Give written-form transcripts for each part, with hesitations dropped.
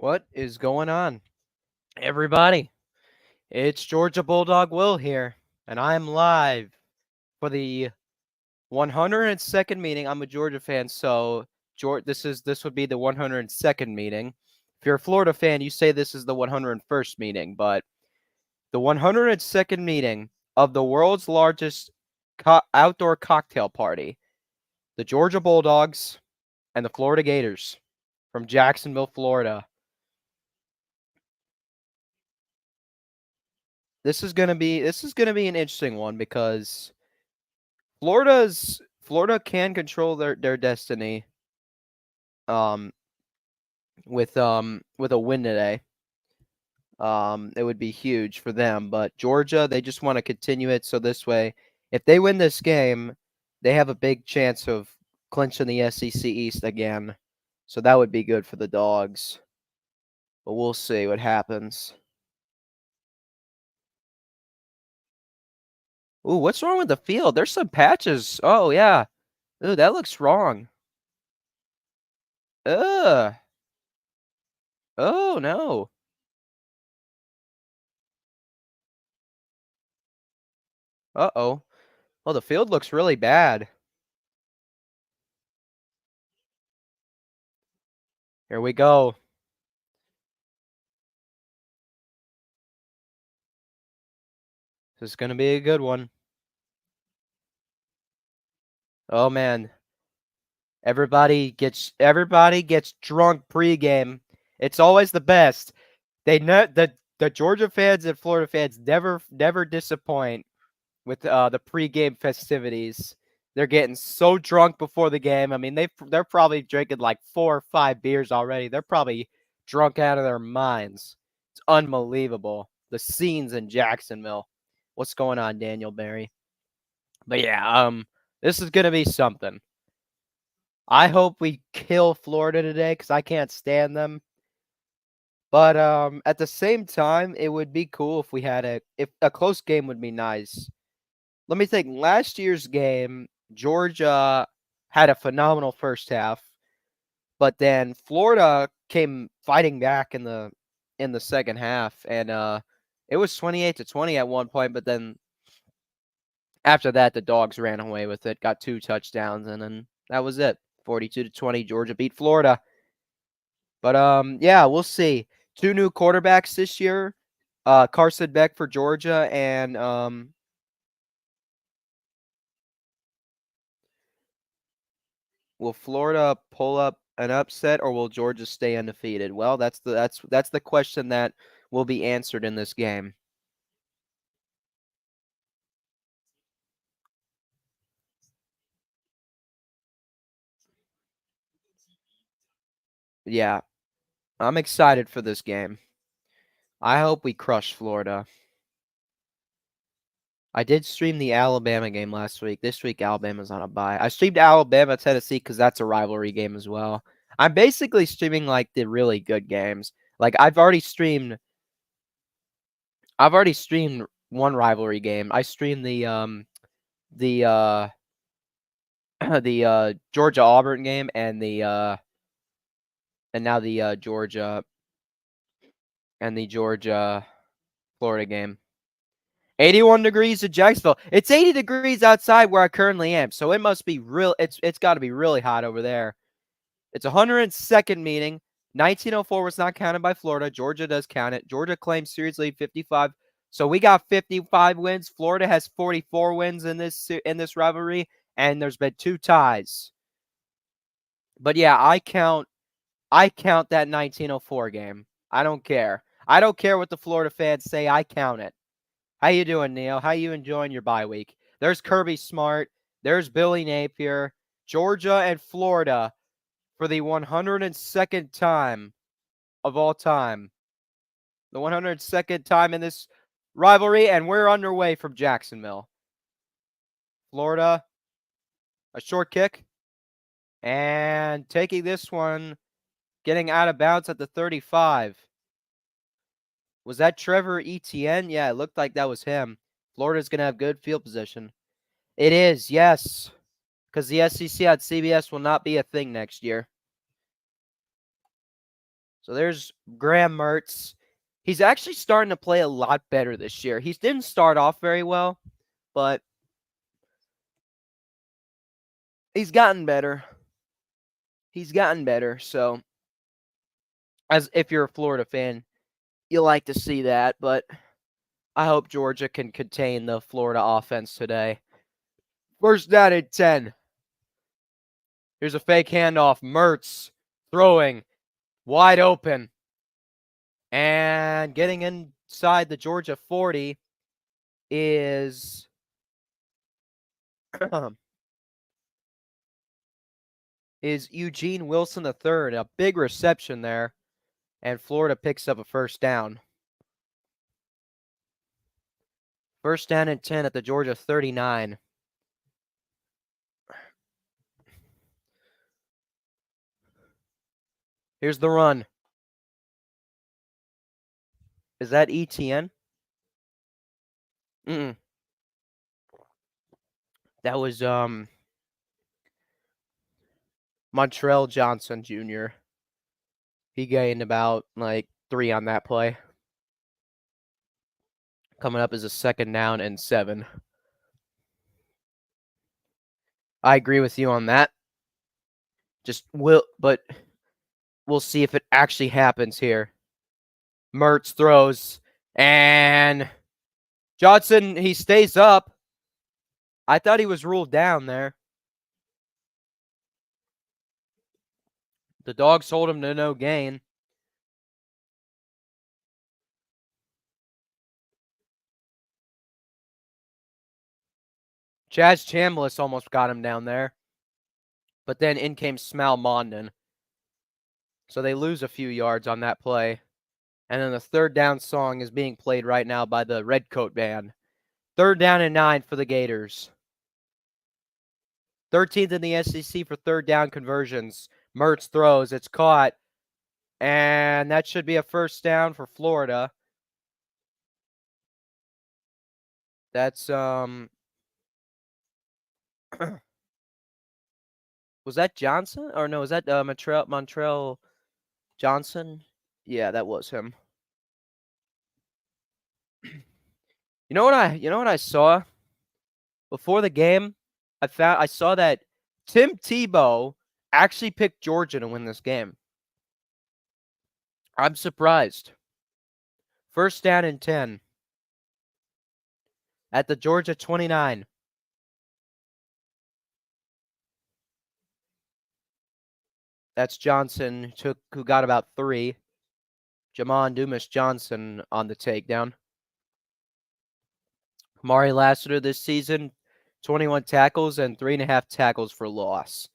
What is going on, everybody? It's Georgia Bulldog Will here, and I'm live for the 102nd meeting. I'm a Georgia fan, so this would be the 102nd meeting. If you're a Florida fan, you say this is the 101st meeting, but the 102nd meeting of the world's largest outdoor cocktail party, the Georgia Bulldogs and the Florida Gators from Jacksonville, Florida. This is gonna be an interesting one because Florida can control their destiny um with a win today. It would be huge for them, but Georgia, they just want to continue it, so this way if they win this game, they have a big chance of clinching the SEC East again. So that would be good for the Dogs. But we'll see what happens. Ooh, what's wrong with the field? There's some patches. Oh, yeah. Ooh, that looks wrong. Ugh. Oh, no. Uh-oh. Well, the field looks really bad. Here we go. This is going to be a good one. Oh, man. Everybody gets drunk pregame. It's always the best. The Georgia fans and Florida fans never disappoint with the pregame festivities. They're getting so drunk before the game. I mean, they're probably drinking like 4 or 5 beers already. They're probably drunk out of their minds. It's unbelievable. The scenes in Jacksonville. What's going on, Daniel Barry? But yeah, this is gonna be something. I hope we kill Florida today because I can't stand them. But at the same time, it would be cool if we had if a close game would be nice. Let me think. Last year's game, Georgia had a phenomenal first half, but then Florida came fighting back in the second half, and it was 28-20 at one point. But then after that, the Dogs ran away with it, got 2 touchdowns, and then that was it. 42-20, Georgia beat Florida. But yeah, we'll see. 2 new quarterbacks this year. Carson Beck for Georgia and will Florida pull up an upset or will Georgia stay undefeated? Well, that's the question that will be answered in this game. Yeah. I'm excited for this game. I hope we crush Florida. I did stream the Alabama game last week. This week, Alabama's on a bye. I streamed Alabama, Tennessee because that's a rivalry game as well. I'm basically streaming like the really good games. Like I've already streamed one rivalry game. I streamed the the Georgia Auburn game and now the Georgia Florida game. 81 degrees in Jacksonville. It's 80 degrees outside where I currently am, so it must be real. It's got to be really hot over there. It's 102nd meeting. 1904 was not counted by Florida. Georgia does count it. Georgia claims series lead 55. So we got 55 wins. Florida has 44 wins in this rivalry, and there's been 2 ties. But yeah, I count that 1904 game. I don't care. I don't care what the Florida fans say. I count it. How you doing, Neil? How you enjoying your bye week? There's Kirby Smart. There's Billy Napier. Georgia and Florida for the 102nd time of all time. The 102nd time in this rivalry, and we're underway from Jacksonville. Florida, a short kick. And taking this one, getting out of bounds at the 35. Was that Trevor Etienne? Yeah, it looked like that was him. Florida's going to have good field position. It is, yes. Because the SEC on CBS will not be a thing next year. So there's Graham Mertz. He's actually starting to play a lot better this year. He didn't start off very well, but he's gotten better. He's gotten better. So, as if you're a Florida fan, you like to see that. But I hope Georgia can contain the Florida offense today. First down and 10. Here's a fake handoff. Mertz throwing wide open. And getting inside the Georgia 40 is Eugene Wilson III. A big reception there. And Florida picks up a first down. First down and 10 at the Georgia 39. Here's the run. Is that ETN? Mm-mm. That was Montrell Johnson Jr. He gained about 3 on that play. Coming up is a second down and 7. I agree with you on that. But we'll see if it actually happens here. Mertz throws, and Johnson, he stays up. I thought he was ruled down there. The Dogs hold him to no gain. Chaz Chambliss almost got him down there. But then in came Smal Mondon. So they lose a few yards on that play. And then the third down song is being played right now by the Redcoat Band. Third down and 9 for the Gators. 13th in the SEC for third down conversions. Mertz throws. It's caught. And that should be a first down for Florida. That's, was that Johnson? Or no, was that Montrell Johnson? Yeah, that was him. You know what I saw? Before the game, I saw that Tim Tebow actually picked Georgia to win this game. I'm surprised. First down and 10 at the Georgia 29. That's Johnson who got about 3. Jamon Dumas Johnson on the takedown. Kamari Lassiter this season, 21 tackles and 3.5 tackles for loss.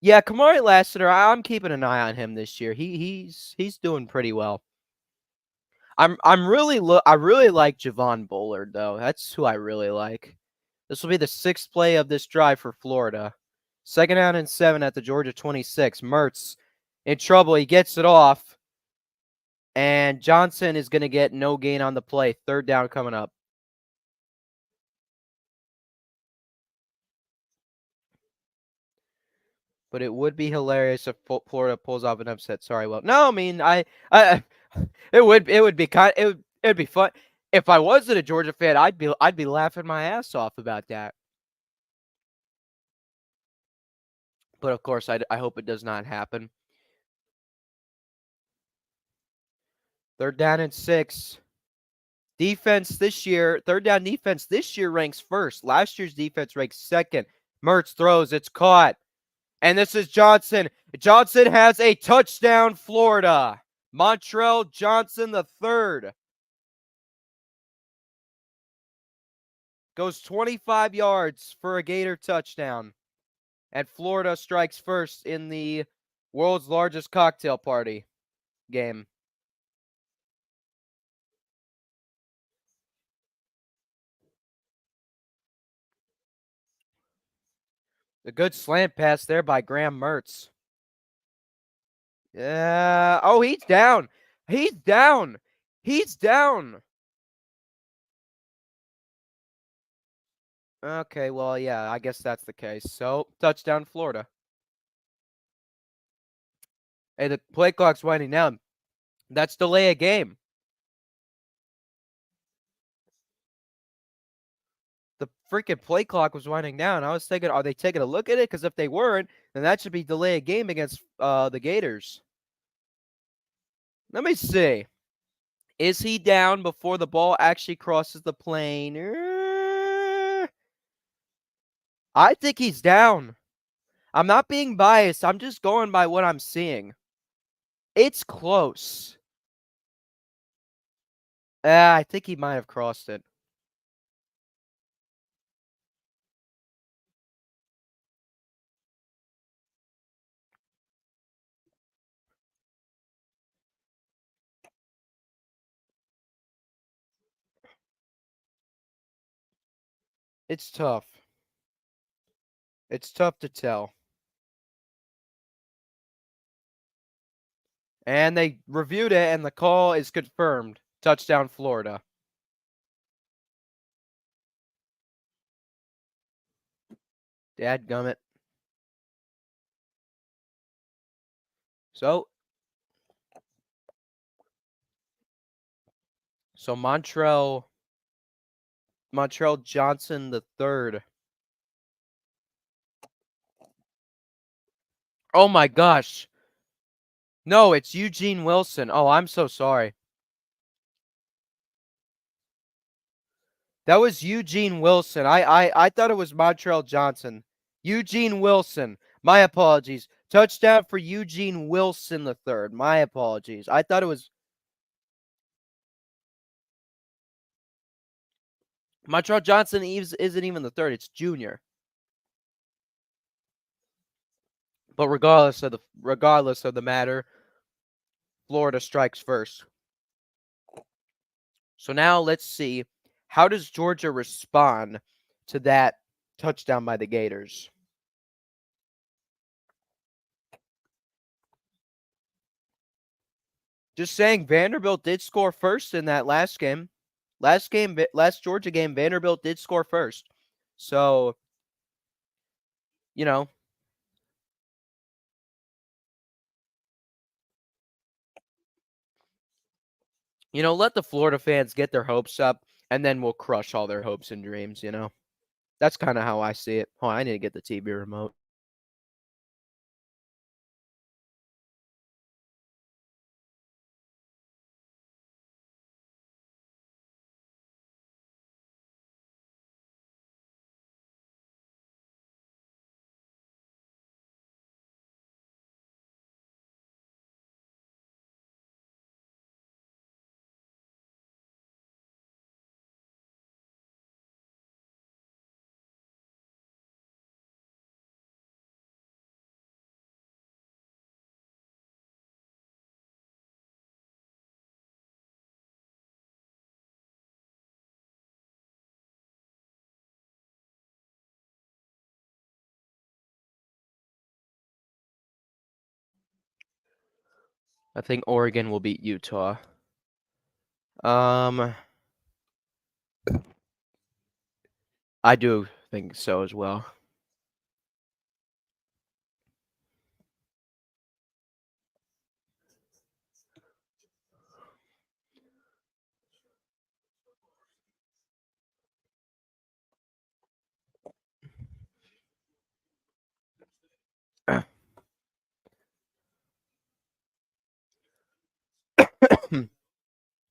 Yeah, Kamari Lassiter, I'm keeping an eye on him this year. He's doing pretty well. I really like Javon Bullard though. That's who I really like. This will be the 6th play of this drive for Florida. Second down and 7 at the Georgia 26. Mertz in trouble. He gets it off. And Johnson is going to get no gain on the play. Third down coming up. But it would be hilarious if Florida pulls off an upset. Sorry, well, no, I mean, it would be fun. If I wasn't a Georgia fan, I'd be laughing my ass off about that. But of course, I hope it does not happen. Third down and 6. Defense this year, third down defense this year ranks first. Last year's defense ranks second. Mertz throws, it's caught. And this is Johnson. Johnson has a touchdown, Florida. Montrell Johnson III goes 25 yards for a Gator touchdown. And Florida strikes first in the world's largest cocktail party game. A good slant pass there by Graham Mertz. Yeah. Oh, he's down. He's down. He's down. Okay, well, yeah, I guess that's the case. So, touchdown, Florida. Hey, the play clock's winding down. That's delay a game. The freaking play clock was winding down. I was thinking, are they taking a look at it? Because if they weren't, then that should be delay a game against the Gators. Let me see. Is he down before the ball actually crosses the plane? I think he's down. I'm not being biased. I'm just going by what I'm seeing. It's close. I think he might have crossed it. It's tough. It's tough to tell. And they reviewed it, and the call is confirmed. Touchdown, Florida. Dadgummit. So Montrell Johnson the third. Oh my gosh. No, it's Eugene Wilson. Oh, I'm so sorry. That was Eugene Wilson. I thought it was Montrell Johnson. Eugene Wilson. My apologies. Touchdown for Eugene Wilson the third. My apologies. I thought it was Montrell Johnson isn't even the third. It's junior. But regardless of the matter, Florida strikes first. So now let's see, how does Georgia respond to that touchdown by the Gators? Just saying, Vanderbilt did score first in that last game. Last Georgia game, Vanderbilt did score first. So, you know, let the Florida fans get their hopes up, and then we'll crush all their hopes and dreams, That's kind of how I see it. Oh, I need to get the TV remote. I think Oregon will beat Utah. I do think so as well.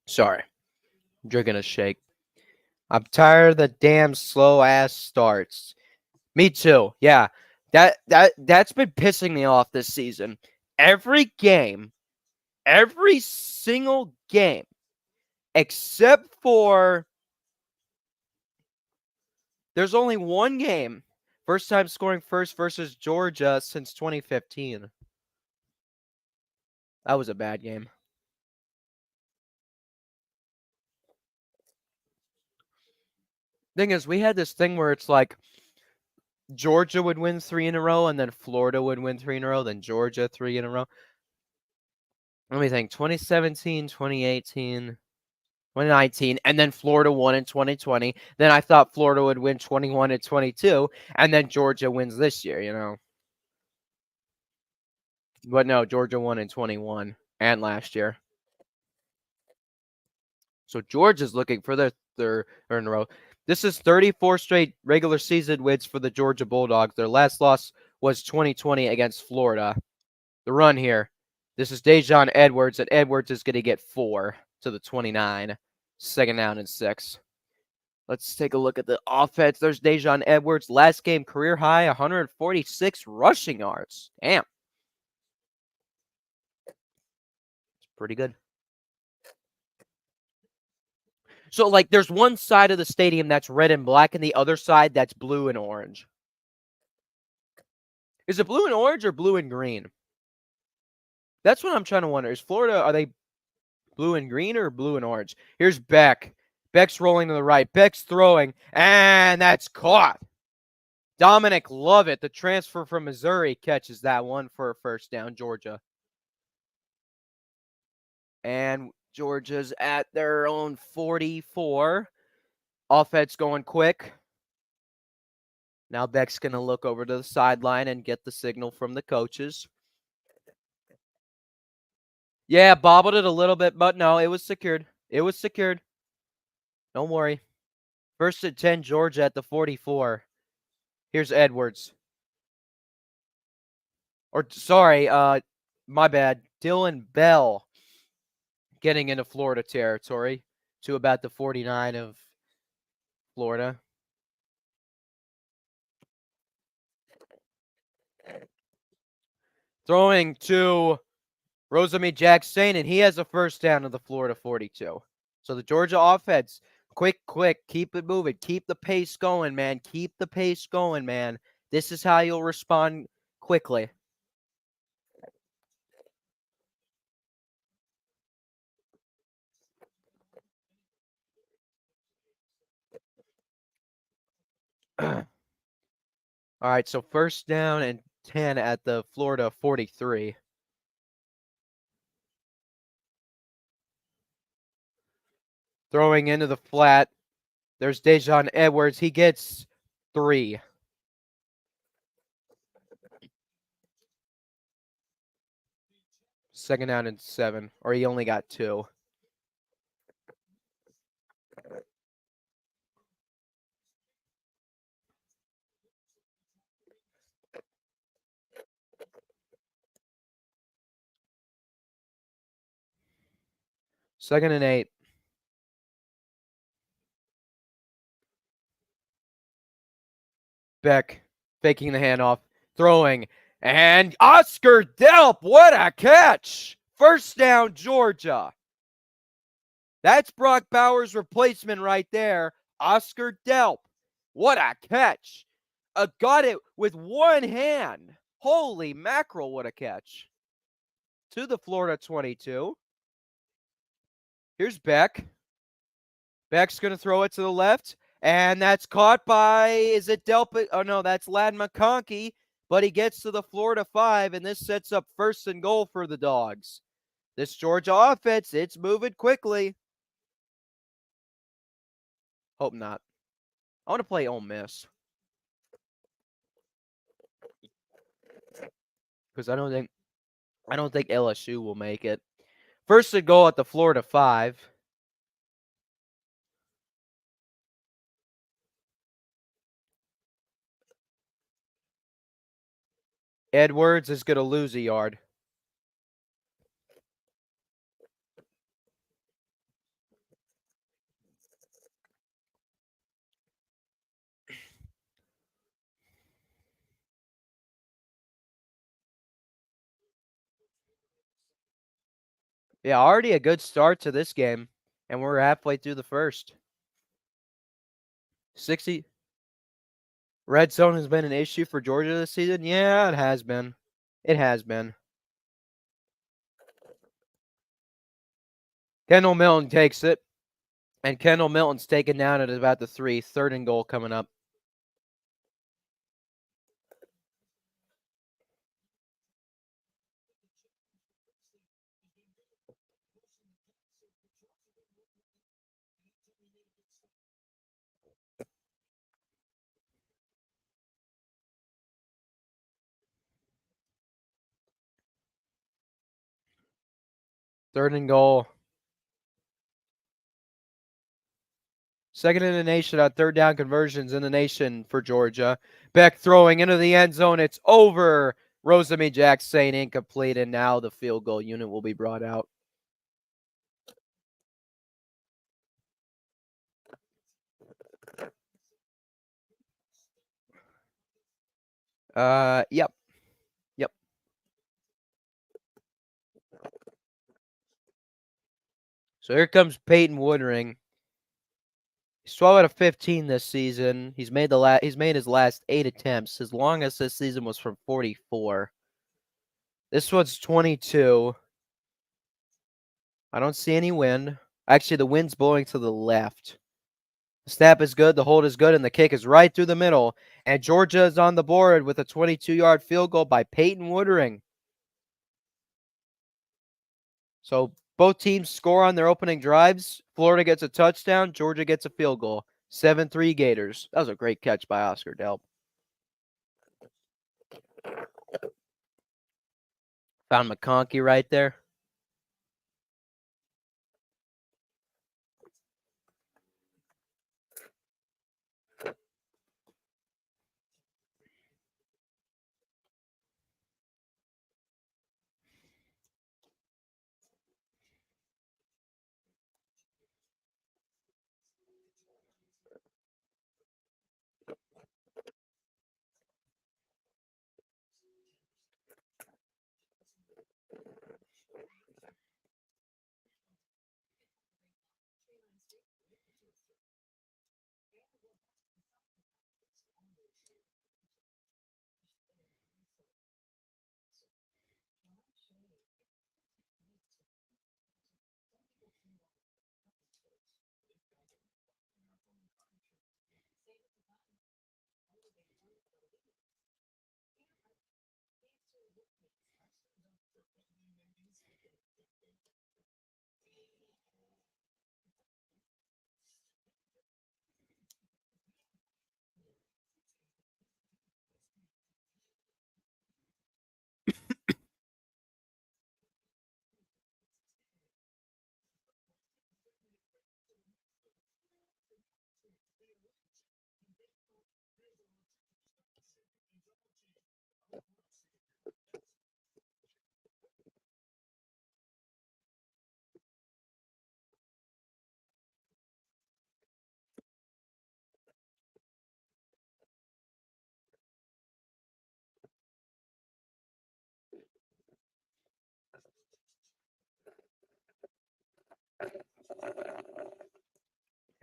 Sorry. I'm drinking a shake. I'm tired of the damn slow ass starts. Me too. Yeah. That's been pissing me off this season. Every single game, except for there's only one game. First time scoring first versus Georgia since 2015. That was a bad game. Thing is, we had this thing where it's like Georgia would win 3 in a row, and then Florida would win 3 in a row, then Georgia 3 in a row. Let me think. 2017, 2018, 2019, and then Florida won in 2020. Then I thought Florida would win 21 and 22, and then Georgia wins this year, But no, Georgia won in 21 and last year. So Georgia's looking for their third in a row. This is 34 straight regular season wins for the Georgia Bulldogs. Their last loss was 2020 against Florida. The run here. This is Dejon Edwards, and Edwards is going to get 4 to the 29. Second down and 6. Let's take a look at the offense. There's Dejon Edwards. Last game, career high, 146 rushing yards. Damn. It's pretty good. So, like, there's one side of the stadium that's red and black, and the other side that's blue and orange. Is it blue and orange or blue and green? That's what I'm trying to wonder. Is Florida, are they blue and green or blue and orange? Here's Beck. Beck's rolling to the right. Beck's throwing, and that's caught. Dominic Lovett, the transfer from Missouri, catches that one for a first down, Georgia. And Georgia's at their own 44. Offense going quick. Now Beck's going to look over to the sideline and get the signal from the coaches. Yeah, bobbled it a little bit, but no, it was secured. It was secured. Don't worry. First and 10, Georgia at the 44. Here's Edwards. Or, sorry, my bad. Dylan Bell getting into Florida territory to about the 49 of Florida. Throwing to Rosemy Jackson, and he has a first down to the Florida 42. So the Georgia offense, quick, keep it moving. Keep the pace going, man. Keep the pace going, man. This is how you'll respond quickly. All right, so first down and 10 at the Florida 43. Throwing into the flat. There's Dejon Edwards. He gets 3. Second down and 7, or he only got 2. Second and 8. Beck faking the handoff, throwing, and Oscar Delp, what a catch! First down, Georgia. That's Brock Bowers' replacement right there, Oscar Delp. What a catch! Got it with one hand. Holy mackerel, what a catch. To the Florida 22. Here's Beck. Beck's going to throw it to the left. And that's caught by, is it Delp? Oh, no, that's Ladd McConkey. But he gets to the Florida 5, and this sets up first and goal for the Dogs. This Georgia offense, it's moving quickly. Hope not. I want to play Ole Miss. Because I don't think LSU will make it. First and goal at the Florida 5. Edwards is going to lose a yard. Yeah, already a good start to this game. And we're halfway through the first. 60. Red zone has been an issue for Georgia this season. Yeah, it has been. It has been. Kendall Milton takes it. And Kendall Milton's taken down at about the 3. Third and goal coming up. 3rd and goal. Second in the nation on 3rd down conversions in the nation for Georgia. Beck throwing into the end zone. It's over. Rosemy Jack saying incomplete, and now the field goal unit will be brought out. Yep. So here comes Peyton Woodring. He's 12 out of 15 this season. He's made his last 8 attempts. His longest this season was from 44. This one's 22. I don't see any wind. Actually, the wind's blowing to the left. The snap is good, the hold is good, and the kick is right through the middle. And Georgia is on the board with a 22-yard field goal by Peyton Woodring. So both teams score on their opening drives. Florida gets a touchdown. Georgia gets a field goal. 7-3 Gators. That was a great catch by Oscar Delp. Found McConkey right there.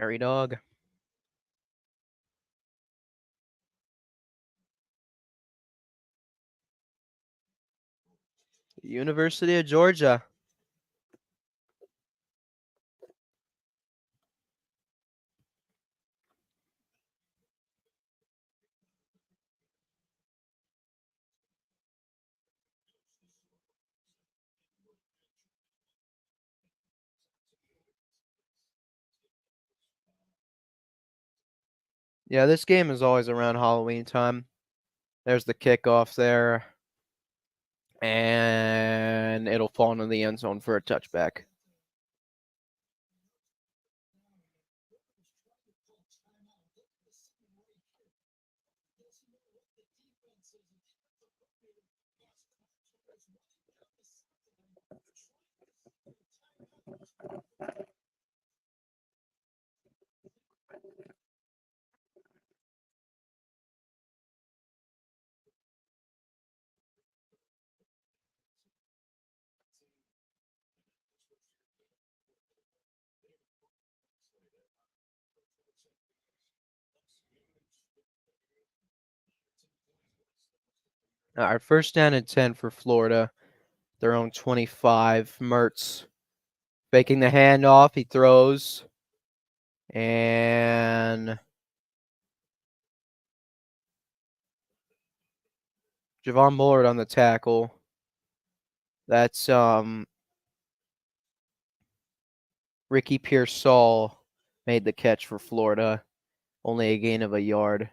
Harry Dog. University of Georgia. Yeah, this game is always around Halloween time. There's the kickoff there. And it'll fall into the end zone for a touchback. All right, 1st down and 10 for Florida. Their own 25. Mertz faking the handoff. He throws. And Javon Bullard on the tackle. That's Ricky Pearsall made the catch for Florida. Only a gain of a yard.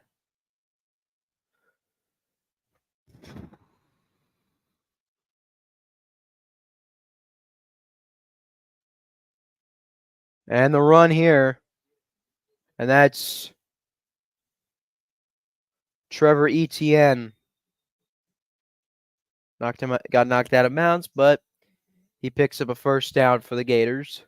And the run here. And that's Trevor Etienne. Got knocked out of bounds, but he picks up a first down for the Gators.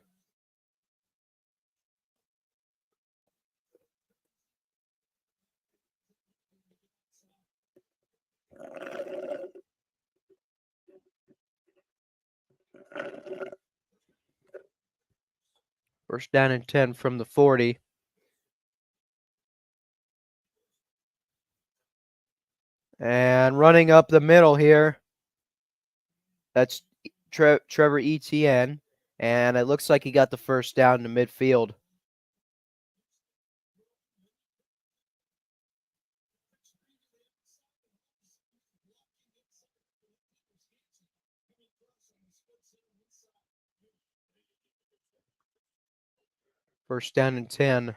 First down and 10 from the 40. And running up the middle here, that's Trevor Etienne. And it looks like he got the first down to midfield. First down and 10.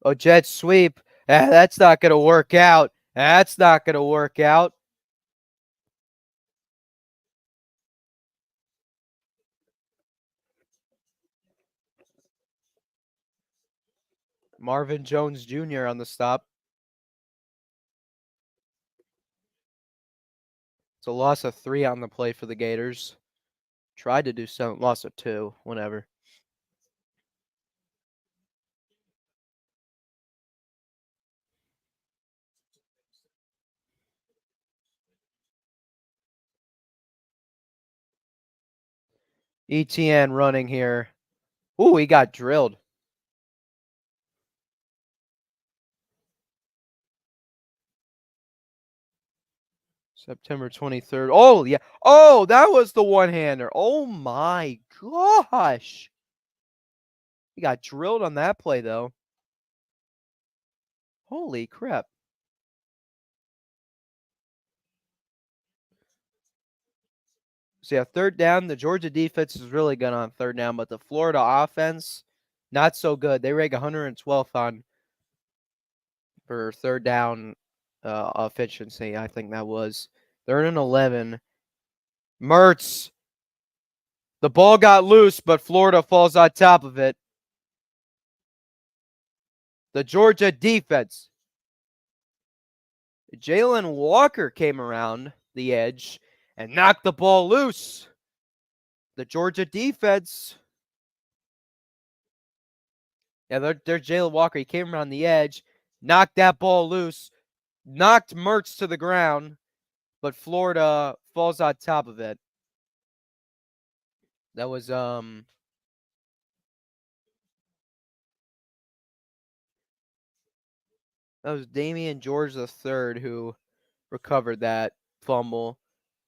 Oh, jet sweep. That's not going to work out. That's not going to work out. Marvin Jones Jr. on the stop. It's a loss of 3 on the play for the Gators. Tried to do some, loss of 2, whatever. ETN running here. Ooh, he got drilled. September 23rd. Oh, yeah. Oh, that was the one-hander. Oh, my gosh. He got drilled on that play, though. Holy crap. So, yeah, third down. The Georgia defense is really good on third down, but the Florida offense, not so good. They rank 112th on for third down efficiency, I think that was. Third and 11. Mertz. The ball got loose, but Florida falls on top of it. The Georgia defense. Jalen Walker came around the edge and knocked the ball loose. The Georgia defense. Yeah, they're Jalen Walker. He came around the edge, knocked that ball loose, knocked Mertz to the ground, but Florida falls on top of it. That was Damian George III who recovered that fumble.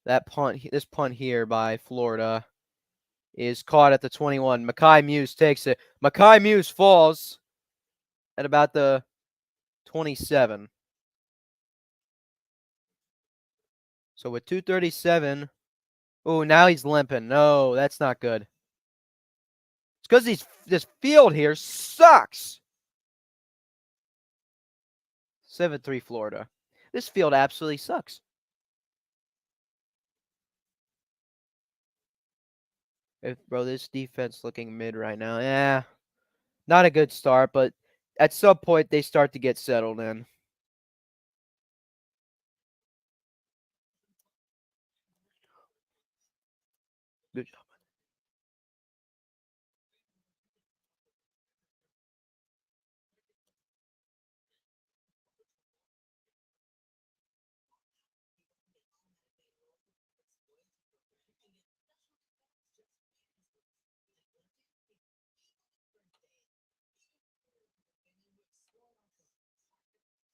This punt here by Florida is caught at the 21. Mekhi Muse takes it. Mekhi Muse falls at about the 27. So with 2:37, oh, now he's limping. No, that's not good. It's because this field here sucks. 7-3 Florida. This field absolutely sucks. Bro, this defense looking mid right now. Yeah, not a good start, but at some point they start to get settled in. Good job.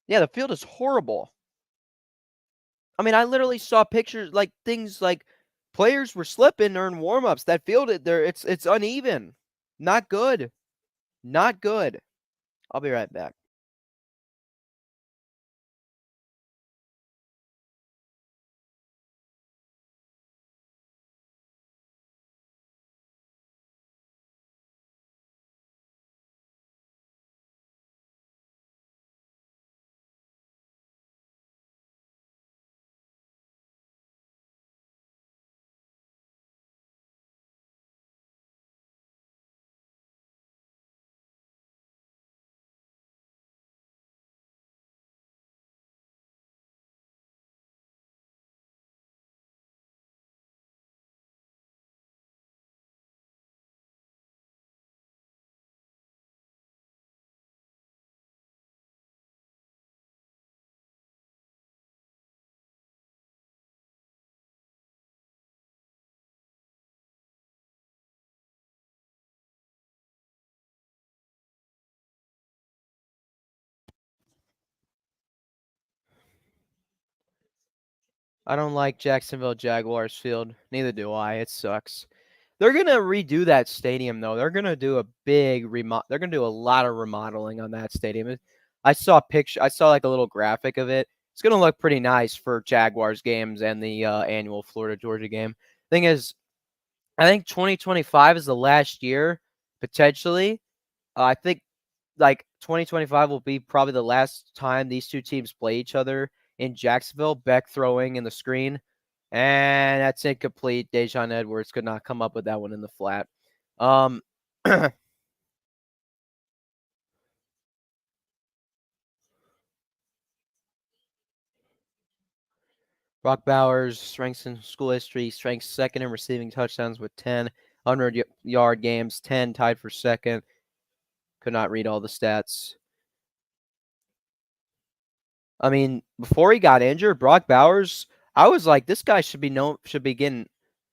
Yeah, the field is horrible. I mean, I literally saw pictures like things like players were slipping during warm-ups. That field there it's uneven. Not good. Not good. I'll be right back. I don't like Jacksonville Jaguars field. Neither do I. It sucks. They're gonna redo that stadium though. They're gonna do a big They're gonna do a lot of remodeling on that stadium. I saw a picture. I saw like a little graphic of it. It's gonna look pretty nice for Jaguars games and the annual Florida Georgia game. Thing is, I think 2025 is the last year potentially. I think like 2025 will be probably the last time these two teams play each other in Jacksonville. Beck throwing in the screen, and that's incomplete. Dejon Edwards could not come up with that one in the flat. Um, Brock Bowers, strengths in school history, strengths second in receiving touchdowns with 10, 100-yard games, 10, tied for second. Could not read all the stats. I mean, before he got injured, Brock Bowers, I was like, this guy should be getting,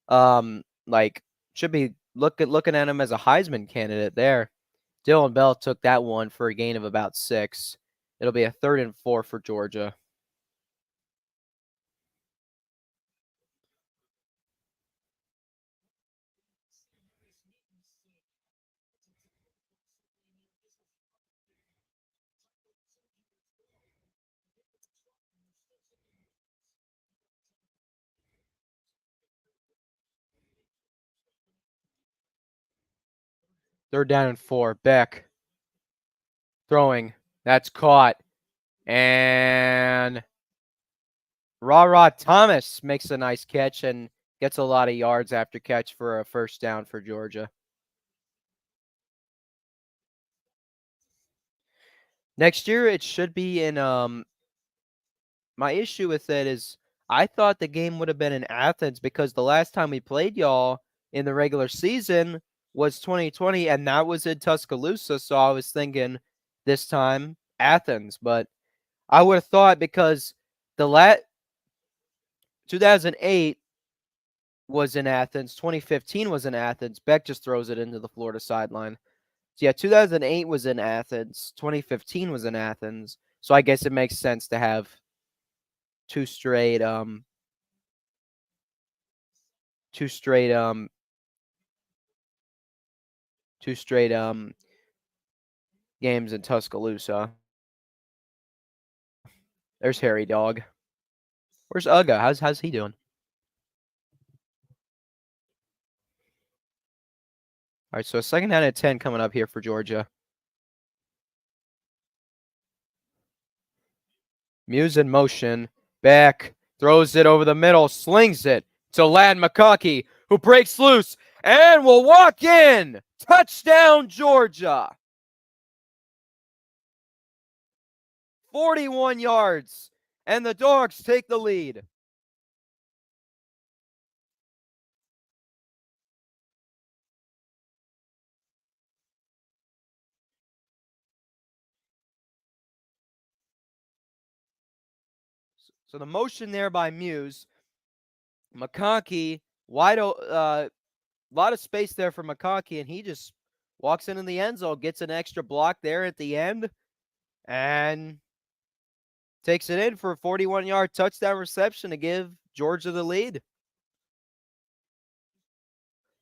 like, should be looking at him as a Heisman candidate there. Dylan Bell took that one for a gain of about 6. It'll be a 3rd and 4 for Georgia. Third down and 4. Beck throwing. That's caught. And Thomas makes a nice catch and gets a lot of yards after catch for a first down for Georgia. Next year, it should be in my issue with it is I thought the game would have been in Athens because the last time we played y'all in the regular season was 2020, and that was in Tuscaloosa. So I was thinking this time Athens, but I would have thought because the 2008 was in Athens, 2015 was in Athens. Beck just throws it into the Florida sideline. So yeah, 2008 was in Athens, 2015 was in Athens. So I guess it makes sense to have two straight two straight two straight games in Tuscaloosa. There's Harry Dog. Where's Uga? How's he doing? All right, so a second down and 10 coming up here for Georgia. Muse in motion. Back. Throws it over the middle. Slings it to Lad McConkey, who breaks loose and will walk in. Touchdown, Georgia. 41 yards. And the Dogs take the lead. So the motion there by Muse. McConkey, lot of space there for McConkey, and he just walks into the end zone, gets an extra block there at the end, and takes it in for a 41-yard touchdown reception to give Georgia the lead.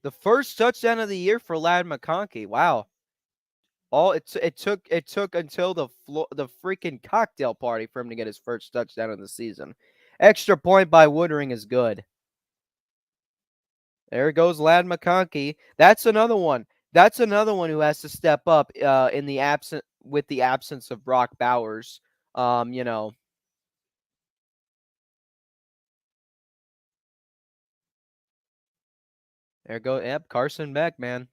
The first touchdown of the year for Lad McConkey. Wow. It took until the freaking cocktail party for him to get his first touchdown of the season. Extra point by Woodring is good. There goes Lad McConkey. That's another one. That's another one who has to step up in the absence of Brock Bowers. You know. There go. Yep, Carson Beck, man.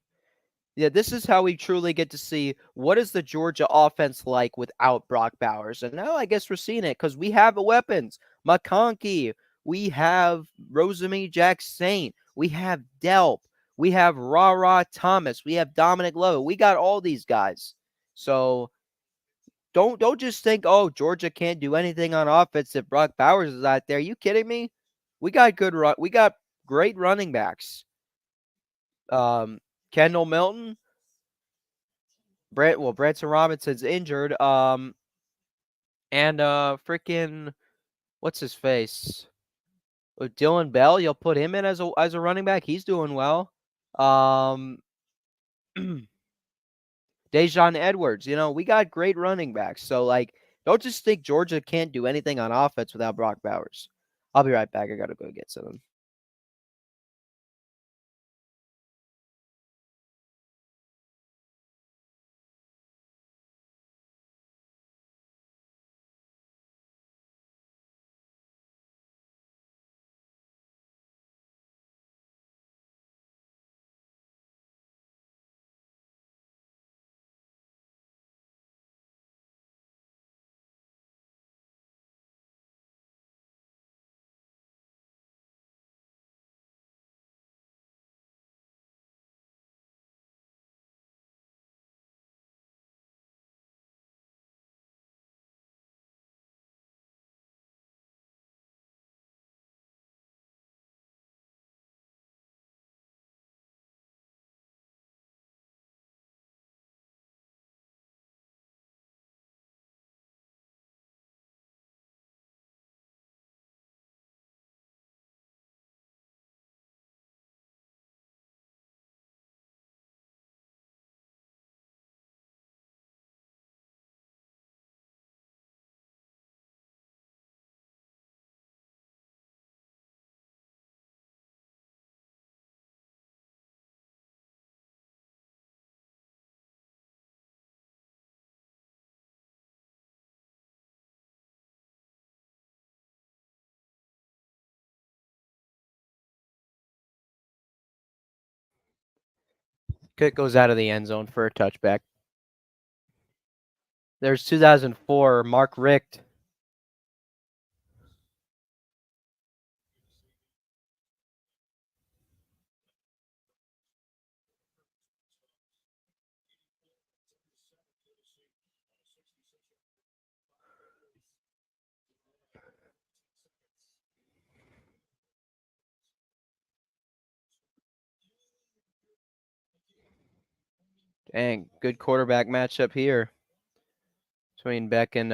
Yeah, this is how we truly get to see what is the Georgia offense like without Brock Bowers. And now I guess we're seeing it because we have the weapons. McConkey, we have Rosemy Jack Saint, we have Delp, we have Thomas, we have Dominic Love. We got all these guys. So don't just think, oh, Georgia can't do anything on offense if Brock Bowers is out there. Are you kidding me? We got we got great running backs. Kendall Milton, Branson Robinson's injured. And freaking what's his face? With Dylan Bell, you'll put him in as a running back. He's doing well. Dejon Edwards, we got great running backs. So, like, don't just think Georgia can't do anything on offense without Brock Bowers. I'll be right back. I got to go get some. Kick goes out of the end zone for a touchback. There's 2004, Mark Richt. Dang, good quarterback matchup here between Beck and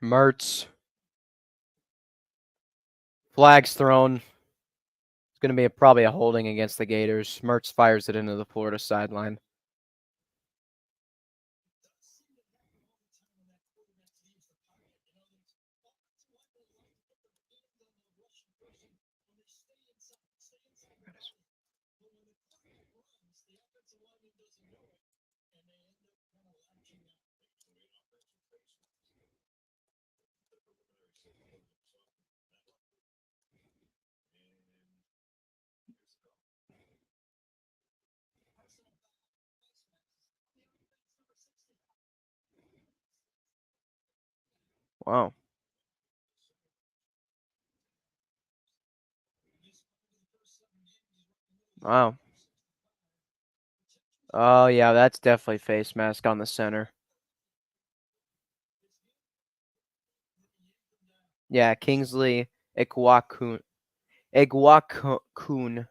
Mertz. Flags thrown. It's going to be probably a holding against the Gators. Mertz fires it into the Florida sideline. Wow. Wow. Oh, yeah, that's definitely face mask on the center. Yeah, Kingsley Iguakun. Iguakun.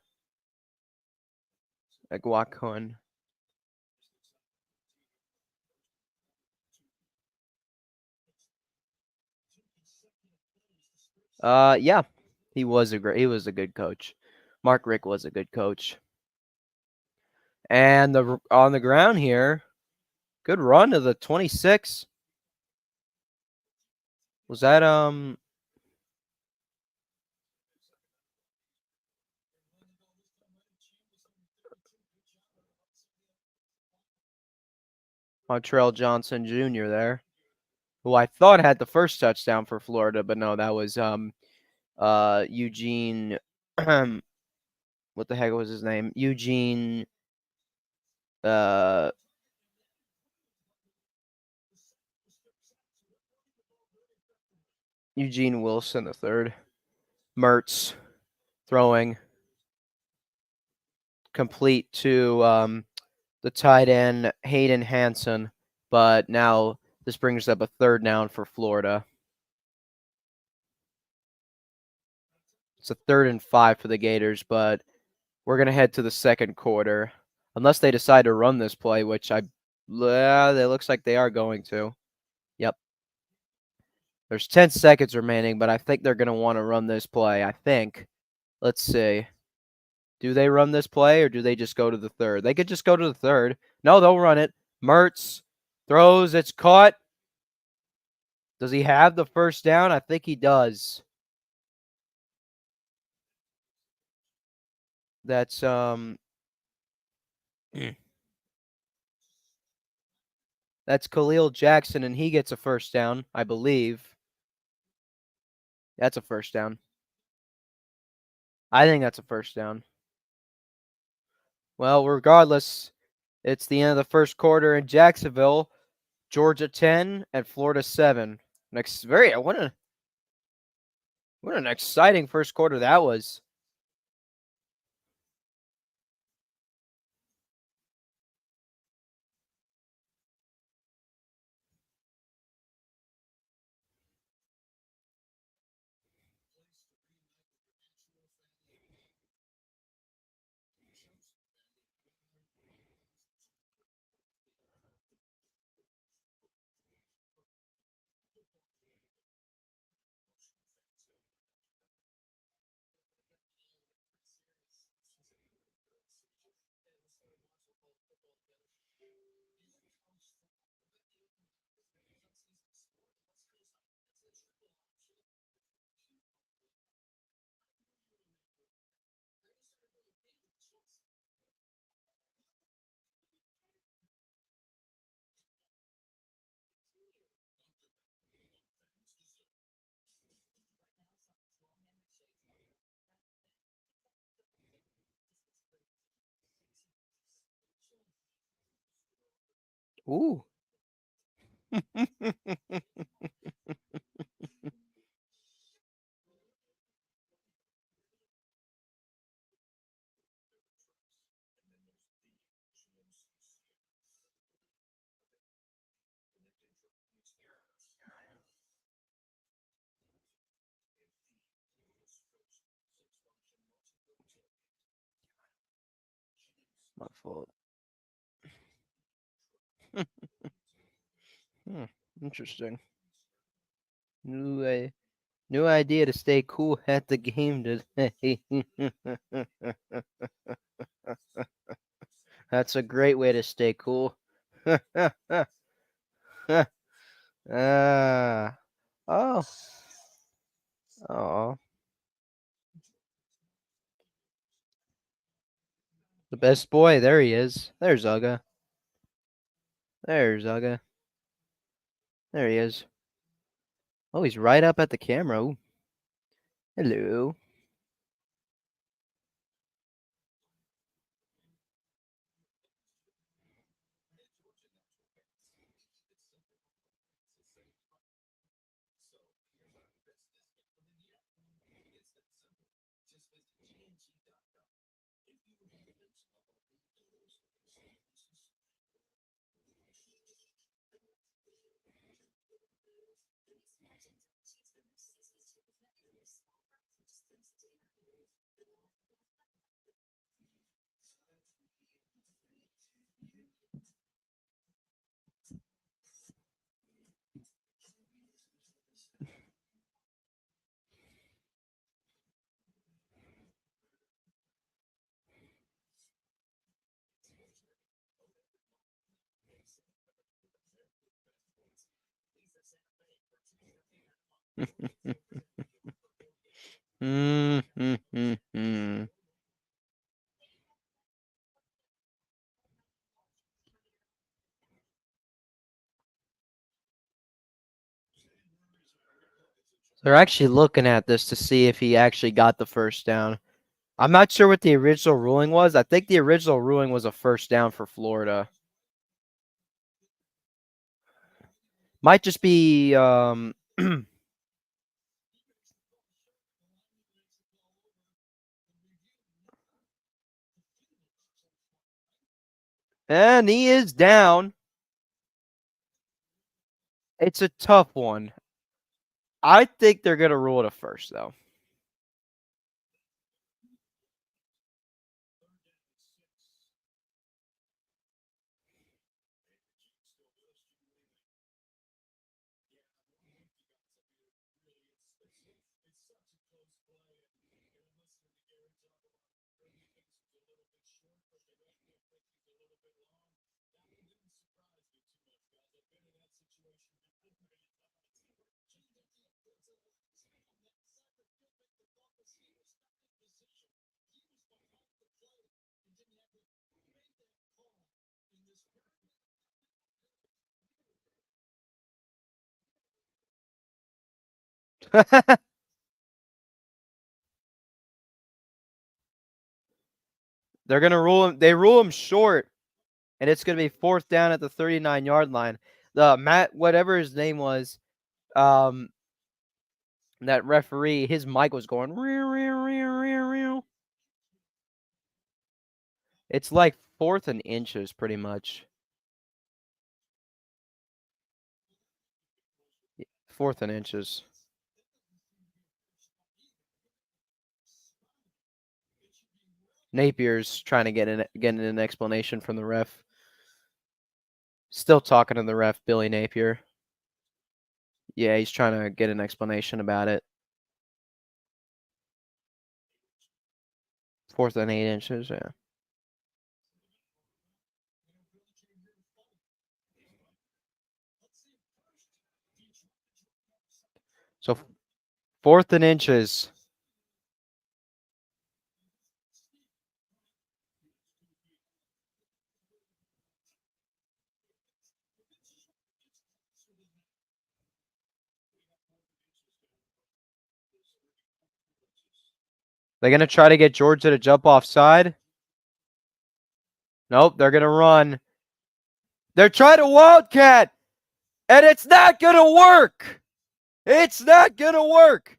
Yeah, he was a good coach. Mark Richt was a good coach. And on the ground here, good run to the 26. Was that Montreal Johnson Jr. there, who I thought had the first touchdown for Florida, but no, that was Eugene. What the heck was his name? Eugene. Eugene Wilson the third. Mertz throwing complete to the tight end Hayden Hansen, but now this brings up a third down for Florida. It's a 3rd and 5 for the Gators, but we're going to head to the second quarter. Unless they decide to run this play, which it looks like they are going to. Yep. There's 10 seconds remaining, but I think they're going to want to run this play. I think. Let's see. Do they run this play or do they just go to the third? They could just go to the third. No, they'll run it. Mertz throws. It's caught. Does he have the first down? I think he does. That's that's Khalil Jackson, and he gets a first down, I believe. That's a first down. I think that's a first down. Well, regardless, it's the end of the first quarter in Jacksonville. Georgia 10 and Florida 7. What an exciting first quarter that was. Ooh. My fault. Interesting. New idea to stay cool at the game today. That's a great way to stay cool. Oh. Oh. The best boy. There he is. There's Uga. There's Uga. There he is. Oh, he's right up at the camera. Ooh. Hello. They're actually looking at this to see if he actually got the first down. I'm not sure what the original ruling was. I think the original ruling was a first down for Florida. Might just be and he is down. It's a tough one. I think they're going to rule it a first, though. They're gonna rule him. They rule him short, and it's gonna be 4th down at the 39-yard line. The Matt, whatever his name was, um, that referee, his mic was going. It's like 4th and inches, pretty much. 4th and inches. Napier's trying to get an explanation from the ref. Still talking to the ref, Billy Napier. Yeah, he's trying to get an explanation about it. 4th and 8 inches, yeah. So 4th and inches. They're going to try to get Georgia to jump offside. Nope, they're going to run. They're trying to wildcat, and it's not going to work. It's not going to work.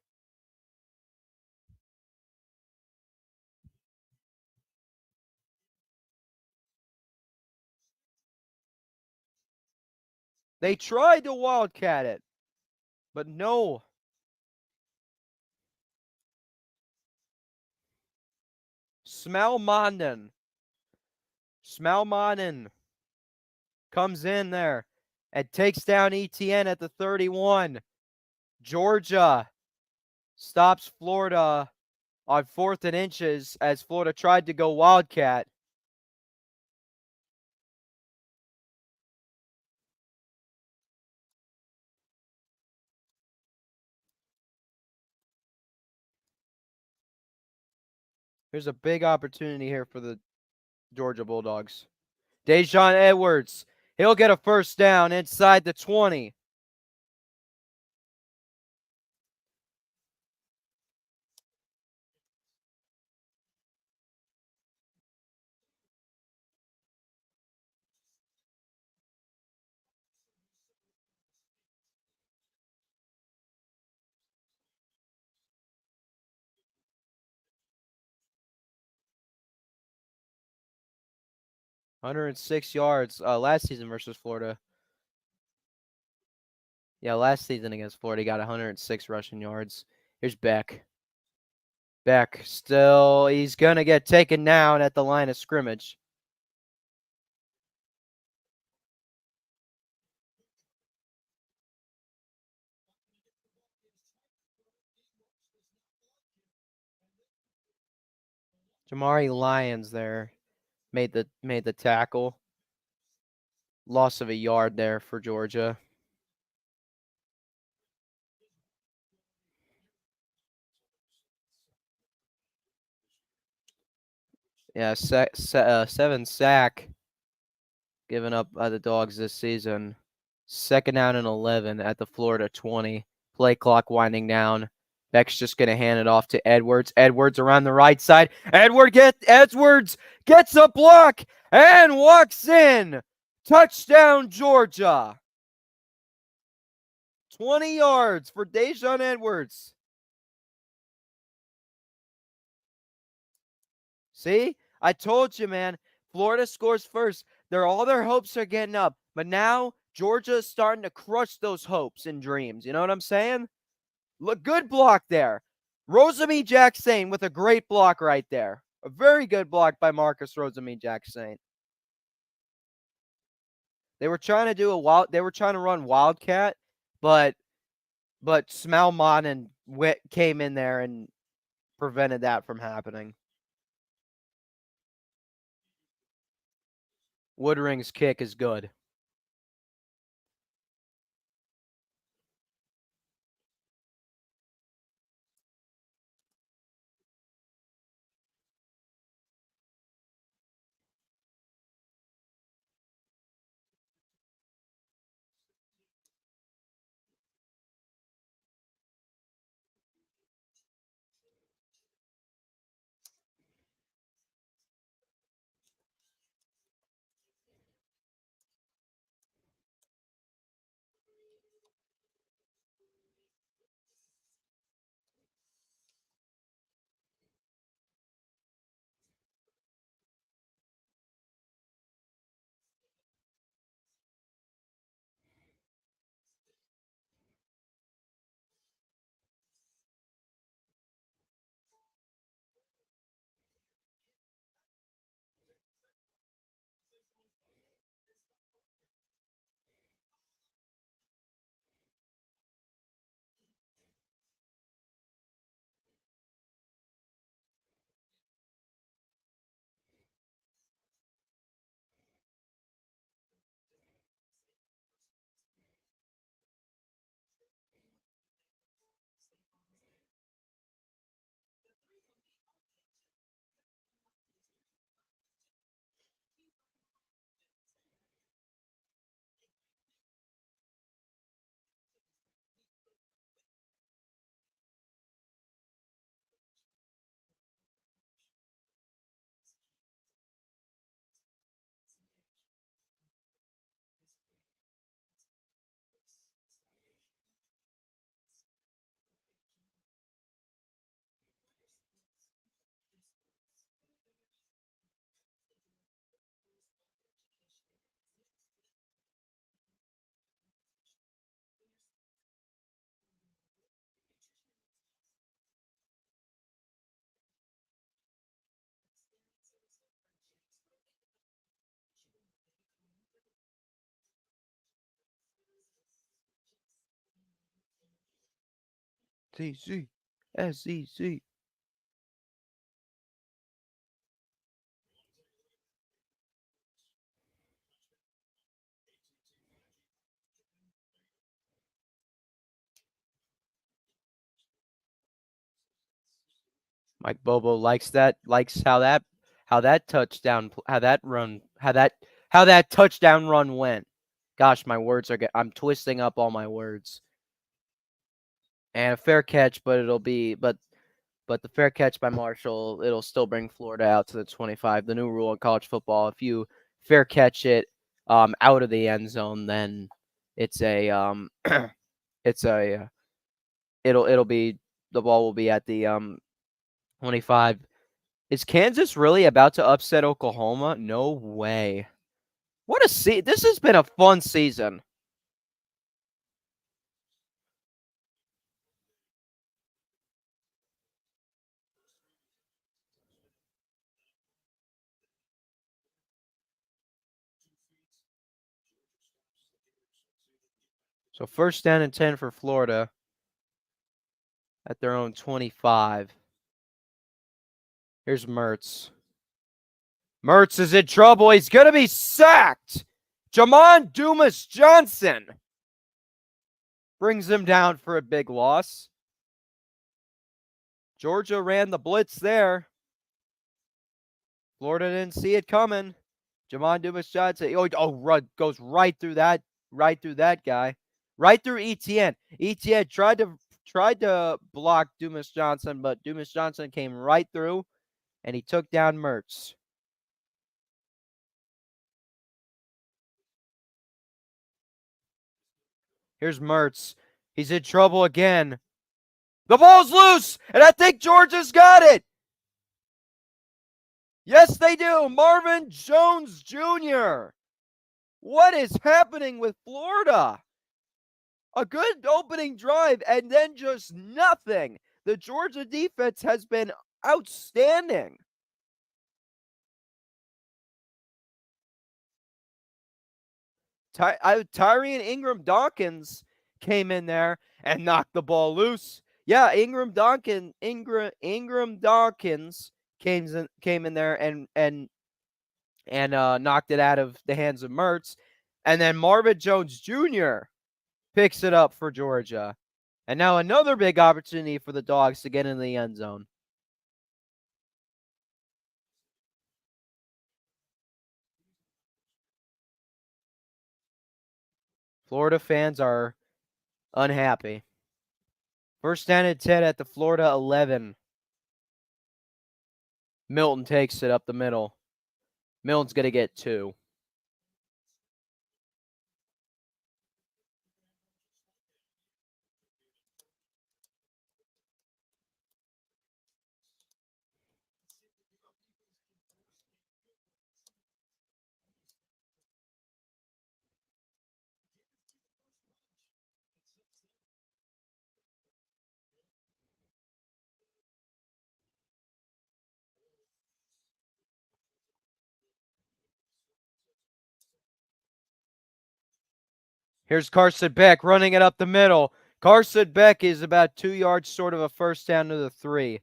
They tried to wildcat it, but no. Smalmonden comes in there and takes down ETN at the 31. Georgia stops Florida on 4th and inches as Florida tried to go wildcat. There's a big opportunity here for the Georgia Bulldogs. Dejon Edwards, he'll get a 1st down inside the 20. $106 last season versus Florida. Yeah, last season against Florida, he got 106 rushing yards. Here's Beck. Beck still, he's going to get taken down at the line of scrimmage. Jamari Lyons there made the tackle. Loss of a yard there for Georgia. Yeah, 7 sack given up by the Dogs this season. 2nd down and 11 at the Florida 20. Play clock winding down. Beck's just going to hand it off to Edwards. Edwards around the right side. Edwards gets a block and walks in. Touchdown, Georgia. 20 yards for Dejon Edwards. See? I told you, man. Florida scores first. All their hopes are getting up. But now Georgia is starting to crush those hopes and dreams. You know what I'm saying? Look, good block there. Rosemy-Jacksaint with a great block right there. A very good block by Marcus Rosemy-Jacksaint. They were trying to run Wildcat, but Smalmonden came in there and prevented that from happening. Woodring's kick is good. SEC. SEC. Mike Bobo likes that. Likes how that touchdown, how that touchdown run went. Gosh, my words are. I'm twisting up all my words. And a fair catch, but the fair catch by Marshall, it'll still bring Florida out to the 25. The new rule in college football: if you fair catch it out of the end zone, then it's a it's a it'll be the ball will be at the 25. Is Kansas really about to upset Oklahoma? No way. What a this has been a fun season. So first down and 10 for Florida at their own 25. Here's Mertz. Mertz is in trouble. He's going to be sacked. Jamon Dumas Johnson brings him down for a big loss. Georgia ran the blitz there. Florida didn't see it coming. Jamon Dumas Johnson goes right through that guy. Right through Etienne. Etienne tried to block Dumas Johnson, but Dumas Johnson came right through and he took down Mertz. Here's Mertz. He's in trouble again. The ball's loose, and I think Georgia's got it. Yes, they do. Marvin Jones Jr. What is happening with Florida? A good opening drive, and then just nothing. The Georgia defense has been outstanding. Tyrion Ingram Dawkins came in there and knocked the ball loose. Yeah, Ingram Dawkins came in there and knocked it out of the hands of Mertz. And then Marvin Jones Jr. picks it up for Georgia. And now another big opportunity for the Dogs to get in the end zone. Florida fans are unhappy. First down and 10 at the Florida 11. Milton takes it up the middle. Milton's going to get 2. Here's Carson Beck running it up the middle. Carson Beck is about 2 yards short of a first down to the 3.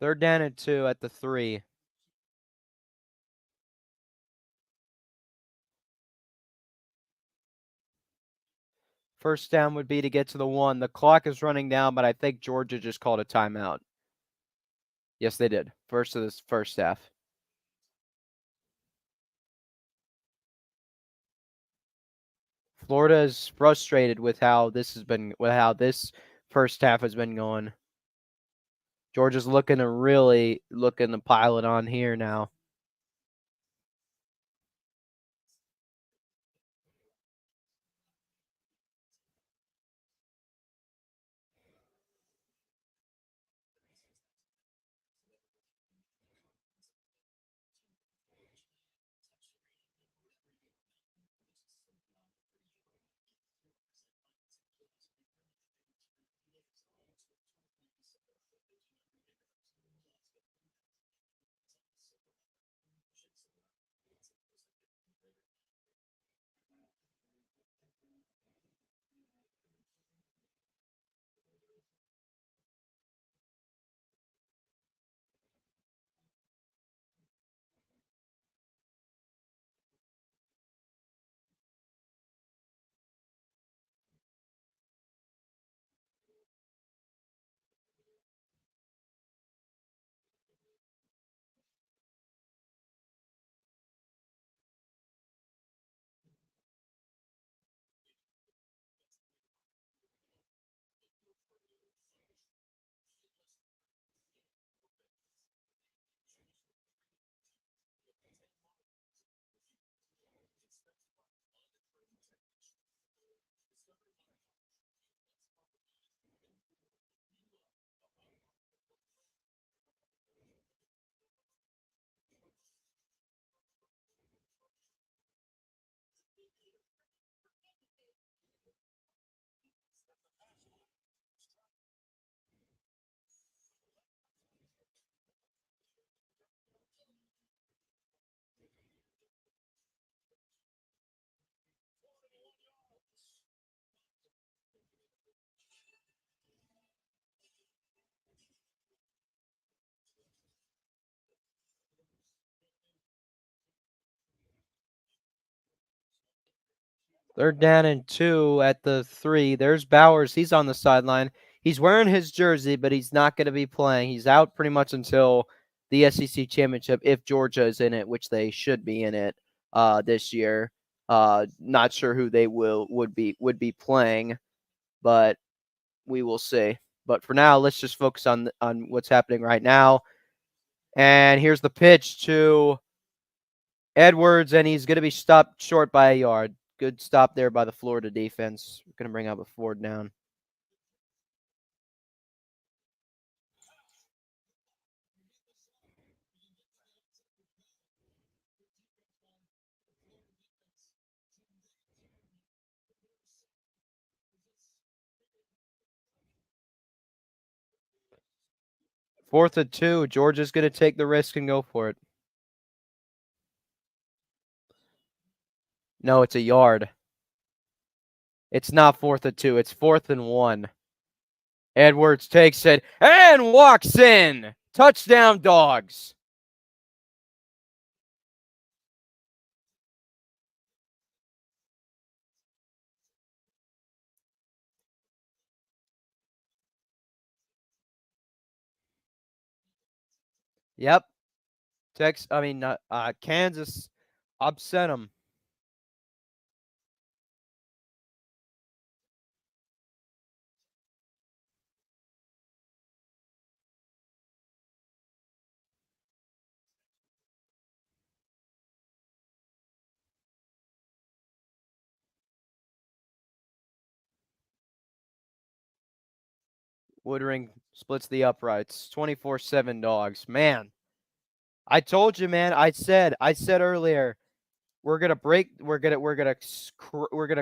Third down and 2 at the 3. First down would be to get to the 1. The clock is running down, but I think Georgia just called a timeout. Yes, they did. First of this first half. Florida is frustrated with how this first half has been going. Georgia's looking to pile it on here now. Third down and 2 at the 3. There's Bowers. He's on the sideline. He's wearing his jersey, but he's not going to be playing. He's out pretty much until the SEC championship if Georgia is in it, which they should be in it this year. Not sure who they would be playing, but we will see. But for now, let's just focus on what's happening right now. And here's the pitch to Edwards, and he's going to be stopped short by a yard. Good stop there by the Florida defense. We're going to bring up a 4th down. Fourth and 2. Georgia's going to take the risk and go for it. No, it's a yard. It's not 4th and 2. It's 4th and 1. Edwards takes it and walks in. Touchdown, Dogs. Yep. Kansas upset them. Woodring splits the uprights. 24-7 Dogs. Man, I told you, man. I said earlier, we're gonna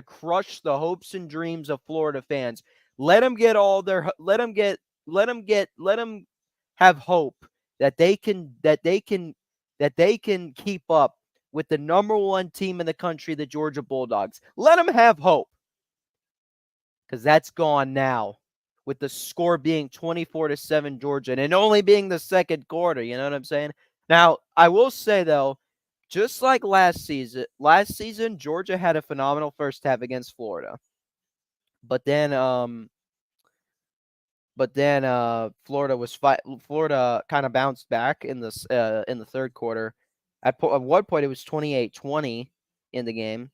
crush the hopes and dreams of Florida fans. Let them have hope that they can keep up with the #1 team in the country, the Georgia Bulldogs. Let them have hope, because that's gone now, with the score being 24-7 Georgia, and only being the second quarter. You know what I'm saying? Now, I will say though, just like last season Georgia had a phenomenal first half against Florida. But then Florida kind of bounced back in the third quarter. At one point it was 28-20 in the game.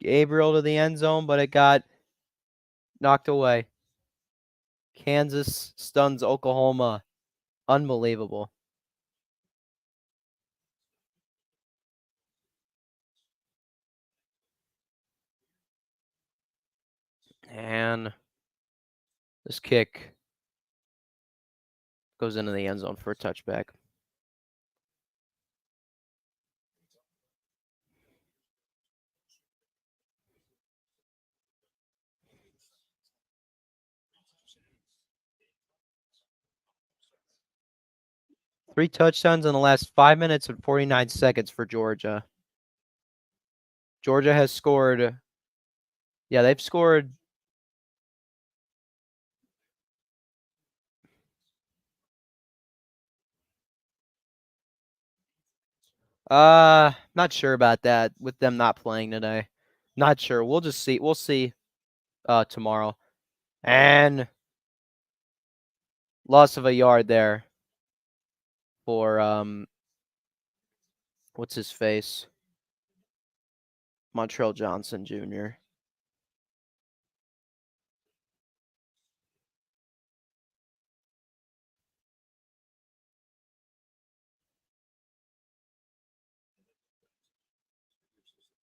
Gabriel to the end zone, but it got knocked away. Kansas stuns Oklahoma. Unbelievable. And this kick goes into the end zone for a touchback. 3 touchdowns in the last 5 minutes and 49 seconds for Georgia. Georgia has scored. Yeah, they've scored. Not sure about that with them not playing today. Not sure. We'll just see. We'll see tomorrow. And loss of a yard there for what's his face? Montreal Johnson Jr.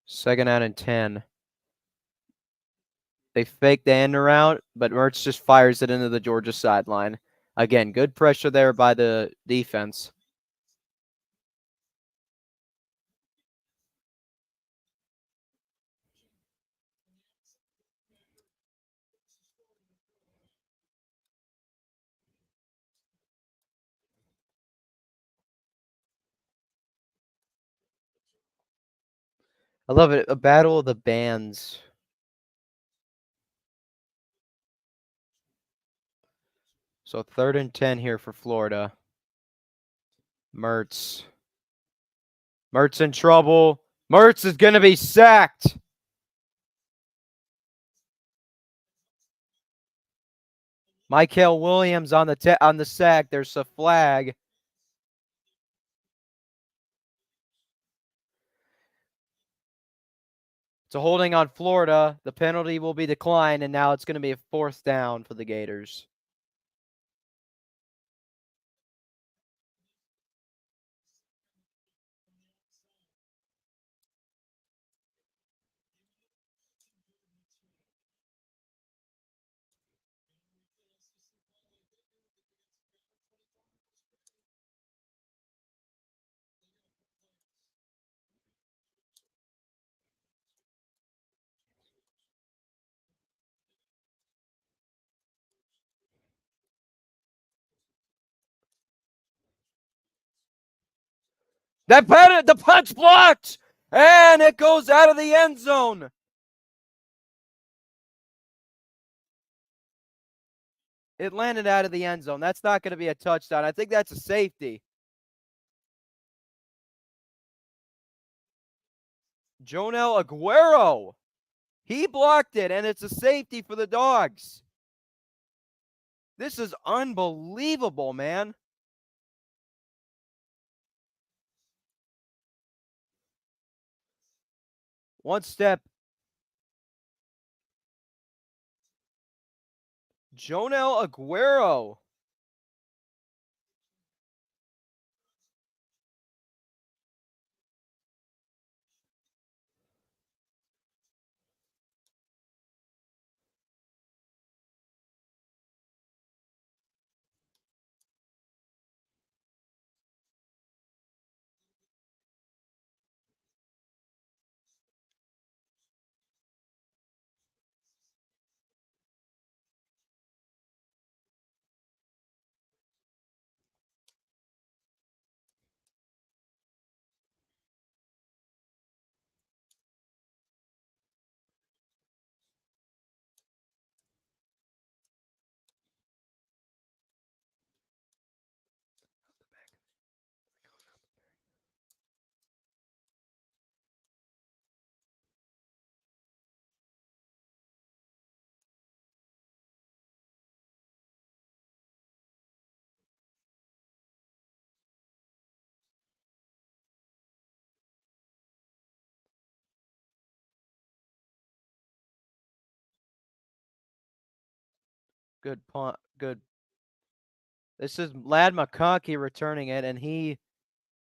Second out and 10. They fake the end around, but Mertz just fires it into the Georgia sideline. Again, good pressure there by the defense. I love it. A battle of the bands. So 3rd and 10 here for Florida. Mertz. Mertz in trouble. Mertz is going to be sacked. Michael Williams on the sack. There's a flag. It's a holding on Florida. The penalty will be declined, and now it's going to be a 4th down for the Gators. The punch blocked, and it goes out of the end zone. It landed out of the end zone. That's not going to be a touchdown. I think that's a safety. Jonel Aguero. He blocked it, and it's a safety for the Dogs. This is unbelievable, man. One step. Jonel Aguero. Good punt. Good. This is Lad McConkey returning it, and he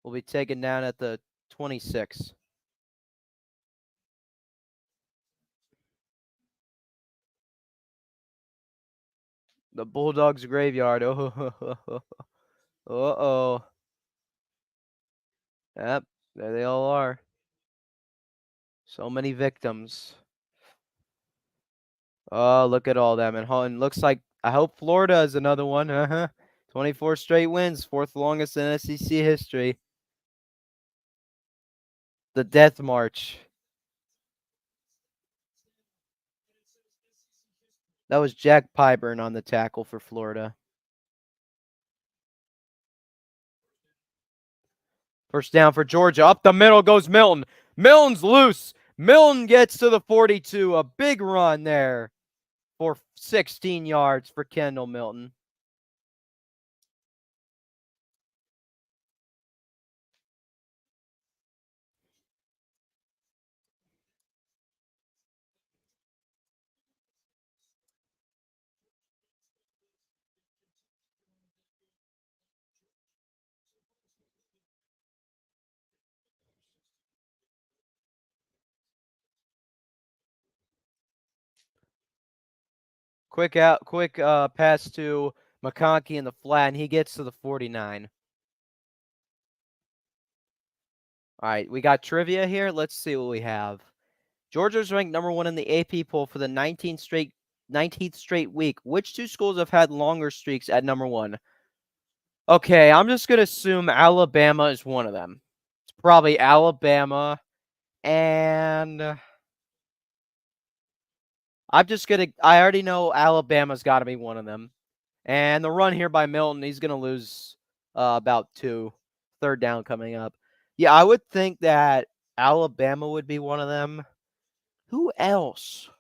will be taken down at the 26. The Bulldogs graveyard. Oh, uh-oh. Yep, there they all are. So many victims. Oh, look at all them. And looks like, I hope Florida is another one. 24 straight wins, 4th longest in SEC history. The Death March. That was Jack Pyburn on the tackle for Florida. First down for Georgia. Up the middle goes Milton. Milton's loose. Milton gets to the 42. A big run there for 16 yards for Kendall Milton. Quick pass to McConkey in the flat, and he gets to the 49. All right, we got trivia here. Let's see what we have. Georgia's ranked number 1 in the AP poll for the 19th straight week. Which two schools have had longer streaks at number 1? Okay, I'm just going to assume Alabama is one of them. It's probably Alabama, and I already know Alabama's got to be one of them. And the run here by Milton, he's going to lose about 2. 3rd down coming up. Yeah, I would think that Alabama would be one of them. Who else?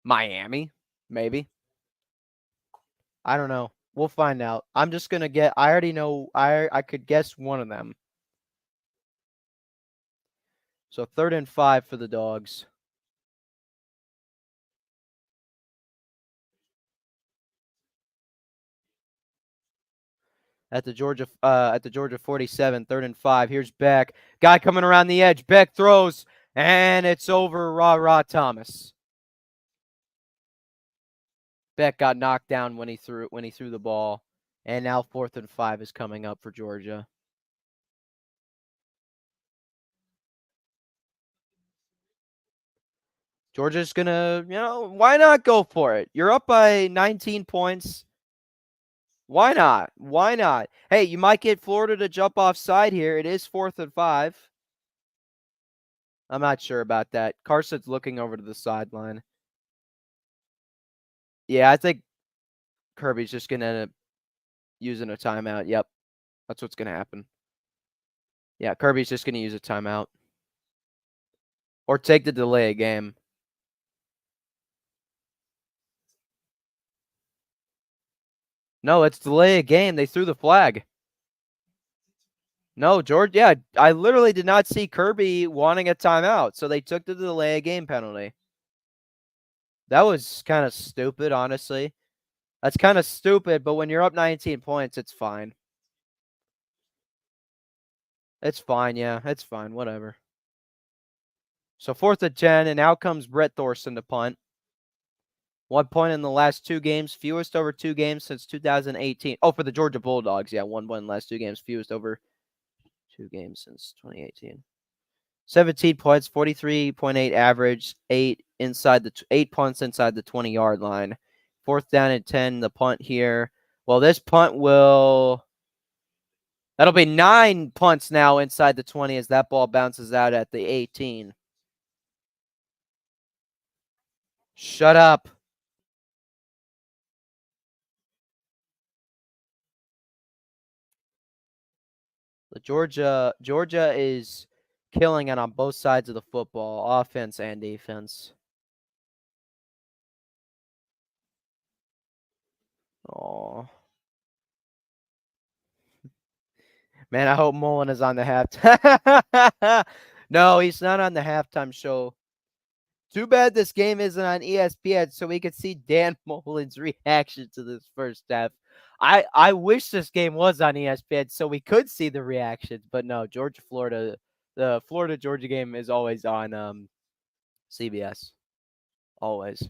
Miami, maybe. I don't know. We'll find out. I'm just going to get, I already know, I could guess one of them. So 3rd and 5 for the Dogs. At the Georgia 47, 3rd and 5. Here's Beck. Guy coming around the edge. Beck throws, and it's over Ra Thomas. Beck got knocked down when he threw the ball. And now 4th and 5 is coming up for Georgia. Georgia's going to, why not go for it? You're up by 19 points. Why not? Why not? Hey, you might get Florida to jump offside here. It is 4th and 5. I'm not sure about that. Carson's looking over to the sideline. Yeah, I think Kirby's just going to end up using a timeout. Yep, that's what's going to happen. Yeah, Kirby's just going to use a timeout. Or take the delay game. No, it's delay a game. They threw the flag. No, George. Yeah, I literally did not see Kirby wanting a timeout, so they took the delay a game penalty. That was kind of stupid, honestly. That's kind of stupid, but when you're up 19 points, it's fine. It's fine, yeah. It's fine, whatever. So 4th and 10, and out comes Brett Thorson to punt. 1 point in the last 2 games, fewest over 2 games since 2018. Oh, for the Georgia Bulldogs, yeah, 1 point in the last 2 games, fewest over 2 games since 2018. 17 points, 43.8 average, 8 punts inside the 20-yard line. 4th down and 10, the punt here. Well, this punt that'll be 9 punts now inside the 20 as that ball bounces out at the 18. Shut up. The Georgia is killing it on both sides of the football, offense and defense. Oh. Man, I hope Mullen is on the halftime. No, he's not on the halftime show. Too bad this game isn't on ESPN so we could see Dan Mullen's reaction to this first half. I wish this game was on ESPN so we could see the reactions, but no, Florida, the Florida-Georgia game is always on CBS. Always.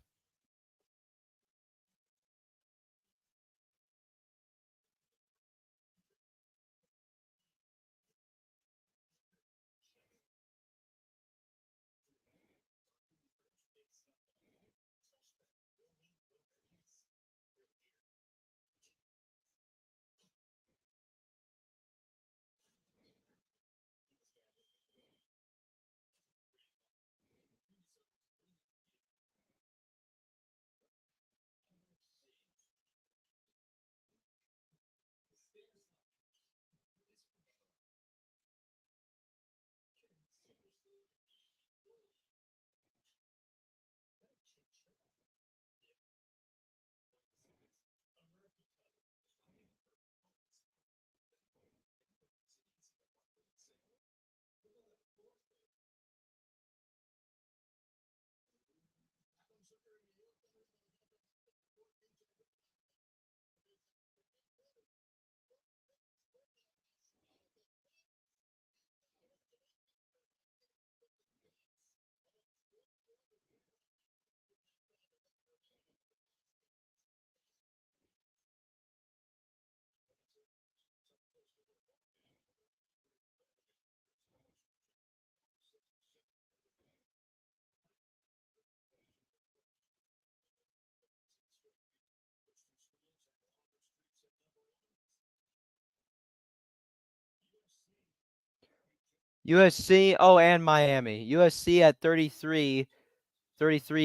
USC, oh, and Miami. USC at 33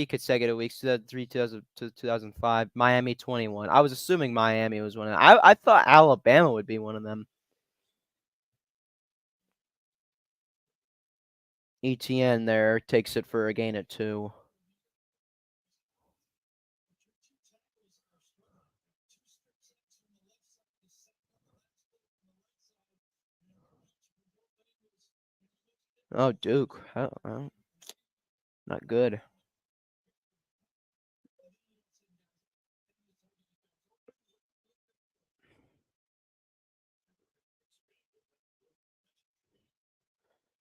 consecutive weeks, 2003, 2000 to 2005. Miami 21. I was assuming Miami was one of them. I thought Alabama would be one of them. ETN there takes it for a gain at 2. Oh, Duke. Not good.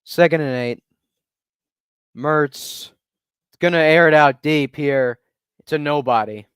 Second and 8. Mertz. It's going to air it out deep here. It's a nobody.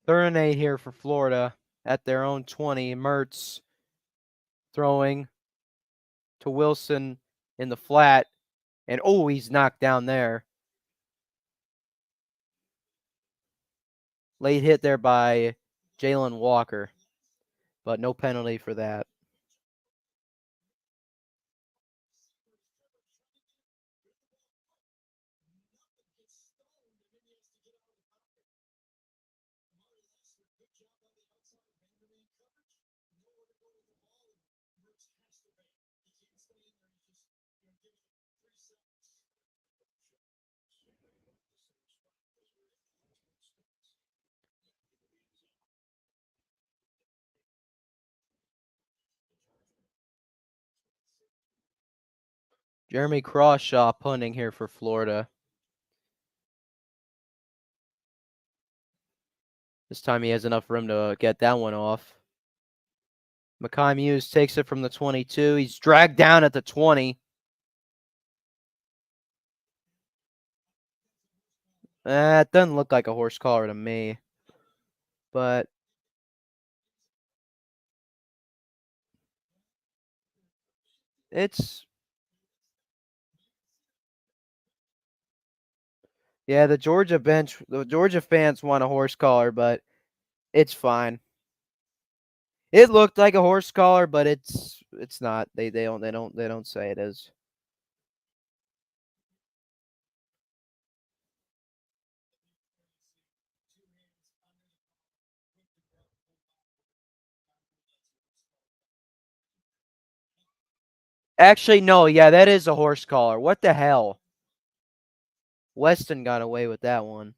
Third and 8 here for Florida at their own 20. Mertz throwing to Wilson in the flat. And, oh, he's knocked down there. Late hit there by Jalen Walker. But no penalty for that. Jeremy Crawshaw punting here for Florida. This time he has enough room to get that one off. Makai Muse takes it from the 22. He's dragged down at the 20. It doesn't look like a horse collar to me. But it's... Yeah, the Georgia fans want a horse collar, but it's fine. It looked like a horse collar, but it's not. They don't say it is. Actually, no. Yeah, that is a horse collar. What the hell? Weston got away with that one.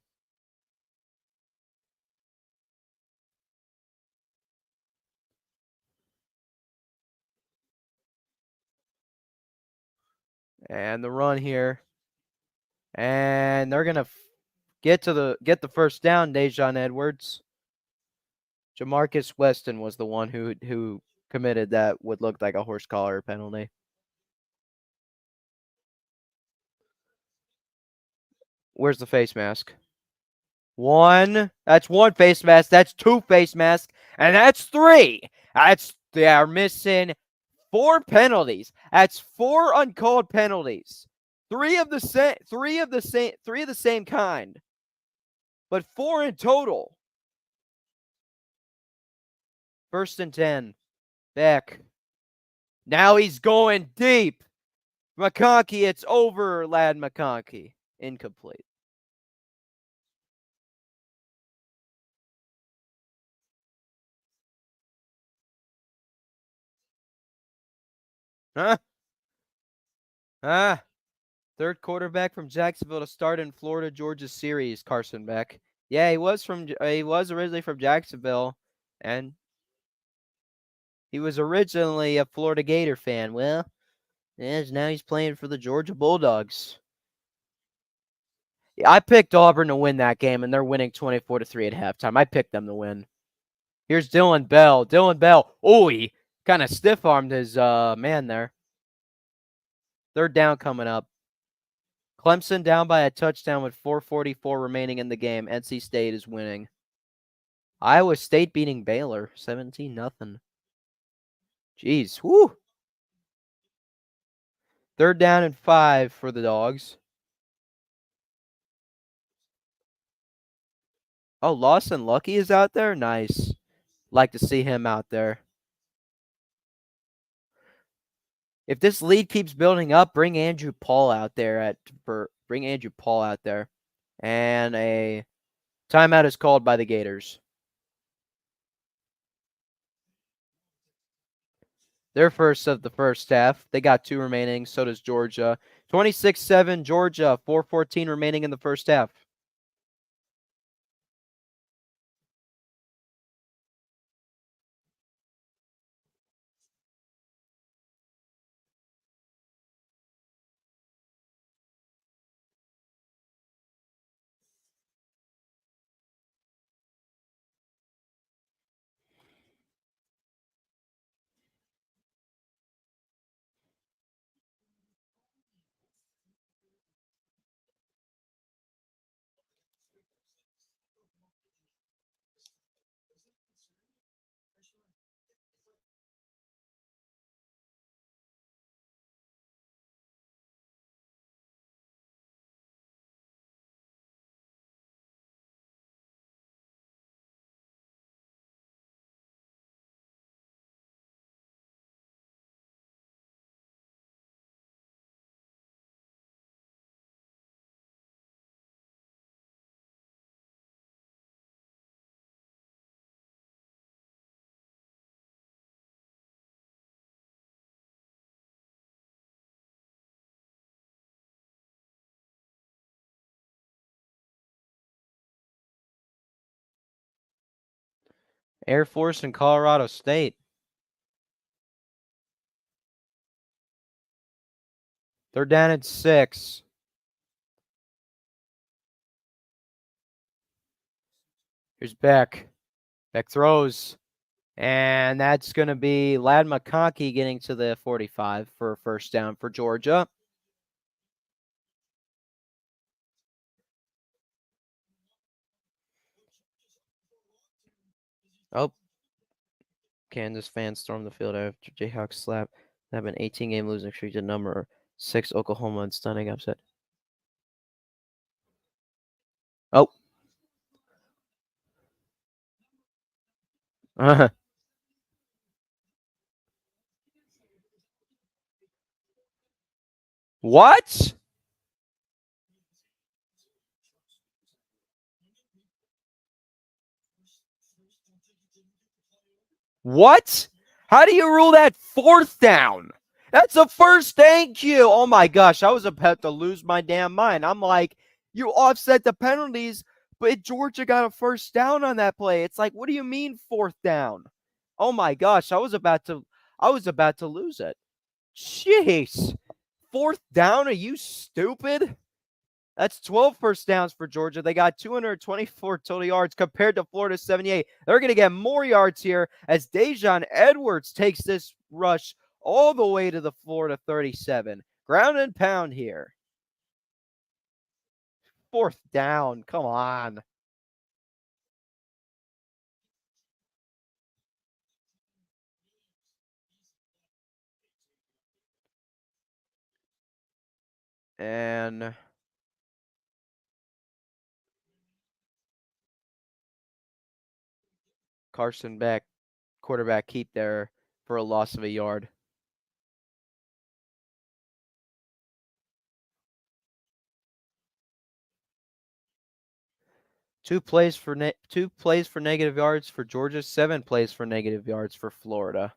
And the run here. And they're going to get the first down, Dejon Edwards. Jamarcus Weston was the one who committed that would look like a horse collar penalty. Where's the face mask? One. That's one face mask. That's two face masks. And that's three. They are missing 4 penalties. That's 4 uncalled penalties. Three of the same kind. But 4 in total. First and 10. Beck. Now he's going deep. McConkey, it's over, Lad McConkey. Incomplete. Huh? Third quarterback from Jacksonville to start in Florida Georgia series, Carson Beck. Yeah, he was originally from Jacksonville, and he was originally a Florida Gator fan. Well, now he's playing for the Georgia Bulldogs. Yeah, I picked Auburn to win that game, and they're winning 24-3 at halftime. I picked them to win. Here's Dylan Bell. Dylan Bell. Oh, he Kind of stiff-armed his man there. Third down coming up. Clemson down by a touchdown with 4:44 remaining in the game. NC State is winning. Iowa State beating Baylor 17-0. Jeez, whoo. Third down and 5 for the Dogs. Oh, Lawson Lucky is out there? Nice. Like to see him out there. If this lead keeps building up, bring Andrew Paul out there And a timeout is called by the Gators. Their first of the first half. They got 2 remaining. So does Georgia. 26-7 Georgia. 4:14 remaining in the first half. Air Force and Colorado State. Third down and 6. Here's Beck. Beck throws. And that's going to be Ladd McConkey getting to the 45 for a first down for Georgia. Oh. Kansas fans stormed the field after Jayhawks slap. They have an 18-game losing streak to number 6 Oklahoma in stunning upset. Oh. What? What? How do you rule that fourth down? That's a first, thank you. Oh my gosh, I was about to lose my damn mind. I'm like, you offset the penalties, but Georgia got a first down on that play. It's like, what do you mean fourth down? Oh my gosh, I was about to lose it. Jeez. Fourth down? Are you stupid? That's 12 first downs for Georgia. They got 224 total yards compared to Florida's 78. They're going to get more yards here as Dejon Edwards takes this rush all the way to the Florida 37. Ground and pound here. Fourth down. Come on. And Carson Beck, quarterback, keep there for a loss of a yard. Two plays for negative yards for Georgia, 7 plays for negative yards for Florida.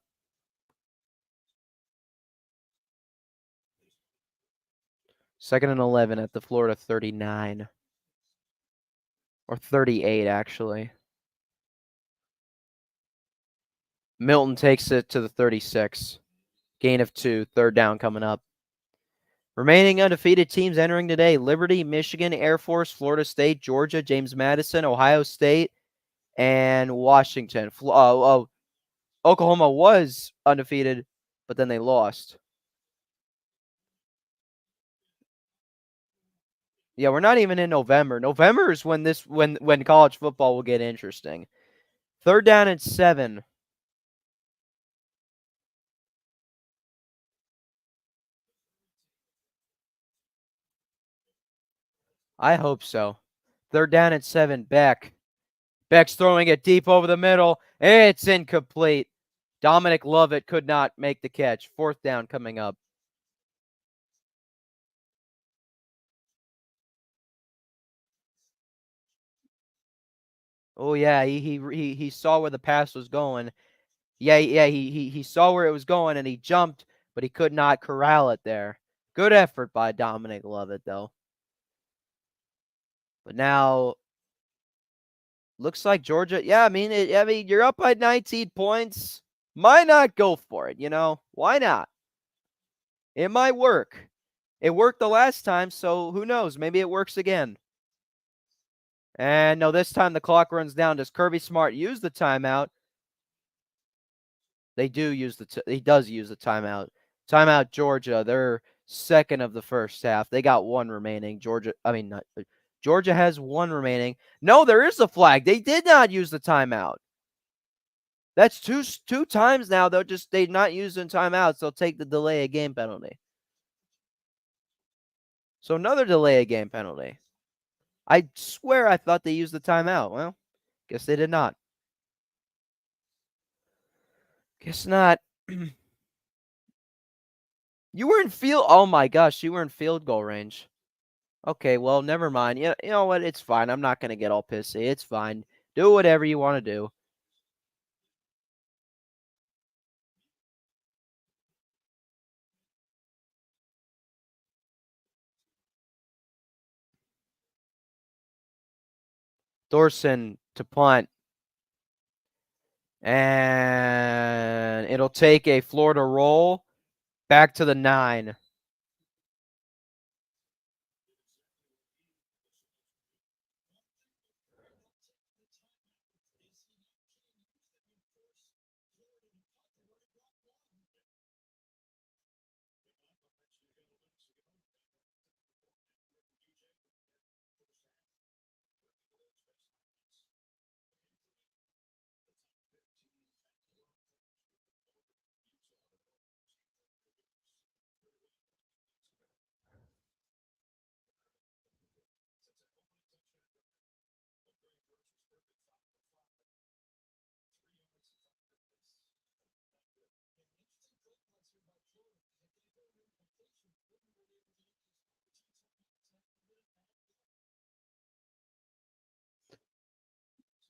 Second and 11 at the Florida 39. Or 38, actually. Milton takes it to the 36. Gain of 2. Third down coming up. Remaining undefeated teams entering today: Liberty, Michigan, Air Force, Florida State, Georgia, James Madison, Ohio State, and Washington. Oh, Oklahoma was undefeated, but then they lost. Yeah, we're not even in November. November is when when college football will get interesting. 3rd down and 7. I hope so. 3rd down and 7. Beck. Beck's throwing it deep over the middle. It's incomplete. Dominic Lovett could not make the catch. 4th down coming up. Oh yeah, he saw where the pass was going. Yeah, he saw where it was going and he jumped, but he could not corral it there. Good effort by Dominic Lovett though. But now looks like Georgia. Yeah, I mean, you're up by 19 points. Might not go for it, Why not? It might work. It worked the last time, so who knows? Maybe it works again. And no, this time the clock runs down. Does Kirby Smart use the timeout? They do use he does use the timeout. Timeout Georgia. They're second of the first half. They got one remaining. Georgia has one remaining. No, there is a flag. They did not use the timeout. That's two times now. They're not using timeouts. They'll take the delay of game penalty. So another delay of game penalty. I swear I thought they used the timeout. Well, guess they did not. Guess not. You were in field. Oh my gosh, you were in field goal range. Okay, well, never mind. You know what? It's fine. I'm not gonna get all pissy. It's fine. Do whatever you want to do. Thorson to punt. And it'll take a Florida roll back to the 9.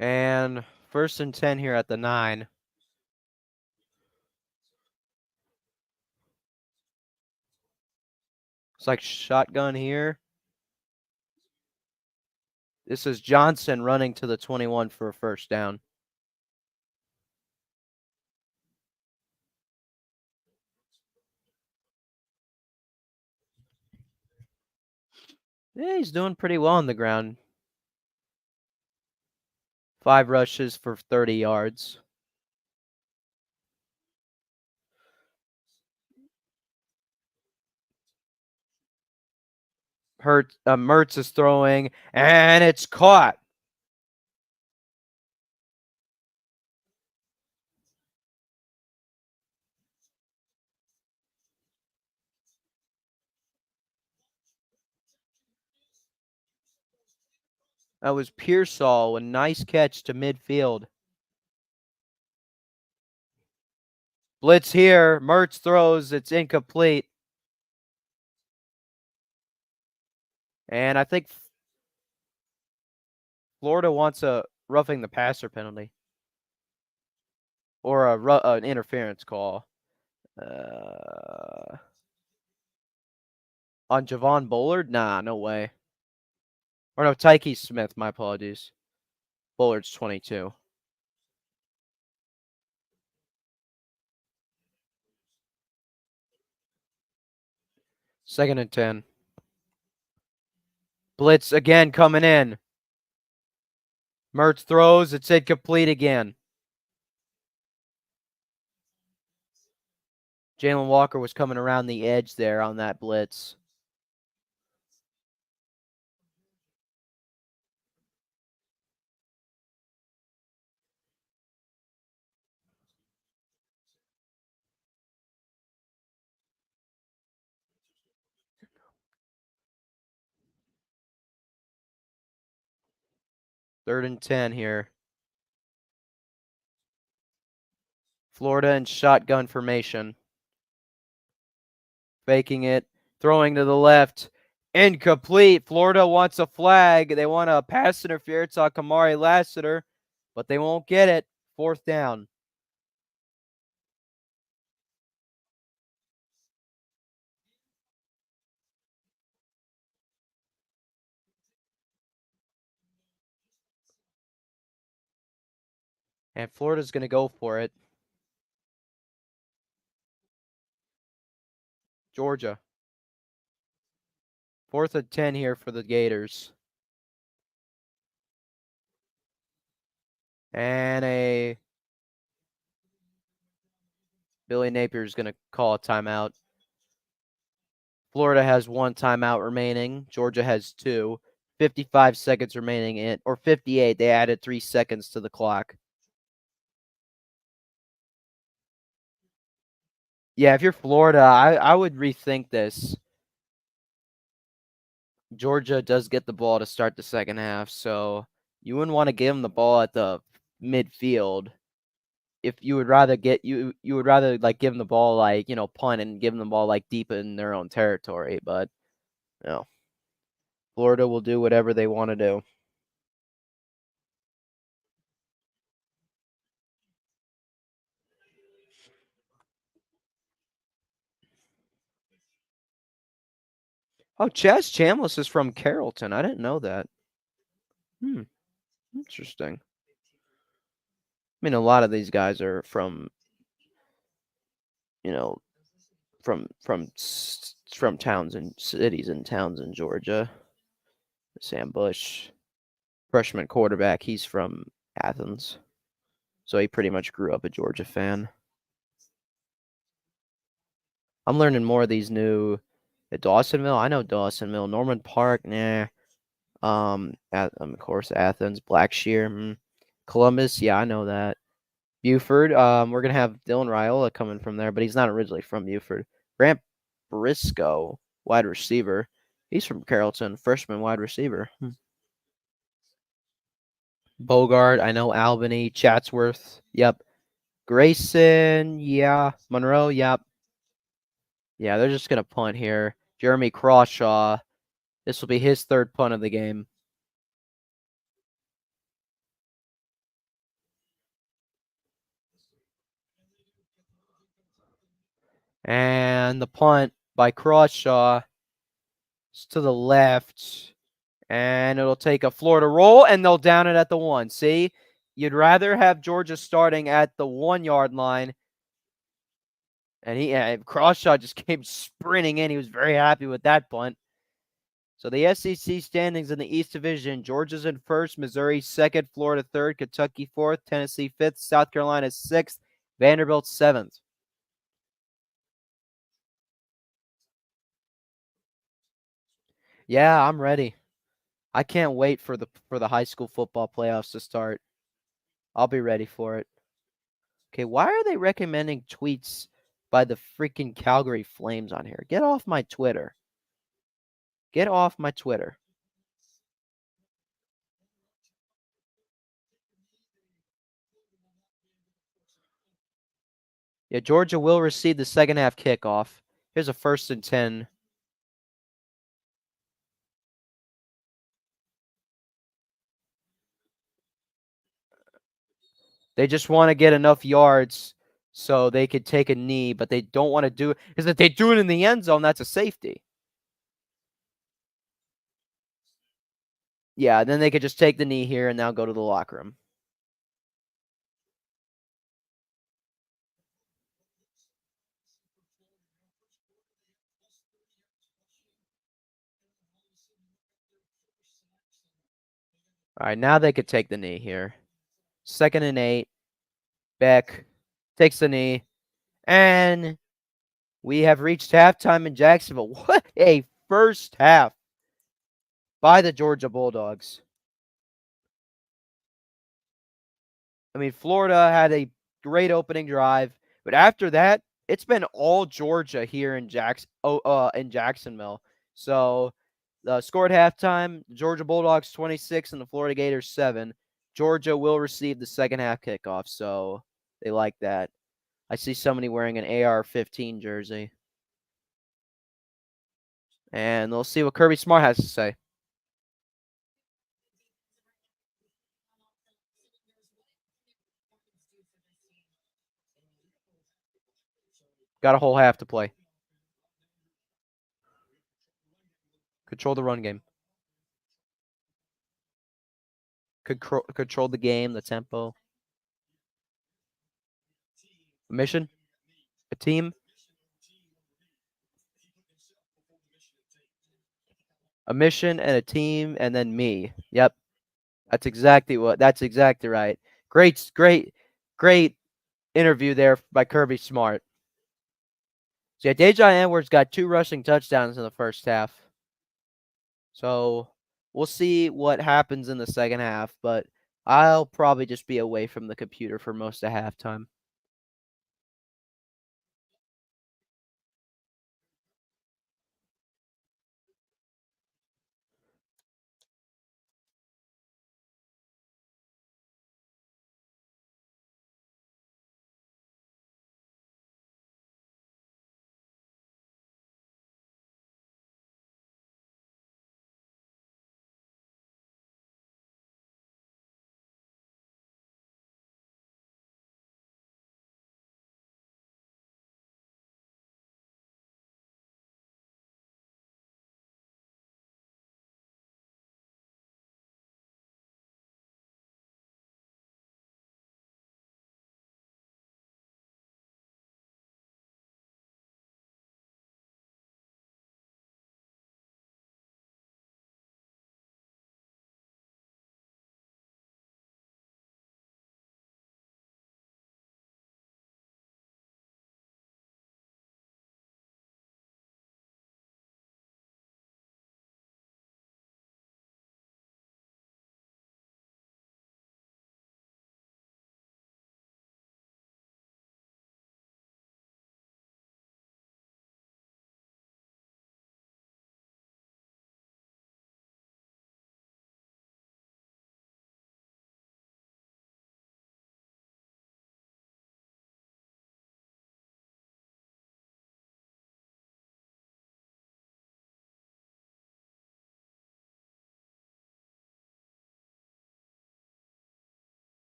And 1st and 10 here at the 9. It's like shotgun here. This is Johnson running to the 21 for a 1st down. Yeah, he's doing pretty well on the ground. 5 rushes for 30 yards. Mertz is throwing, and it's caught. That was Pearsall, a nice catch to midfield. Blitz here. Mertz throws. It's incomplete. And I think Florida wants a roughing the passer penalty. Or an interference call. On Javon Bullard? Nah, no way. Or no, Tyke Smith. My apologies. Bullard's 22. Second and 10. Blitz again coming in. Mertz throws. It's incomplete again. Jalen Walker was coming around the edge there on that blitz. Third and 10 here. Florida in shotgun formation. Faking it, throwing to the left. Incomplete. Florida wants a flag. They want a pass interference on Kamari Lassiter, but they won't get it. Fourth down. And Florida's going to go for it. Georgia. 4th and 10 here for the Gators. And Billy Napier is going to call a timeout. Florida has 1 timeout remaining. Georgia has 2. 55 seconds remaining or 58. They added 3 seconds to the clock. Yeah, if you're Florida, I would rethink this. Georgia does get the ball to start the second half, so you wouldn't want to give them the ball at the midfield. If you would rather you would rather like give them the ball like, punt and give them the ball like deep in their own territory, but Florida will do whatever they want to do. Oh, Chaz Chambliss is from Carrollton. I didn't know that. Interesting. I mean, a lot of these guys are from, from towns and cities and towns in Georgia. Sam Bush, freshman quarterback, he's from Athens. So he pretty much grew up a Georgia fan. I'm learning more of these new Dawsonville. I know Dawsonville. Norman Park, nah. Of course, Athens, Blackshear, Columbus, yeah, I know that. Buford, we're gonna have Dylan Raiola coming from there, but he's not originally from Buford. Grant Briscoe, wide receiver. He's from Carrollton, freshman wide receiver. Bogart, I know Albany, Chatsworth, yep. Grayson, yeah. Monroe, yep. Yeah, they're just gonna punt here. Jeremy Crawshaw, this will be his 3rd punt of the game. And the punt by Crawshaw is to the left. And it'll take a Florida roll, and they'll down it at the 1. See? You'd rather have Georgia starting at the 1-yard line. And Crawshaw just came sprinting in. He was very happy with that punt. So the SEC standings in the East Division: Georgia's in 1st, Missouri 2nd, Florida 3rd, Kentucky 4th, Tennessee 5th, South Carolina 6th, Vanderbilt 7th. Yeah, I'm ready. I can't wait for the high school football playoffs to start. I'll be ready for it. Okay, why are they recommending tweets by the freaking Calgary Flames on here? Get off my Twitter. Get off my Twitter. Yeah, Georgia will receive the second half kickoff. Here's a 1st and 10. They just want to get enough yards so they could take a knee, but they don't want to do it. Because if they do it in the end zone, that's a safety. Yeah, then they could just take the knee here and now go to the locker room. All right, now they could take the knee here. 2nd and 8. Beck takes the knee. And We have reached halftime in Jacksonville. What a first half by the Georgia Bulldogs. I mean, Florida had a great opening drive, but after that, it's been all Georgia here in Jacksonville. So, the score at halftime: Georgia Bulldogs 26 and the Florida Gators 7. Georgia will receive the second half kickoff, so they like that. I see somebody wearing an AR-15 jersey, and we'll see what Kirby Smart has to say. Got a whole half to play. Control the run game. Control the game, the tempo. A mission, a team, a mission, and a team, and then me. Yep, that's exactly right. Great interview there by Kirby Smart. So yeah, Dejon Edwards got 2 rushing touchdowns in the first half. So we'll see what happens in the second half, but I'll probably just be away from the computer for most of halftime.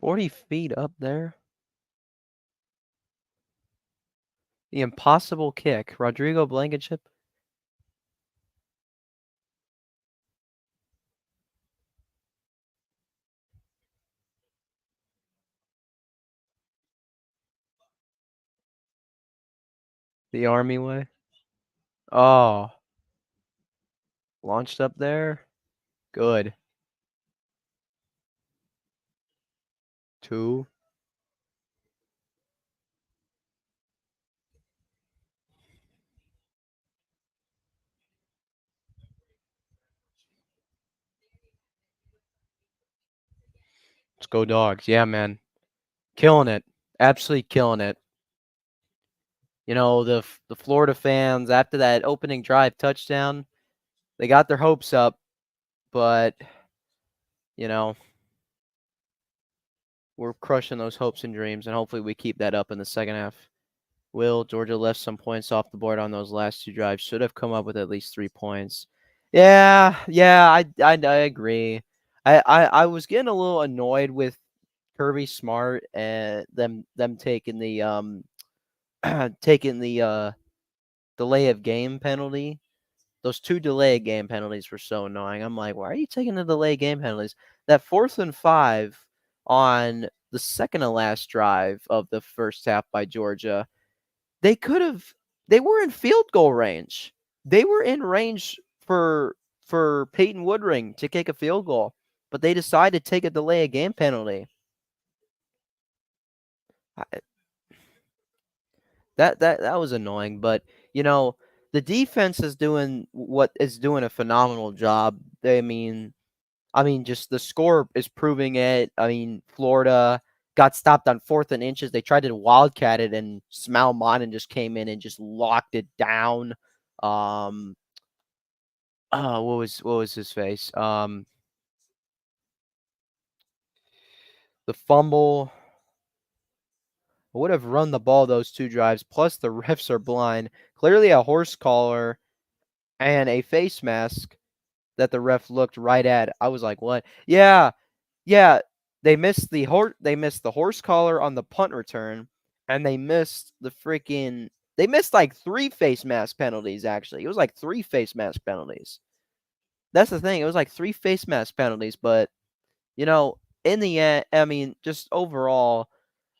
40 feet up there. The impossible kick. Rodrigo Blankenship. The Army way. Oh. Launched up there. Good. 2. Let's go Dogs. Yeah, man. Killing it. Absolutely killing it. You know, the Florida fans, after that opening drive touchdown, they got their hopes up, but, you know, we're crushing those hopes and dreams, and hopefully we keep that up in the second half. Georgia left some points off the board on those last 2 drives. Should have come up with at least 3 points. Yeah, I agree. I was getting a little annoyed with Kirby Smart and them taking the taking the delay of game penalty. Those 2 delay of game penalties were so annoying. I'm like, why are you taking the delay of game penalties? That 4th and 5 on the second to last drive of the first half by Georgia, they were in field goal range. They were in range for Peyton Woodring to kick a field goal, but they decided to take a delay of game penalty. That was annoying, but you know, the defense is doing a phenomenal job. Just the score is proving it. I mean, Florida got stopped on 4th and inches. They tried to wildcat it, and Smal Monin just came in and just locked it down. What was his face? The fumble. I would have run the ball those 2 drives. Plus, the refs are blind. Clearly, a horse collar and a face mask that the ref looked right at. I was like, "What?" Yeah, yeah. They missed the horse collar on the punt return, and they missed They missed like 3 face mask penalties. Actually, it was like 3 face mask penalties. That's the thing. It was like 3 face mask penalties, but you know, in the end, I mean, just overall,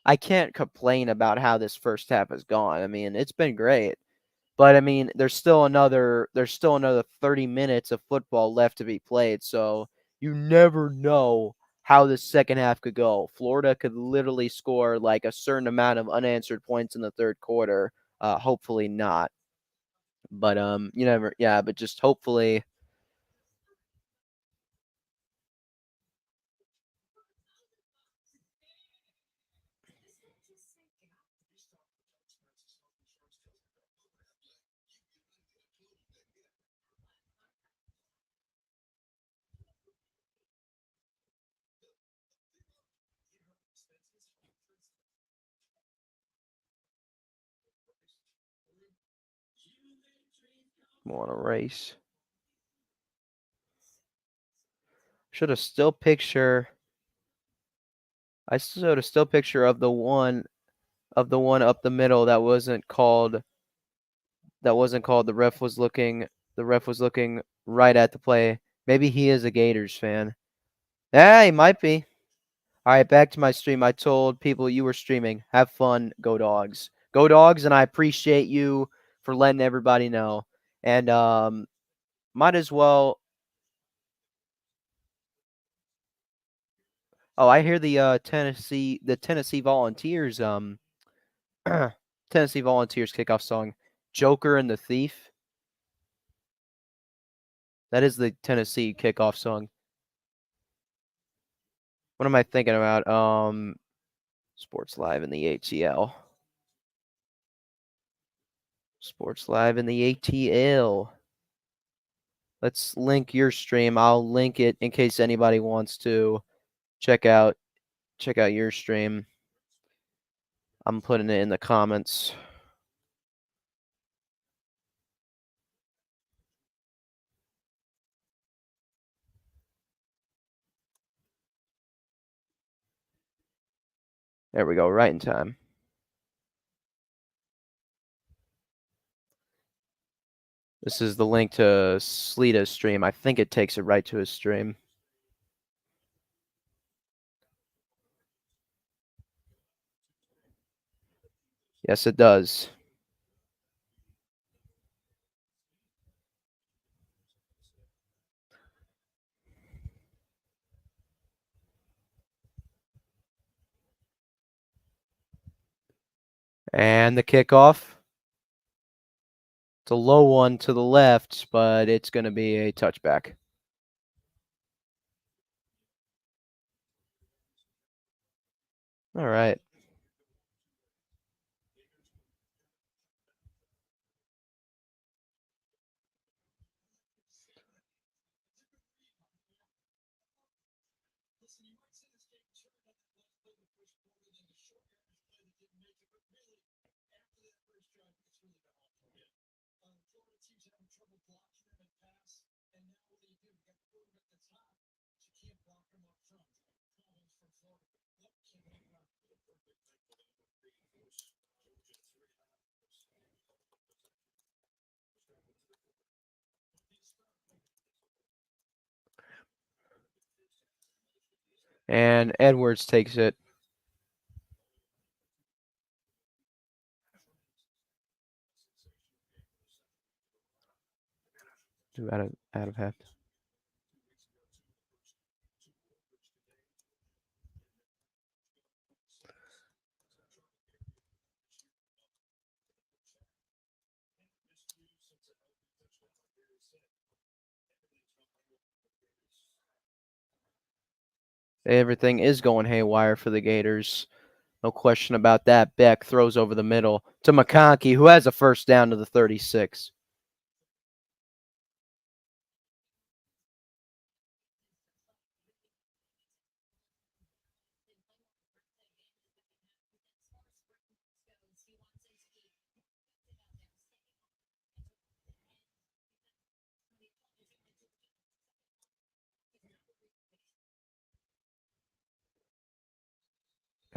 I can't complain about how this first half has gone. I mean, it's been great. But I mean, there's still another 30 minutes of football left to be played, so you never know how the second half could go. Florida could literally score like a certain amount of unanswered points in the third quarter. Hopefully not. But you never yeah, but just hopefully want a race. Should have still picture I showed a still picture of the one up the middle that wasn't called. The ref was looking right at the play. Maybe he is a Gators fan. Yeah, he might be. All right, back to my stream. I told people you were streaming. Have fun. Go Dogs. Go Dogs, and I appreciate you for letting everybody know. And might as well. Oh, I hear the Tennessee Volunteers Tennessee Volunteers kickoff song, "Joker and the Thief." That is the Tennessee kickoff song. What am I thinking about? Sports Live in the ATL. Sports Live in the ATL. Let's link your stream. I'll link it in case anybody wants to check out your stream. I'm putting it in the comments. There we go, right in time. This is the link to Sleeta's stream. I think it takes it right to his stream. Yes, it does. And the kickoff. It's a low one to the left, but it's going to be a touchback. All right. And Edwards takes it. Out of half. Everything is going haywire for the Gators. No question about that. Beck throws over the middle to McConkey, who has a first down to the 36.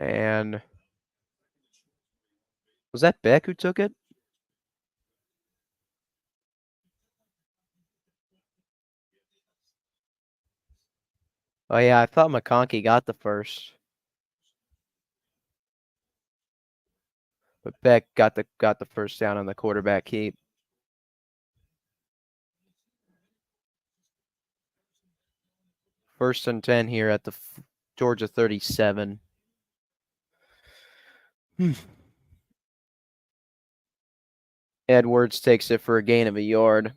And was that Beck who took it? Oh yeah, I thought McConkey got the first. But Beck got the first down on the quarterback keep. First and 10 here at the Georgia 37. Edwards takes it for a gain of a yard.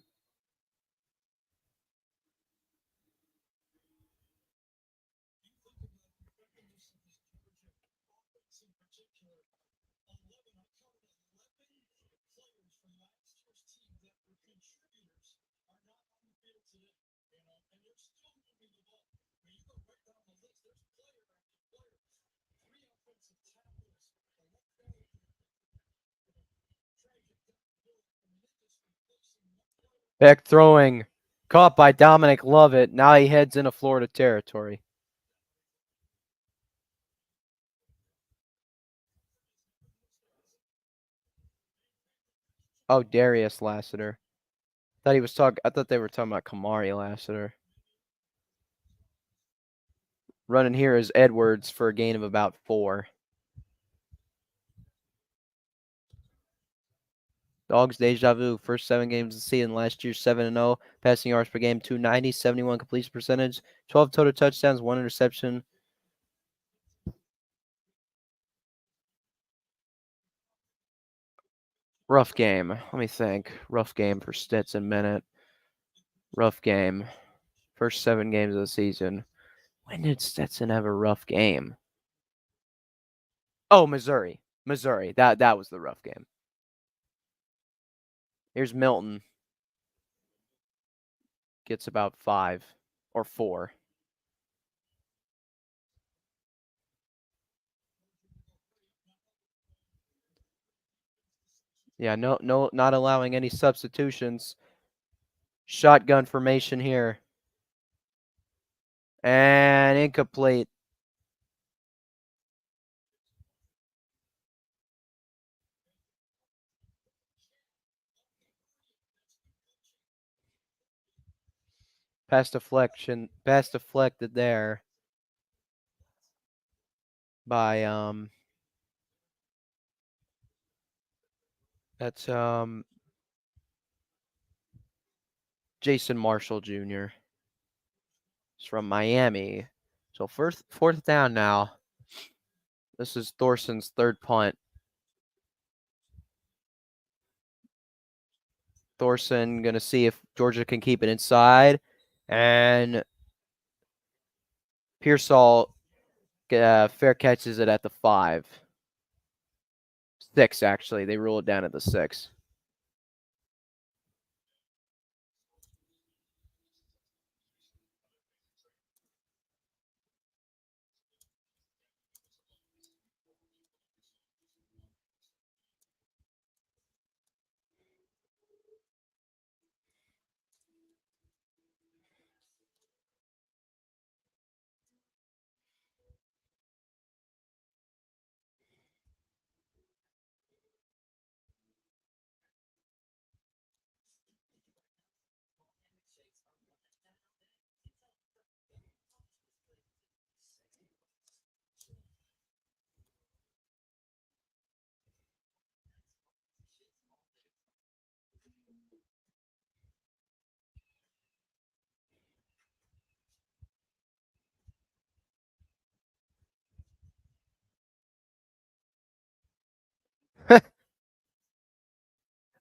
Beck throwing, caught by Dominic Lovett. Now he heads into Florida territory. Oh, Darius Lassiter. I thought they were talking about Kamari Lassiter. Running here is Edwards for a gain of about 4. Dogs deja vu. First 7 games of the season. Last year 7-0. Passing yards per game 290. 71 completion percentage. 12 total touchdowns. 1 interception. Rough game. Let me think. Rough game for Stetson Bennett. Rough game. First 7 games of the season. When did Stetson have a rough game? Oh, Missouri. That was the rough game. Here's Milton. Gets about 5 or 4. Yeah, no, not allowing any substitutions. Shotgun formation here. And incomplete. Pass deflected there by that's Jason Marshall Jr. It's from Miami. So fourth down now. This is Thorson's third punt. Thorson gonna see if Georgia can keep it inside, and Pearsall fair catches it at the 5. 6, actually. They rule it down at the 6.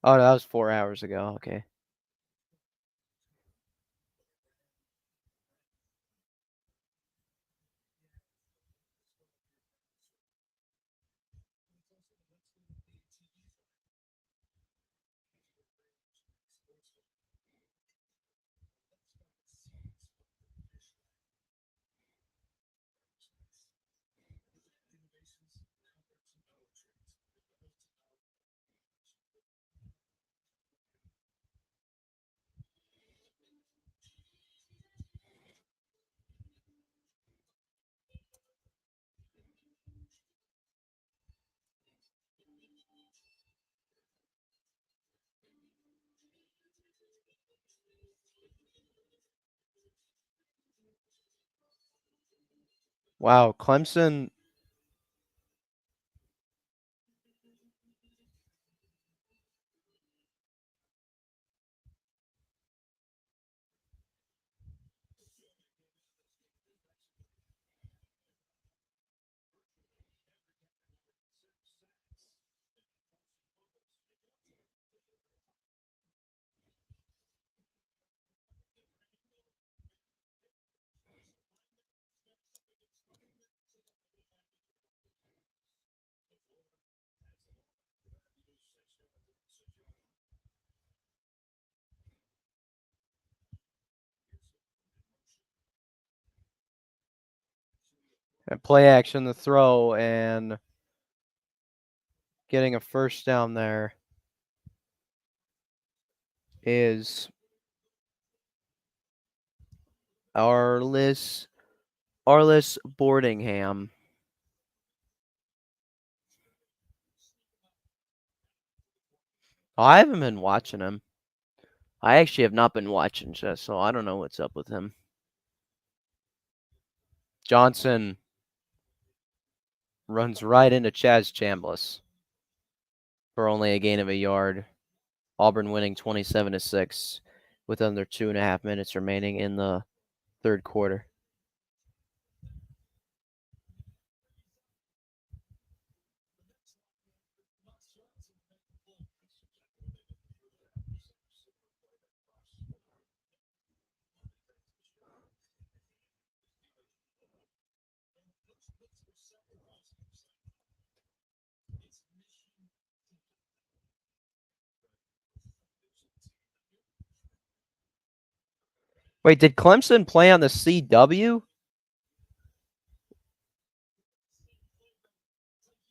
Oh, that was 4 hours ago. Okay. Wow, Clemson. Play action, the throw, and getting a first down there is Arliss Boardingham. Oh, I haven't been watching him. I actually have not been watching chess, so I don't know what's up with him. Johnson runs right into Chaz Chambliss for only a gain of a yard. Auburn winning 27-6 with under 2.5 minutes remaining in the third quarter. Wait, did Clemson play on the CW?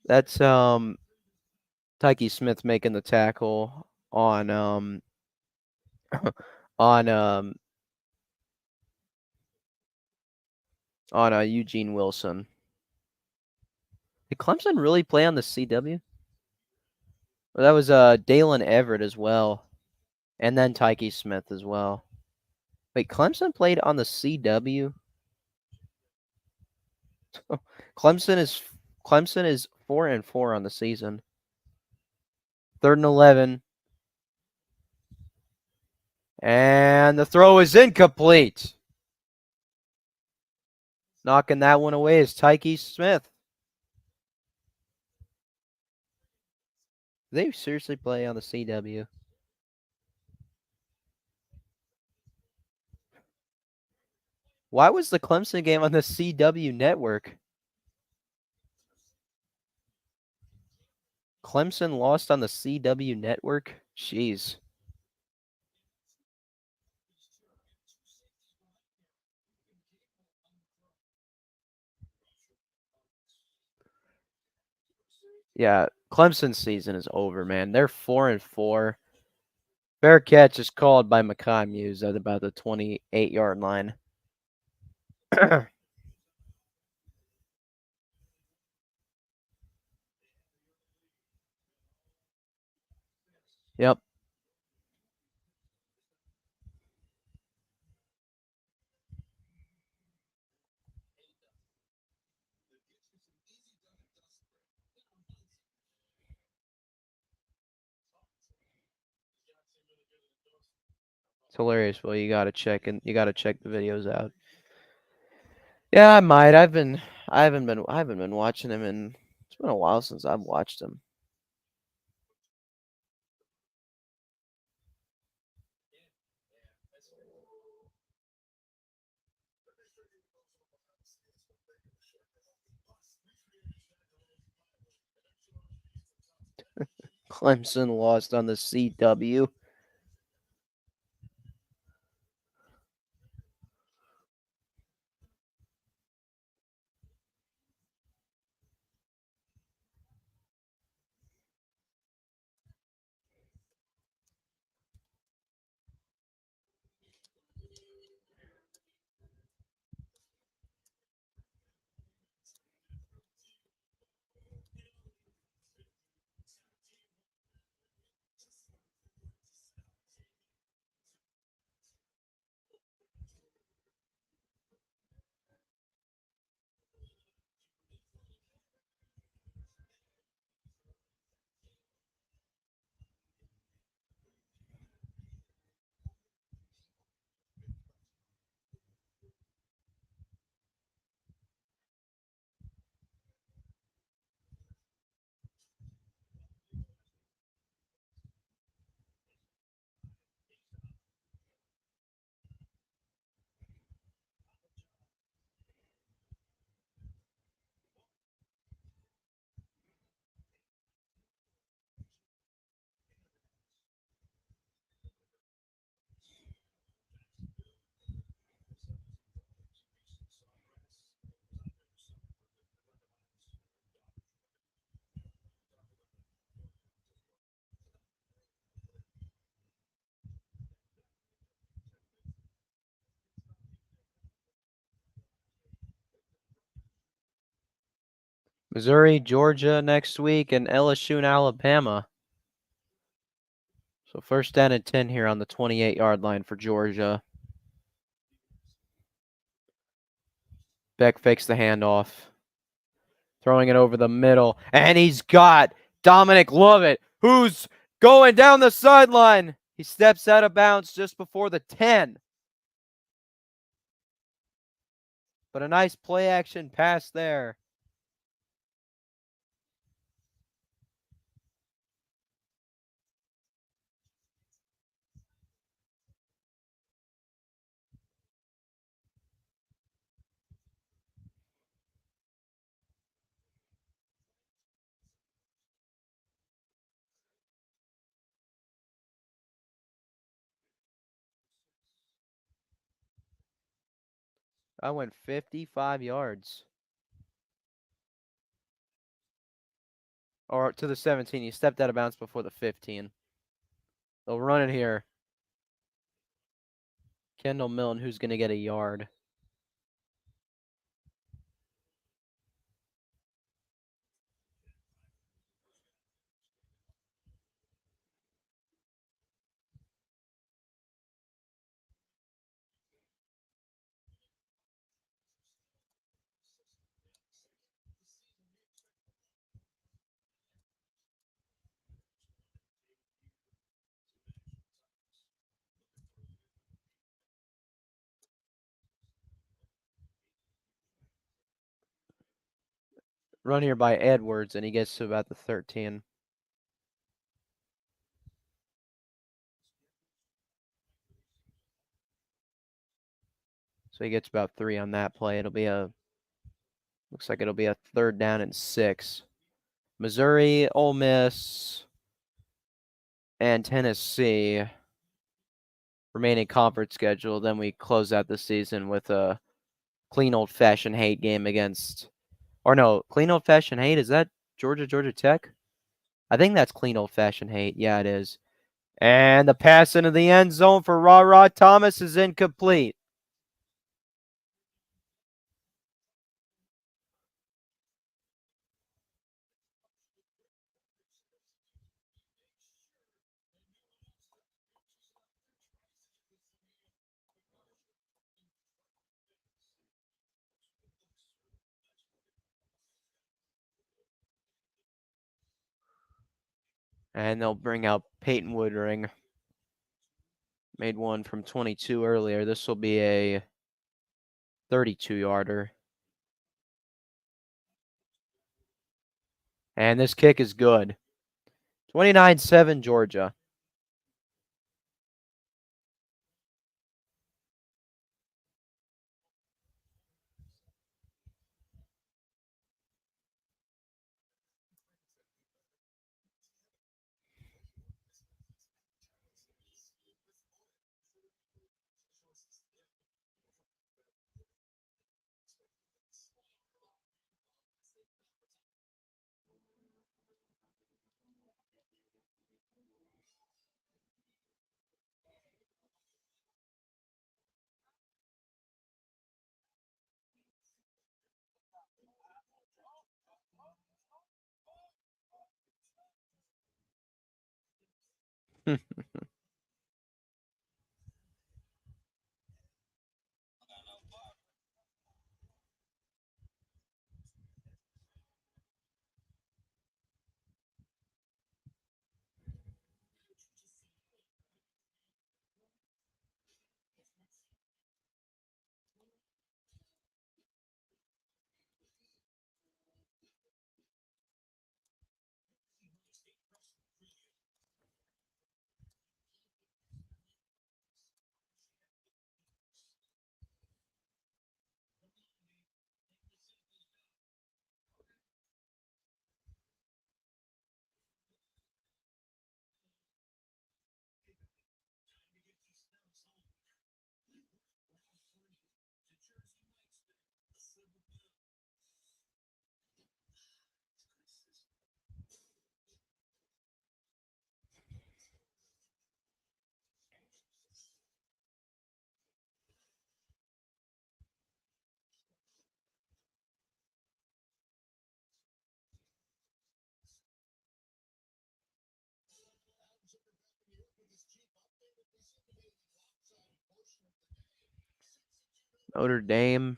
That's Tyke Smith making the tackle on on Eugene Wilson. Did Clemson really play on the CW? Well, that was Dalen Everett as well, and then Tyke Smith as well. Wait, Clemson played on the CW? Clemson is 4-4 on the season. 3rd and 11. And the throw is incomplete. Knocking that one away is Tyke Smith. Do they seriously play on the CW? Why was the Clemson game on the CW network? Clemson lost on the CW network? Jeez. Yeah, Clemson's season is over, man. They're 4-4. Fair catch is called by Makai Muse at about the 28-yard line. Yep. It's hilarious. Well, you gotta check the videos out. Yeah, I might. I haven't been watching him, and it's been a while since I've watched him. Clemson lost on the CW. Missouri, Georgia next week, and LSU and Alabama. So 1st down and 10 here on the 28-yard line for Georgia. Beck fakes the handoff. Throwing it over the middle. And he's got Dominic Lovett, who's going down the sideline. He steps out of bounds just before the 10. But a nice play action pass there. I went 55 yards. Or to the 17. He stepped out of bounds before the 15. They'll run it here. Kendall Milton, who's going to get a yard. run here by Edwards, and he gets to about the 13. So he gets about 3 on that play. It'll be looks like it'll be a 3rd down and 6. Missouri, Ole Miss, and Tennessee remaining conference schedule. Then we close out the season with a clean old-fashioned hate game against, or no, clean old-fashioned hate, is that Georgia Tech? I think that's clean old-fashioned hate. Yeah, it is. And the pass into the end zone for Ra Thomas is incomplete. And they'll bring out Peyton Woodring. Made one from 22 earlier. This will be a 32-yarder. And this kick is good. 29-7 Georgia. Notre Dame.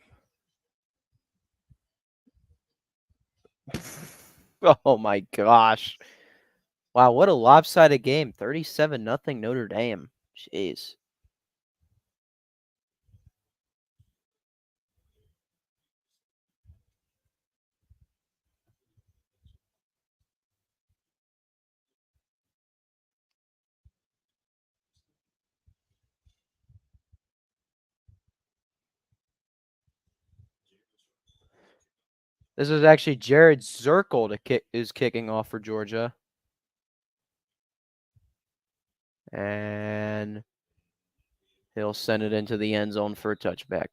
Oh my gosh. Wow, what a lopsided game. 37-0 Notre Dame. Jeez. This is actually Jared Zirkle is kicking off for Georgia. And he'll send it into the end zone for a touchback.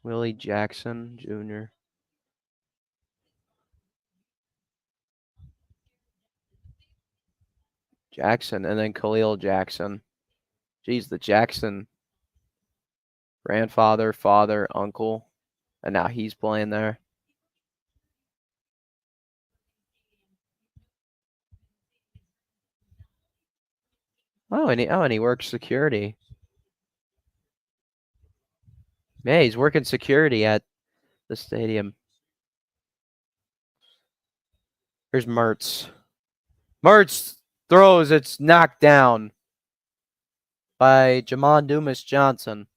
Willie Jackson Jr. Jackson, and then Khalil Jackson. Geez, the Jackson grandfather, father, uncle, and now he's playing there. Oh, and he works security. Yeah, he's working security at the stadium. Here's Mertz. Mertz throws. It's knocked down by Jamon Dumas Johnson.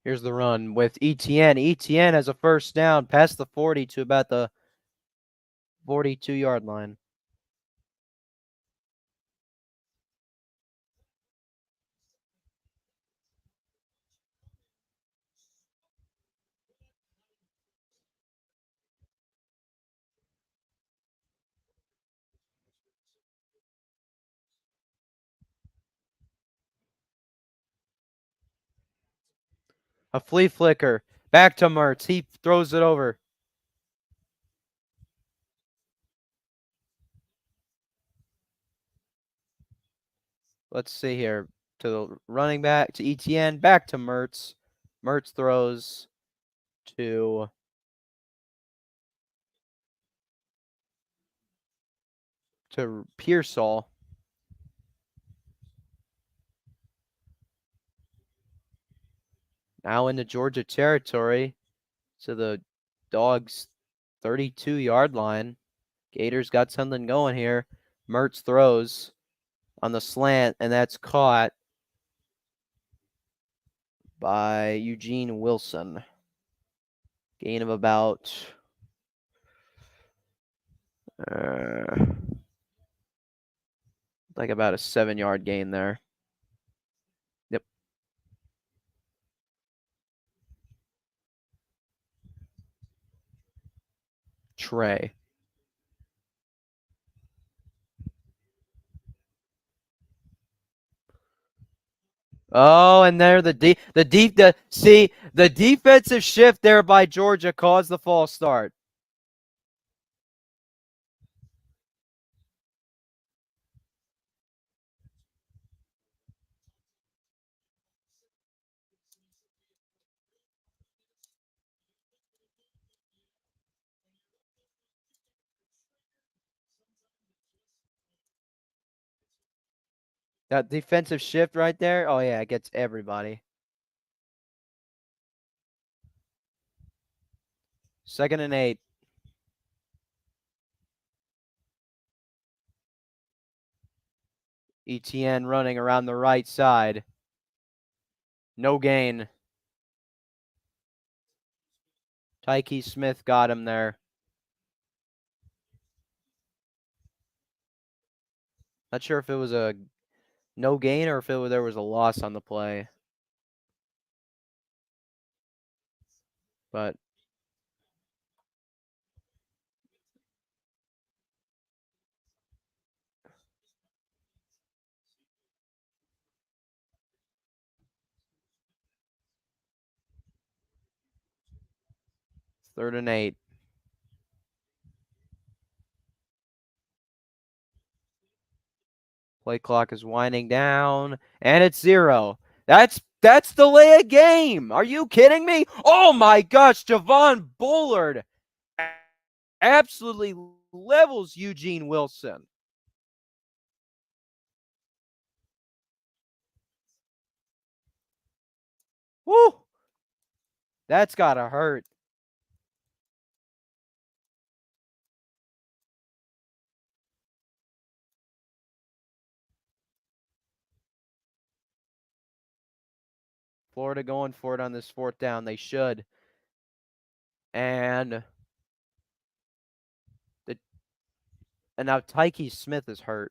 Here's the run with Etienne. Etienne has a first down past the 40 to about the 42-yard line. A flea flicker. Back to Mertz. He throws it over. Let's see here. To the running back, to Etienne. Back to Mertz. Mertz throws to Pearsall. Now into Georgia territory. To the Dogs 32-yard line. Gators got something going here. Mertz throws on the slant, and that's caught by Eugene Wilson. Gain of about like about a 7-yard gain there. Yep. Trey. Oh, and there the defensive shift there by Georgia caused the false start. That defensive shift right there. Oh yeah, it gets everybody. 2nd and 8. Etienne running around the right side. No gain. Tyke Smith got him there. Not sure if it was a no gain or if there was a loss on the play. But third and 8. Play clock is winding down, and it's 0. That's delay a game. Are you kidding me? Oh my gosh, Javon Bullard absolutely levels Eugene Wilson. Woo! That's gotta hurt. Florida going for it on this 4th down. They should. And now Tyke Smith is hurt.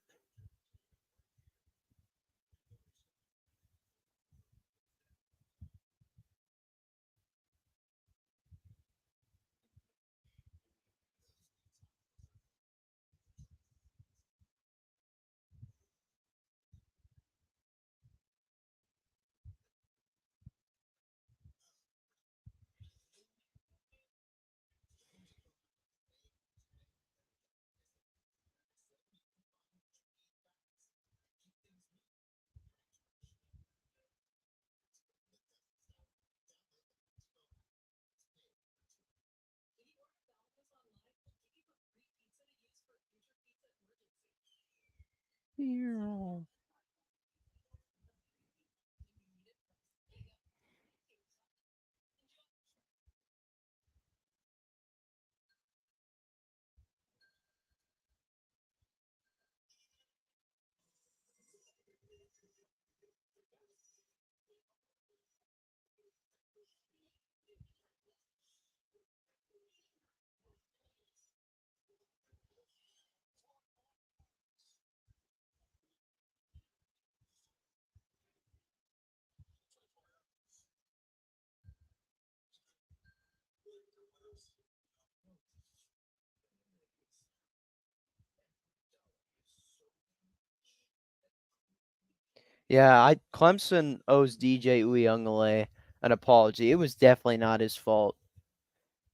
Yeah, Clemson owes DJ Uyunglele an apology. It was definitely not his fault.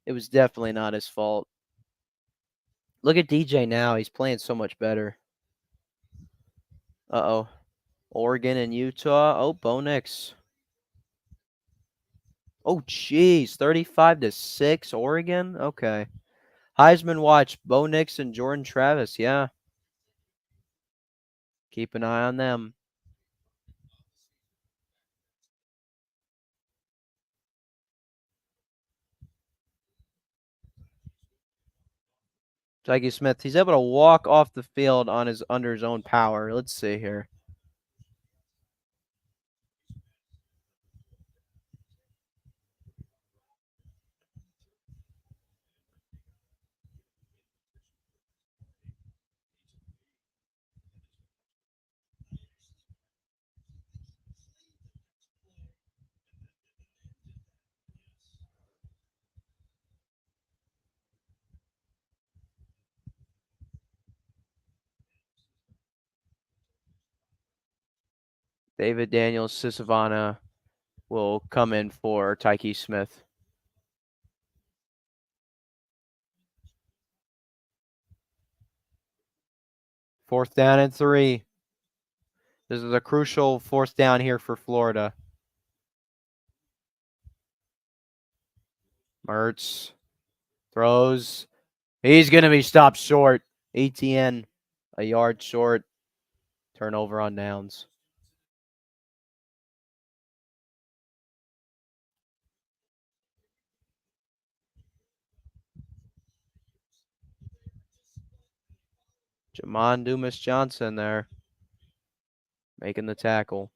It was definitely not his fault. Look at DJ now. He's playing so much better. Uh-oh. Oregon and Utah. Oh, Bo Nix. Oh, jeez. 35-6, Oregon? Okay. Heisman watch. Bo Nix and Jordan Travis. Yeah. Keep an eye on them. Tyke Smith. He's able to walk off the field under his own power. Let's see here. David Daniels, Sisavana will come in for Tyke Smith. Fourth down and 3. This is a crucial fourth down here for Florida. Mertz throws. He's going to be stopped short. ETN a yard short. Turnover on downs. Jamon Dumas Johnson there making the tackle.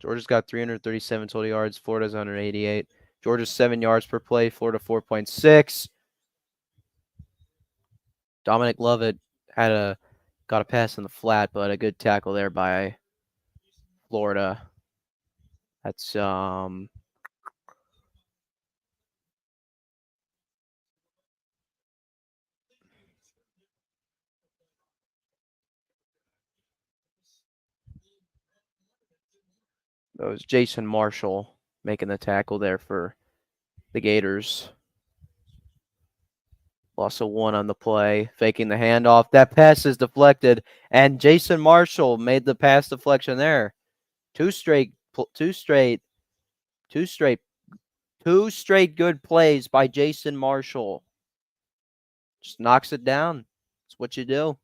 Georgia's got 337 total yards. Florida's 188. Georgia's 7 yards per play. Florida 4.6. Dominic Lovett got a pass in the flat, but a good tackle there by Florida. That's that was Jason Marshall making the tackle there for the Gators. Loss of 1 on the play, faking the handoff. That pass is deflected, and Jason Marshall made the pass deflection there. Two straight good plays by Jason Marshall. Just knocks it down. That's what you do.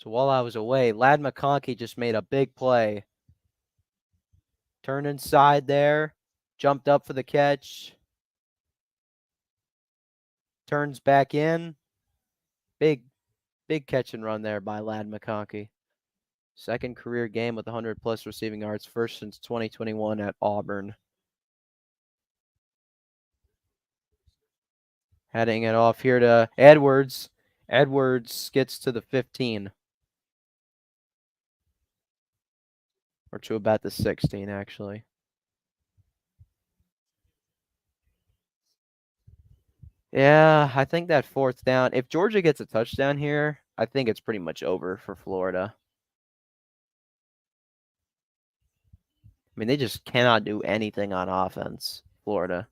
So while I was away, Ladd McConkey just made a big play. Turn inside there. Jumped up for the catch. Turns back in. Big catch and run there by Ladd McConkey. Second career game with 100-plus receiving yards, first since 2021 at Auburn. Heading it off here to Edwards. Edwards gets to the 15. Or to about the 16, actually. Yeah, I think that fourth down. If Georgia gets a touchdown here, I think it's pretty much over for Florida. I mean, they just cannot do anything on offense, Florida.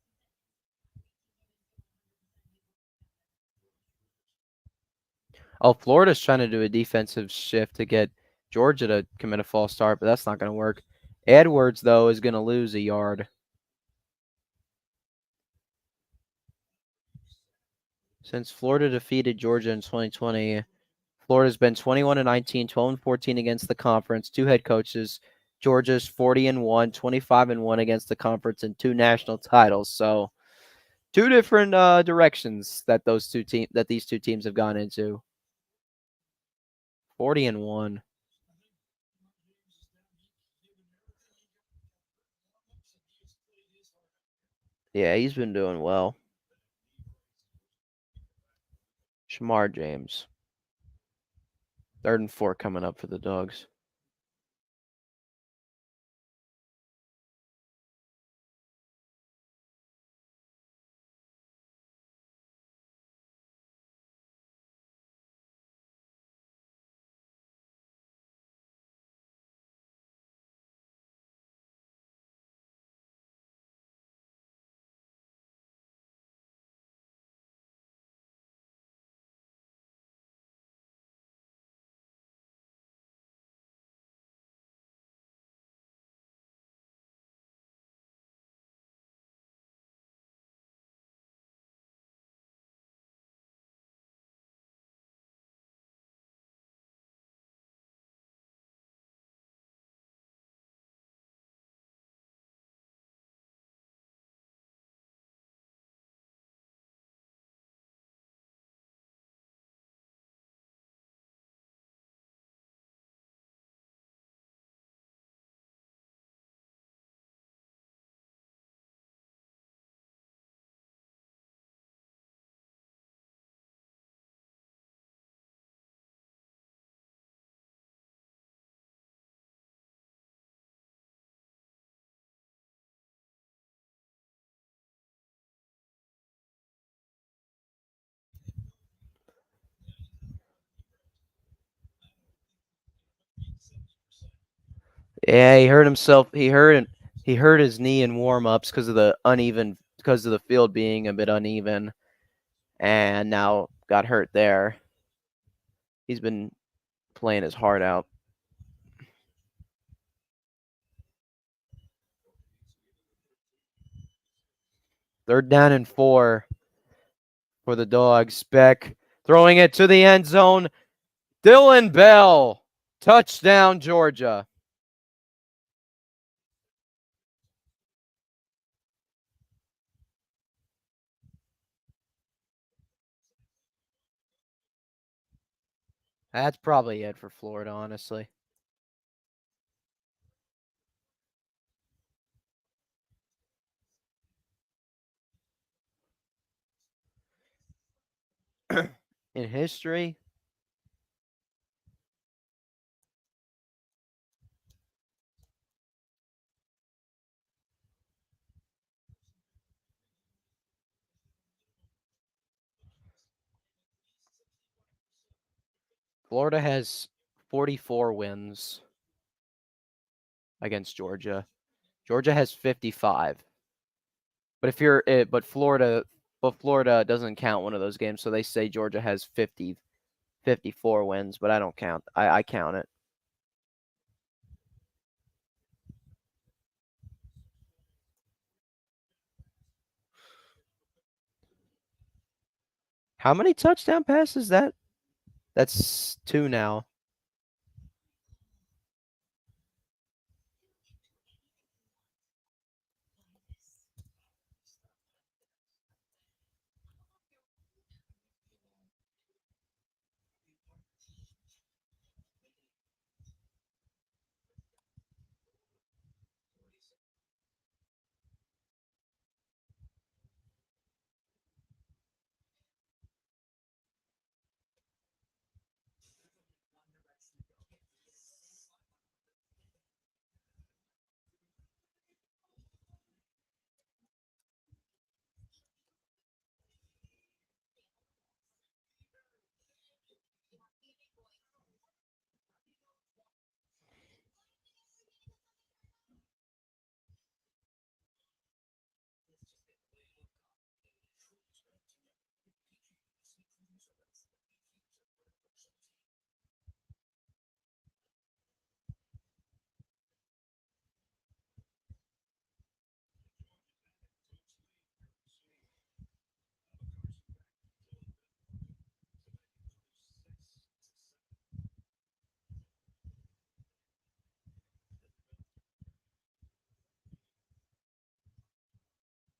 Oh, Florida's trying to do a defensive shift to get Georgia to commit a false start, but that's not going to work. Edwards, though, is going to lose a yard. Since Florida defeated Georgia in 2020, Florida's been 21-19, 12-14 against the conference, 2 head coaches. Georgia's 40-1, 25-1 against the conference, and 2 national titles. So, 2 different directions that these two teams have gone into. 40-1. Yeah, he's been doing well. Shamar James. 3rd and 4 coming up for the Dogs. Yeah, he hurt himself. He hurt his knee in warm-ups because of the field being a bit uneven, and now got hurt there. He's been playing his heart out. Third down and 4 for the Dogs. Beck throwing it to the end zone. Dylan Bell. Touchdown, Georgia. That's probably it for Florida, honestly. In history, Florida has 44 wins against Georgia. Georgia has 55. But Florida doesn't count one of those games, so they say Georgia has 54 wins, but I don't count. I count it. How many touchdown passes that? That's 2 now.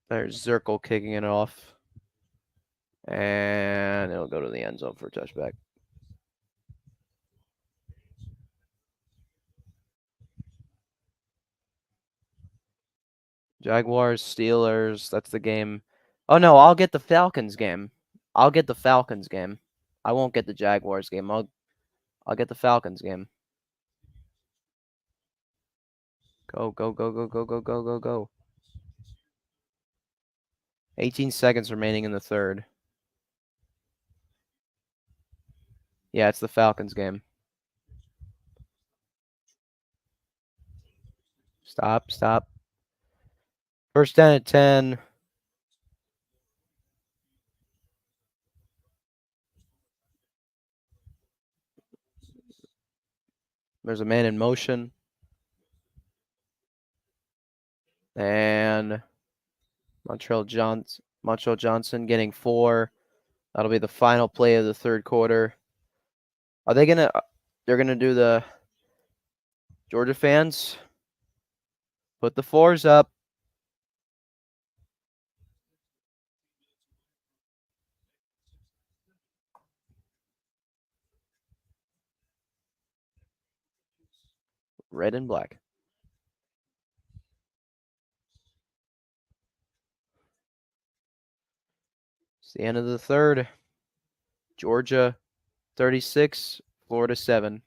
There's Zirkle kicking it off. And it'll go to the end zone for a touchback. Jaguars, Steelers, that's the game. Oh no, I'll get the Falcons game. I'll get the Falcons game. I won't get the Jaguars game. I'll get the Falcons game. Go, go, go, go, go, go, go, go, go. 18 seconds remaining in the third. Yeah, it's the Falcons game. Stop, stop. First down at 10. There's a man in motion. And Montreal Johnson getting 4. That'll be the final play of the third quarter. Are they gonna? They're gonna do the Georgia fans. Put the 4s up. Red and black. It's the end of the third. Georgia 36, Florida 7.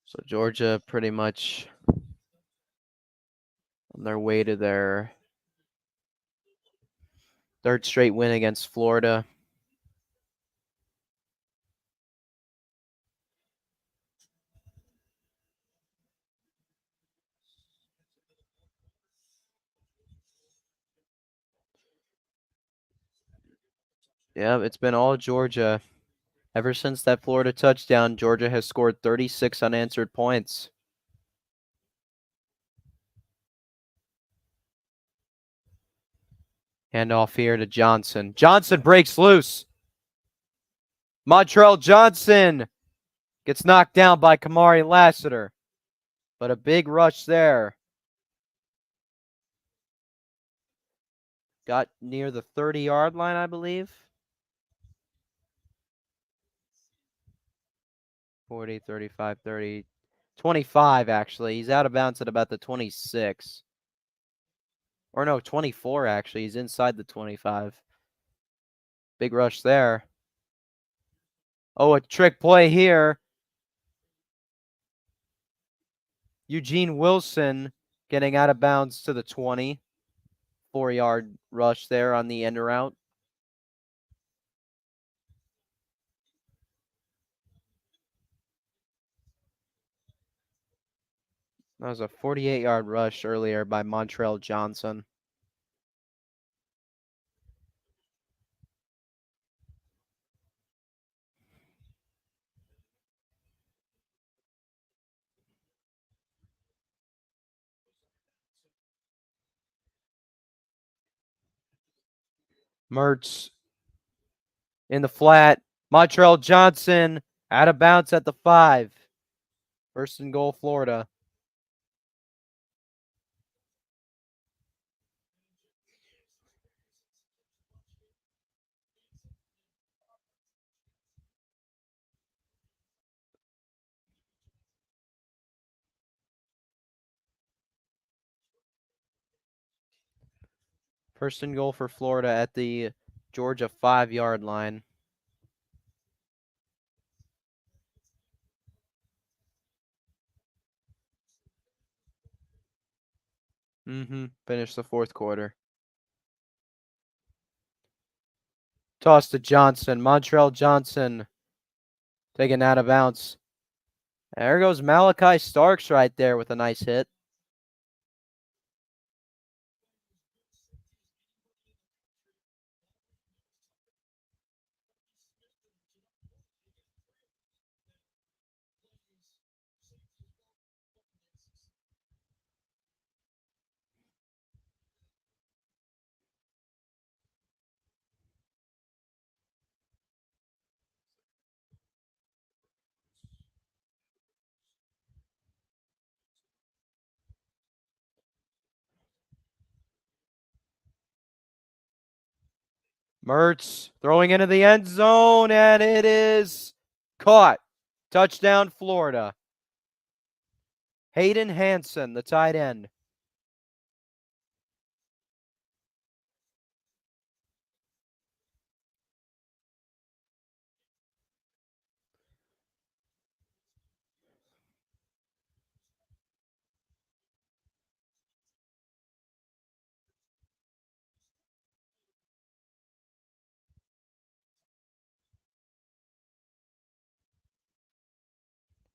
So Georgia pretty much on their way to their third straight win against Florida. Yeah, it's been all Georgia. Ever since that Florida touchdown, Georgia has scored 36 unanswered points. Handoff here to Johnson. Johnson breaks loose. Montrell Johnson gets knocked down by Kamari Lassiter. But a big rush there. Got near the 30-yard line, I believe. 40, 35, 30, 25, actually. He's out of bounds at about the 26. Or no, 24, actually. He's inside the 25. Big rush there. Oh, a trick play here. Eugene Wilson getting out of bounds to the 20. 4-yard rush there on the end route. That was a 48-yard rush earlier by Montrell Johnson. Mertz in the flat. Montrell Johnson out of bounds at the 5. First and goal, Florida. First and goal for Florida at the Georgia 5-yard line. Finish the fourth quarter. Toss to Johnson. Montrell Johnson taken out of bounds. There goes Malachi Starks right there with a nice hit. Mertz throwing into the end zone, and it is caught. Touchdown, Florida. Hayden Hansen, the tight end.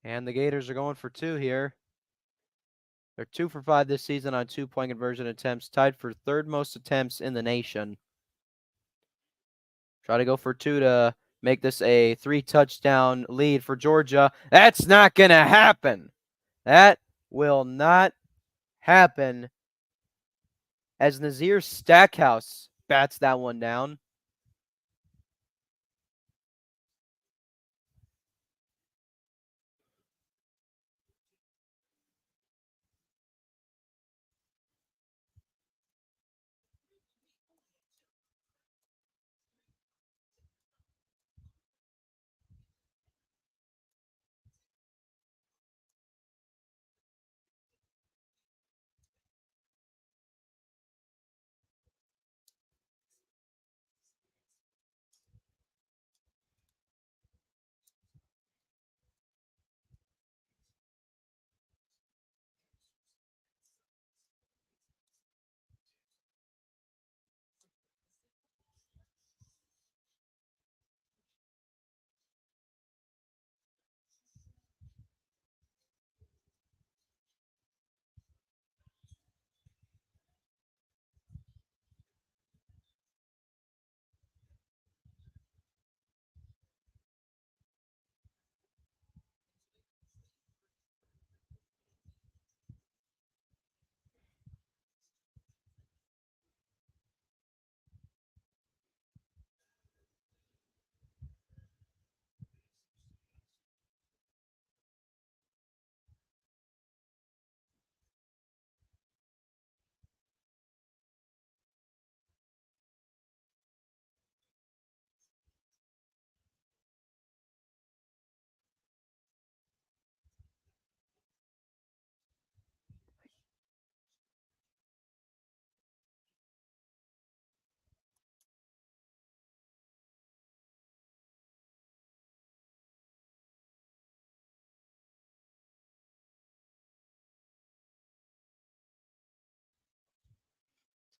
And the Gators are going for 2 here. They're 2 for 5 this season on 2-point conversion attempts, tied for third most attempts in the nation. Try to go for 2 to make this a 3-touchdown lead for Georgia. That's not going to happen. That will not happen as Nazir Stackhouse bats that one down.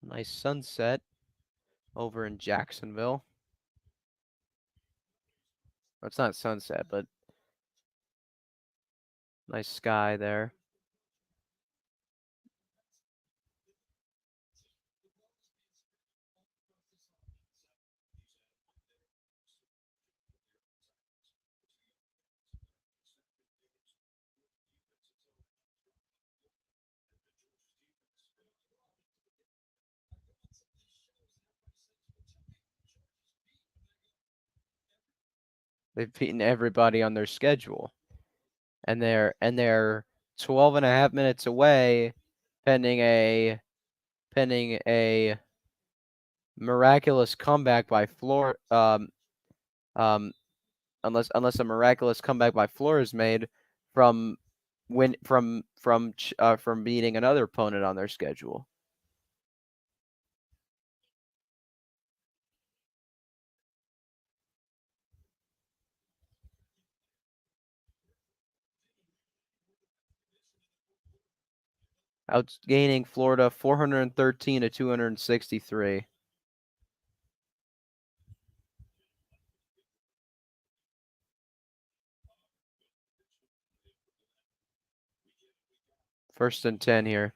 Nice sunset over in Jacksonville. It's not sunset, but nice sky there. They've beaten everybody on their schedule. And they're 12 and a half minutes away pending a miraculous comeback by Florida unless a miraculous comeback by Florida is made from beating another opponent on their schedule. Outgaining Florida 413 to 263. First and 10 here.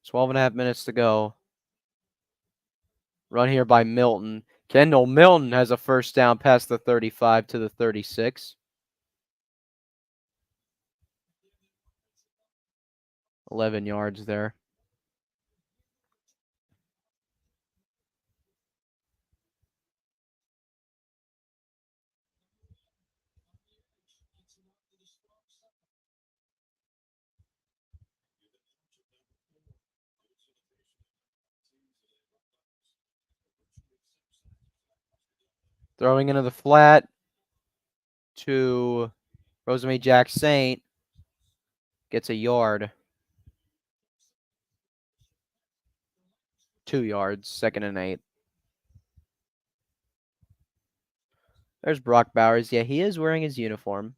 12 and a half minutes to go. Run here by Milton. Kendall Milton has a first down past the 35 to the 36. 11 yards there. Throwing into the flat to Rosemary Jack Saint. Gets a yard. 2 yards, 2nd and 8. There's Brock Bowers. Yeah, he is wearing his uniform.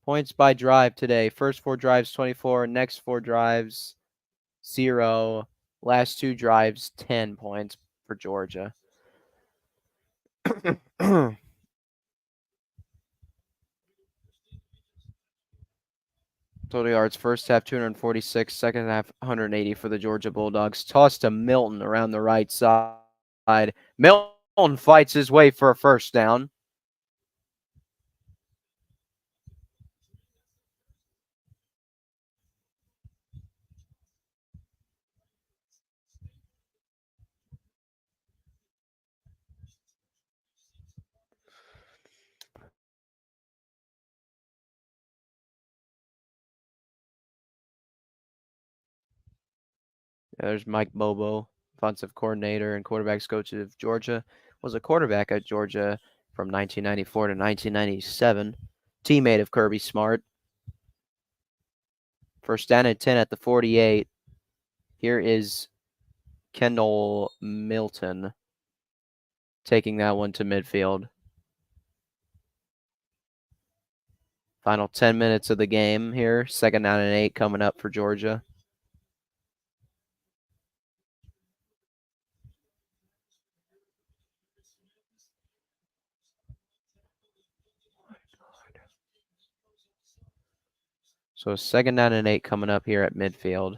Points by drive today. First 4 drives, 24. Next 4 drives, 0. Last 2 drives, 10 points for Georgia. Total yards, first half 246, second half 180 for the Georgia Bulldogs. Toss to Milton around the right side. Milton fights his way for a first down. There's Mike Bobo, offensive coordinator and quarterbacks coach of Georgia. Was a quarterback at Georgia from 1994 to 1997. Teammate of Kirby Smart. First down and 10 at the 48. Here is Kendall Milton taking that one to midfield. Final 10 minutes of the game here. 2nd down and 8 coming up for Georgia. So 2nd down and 8 coming up here at midfield.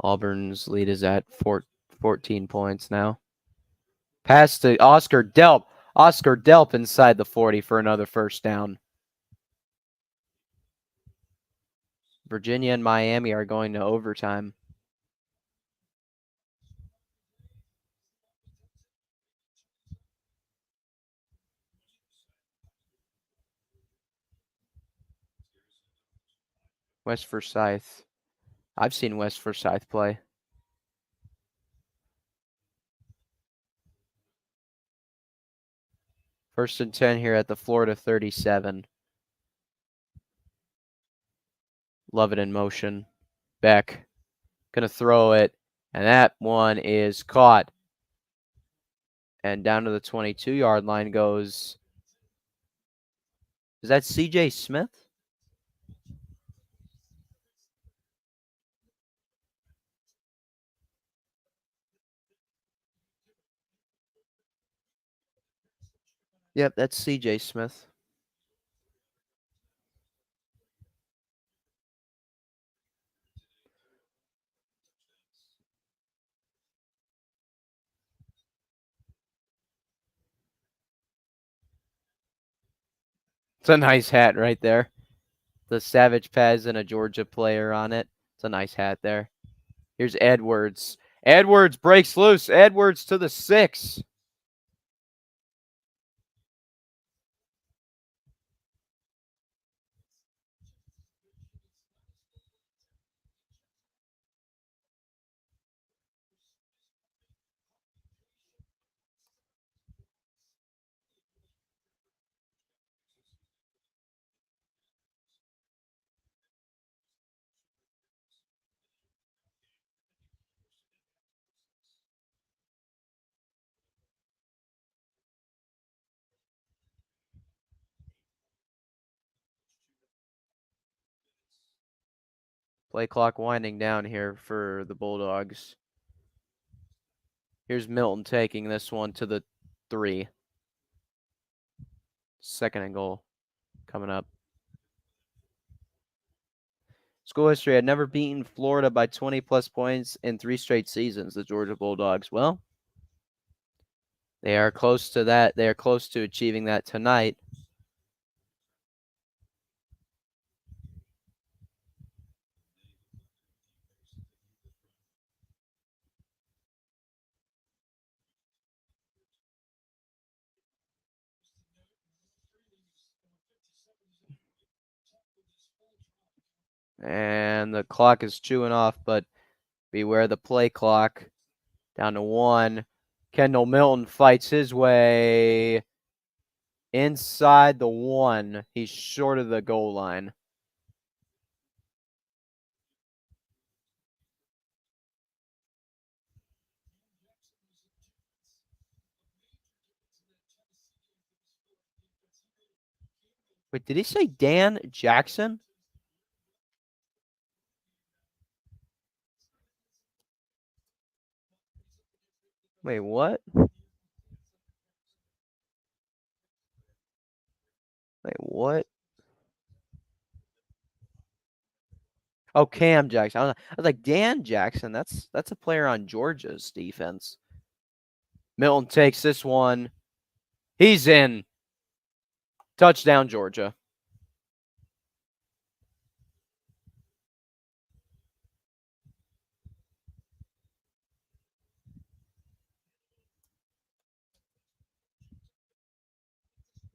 Auburn's lead is at 14 points now. Pass to Oscar Delp. Oscar Delp inside the 40 for another first down. Virginia and Miami are going to overtime. West Forsyth. I've seen West Forsyth play. First and 10 here at the Florida 37. Love it in motion. Beck. Going to throw it. And that one is caught. And down to the 22-yard line goes. Is that C.J. Smith? Yep, that's C.J. Smith. It's a nice hat right there. The Savage Pez and a Georgia player on it. It's a nice hat there. Here's Edwards. Edwards breaks loose. Edwards to the 6. Play clock winding down here for the Bulldogs. Here's Milton taking this one to the 3. 2nd and goal coming up. School history had never beaten Florida by 20-plus points in 3 straight seasons, the Georgia Bulldogs. Well, they are close to that. They are close to achieving that tonight. And the clock is chewing off, but beware the play clock. Down to 1. Kendall Milton fights his way inside the 1. He's short of the goal line. Wait, did he say Dan Jackson? Wait, what? Wait, what? Oh, Cam Jackson. I was like, Dan Jackson. That's a player on Georgia's defense. Milton takes this one. He's in. Touchdown, Georgia.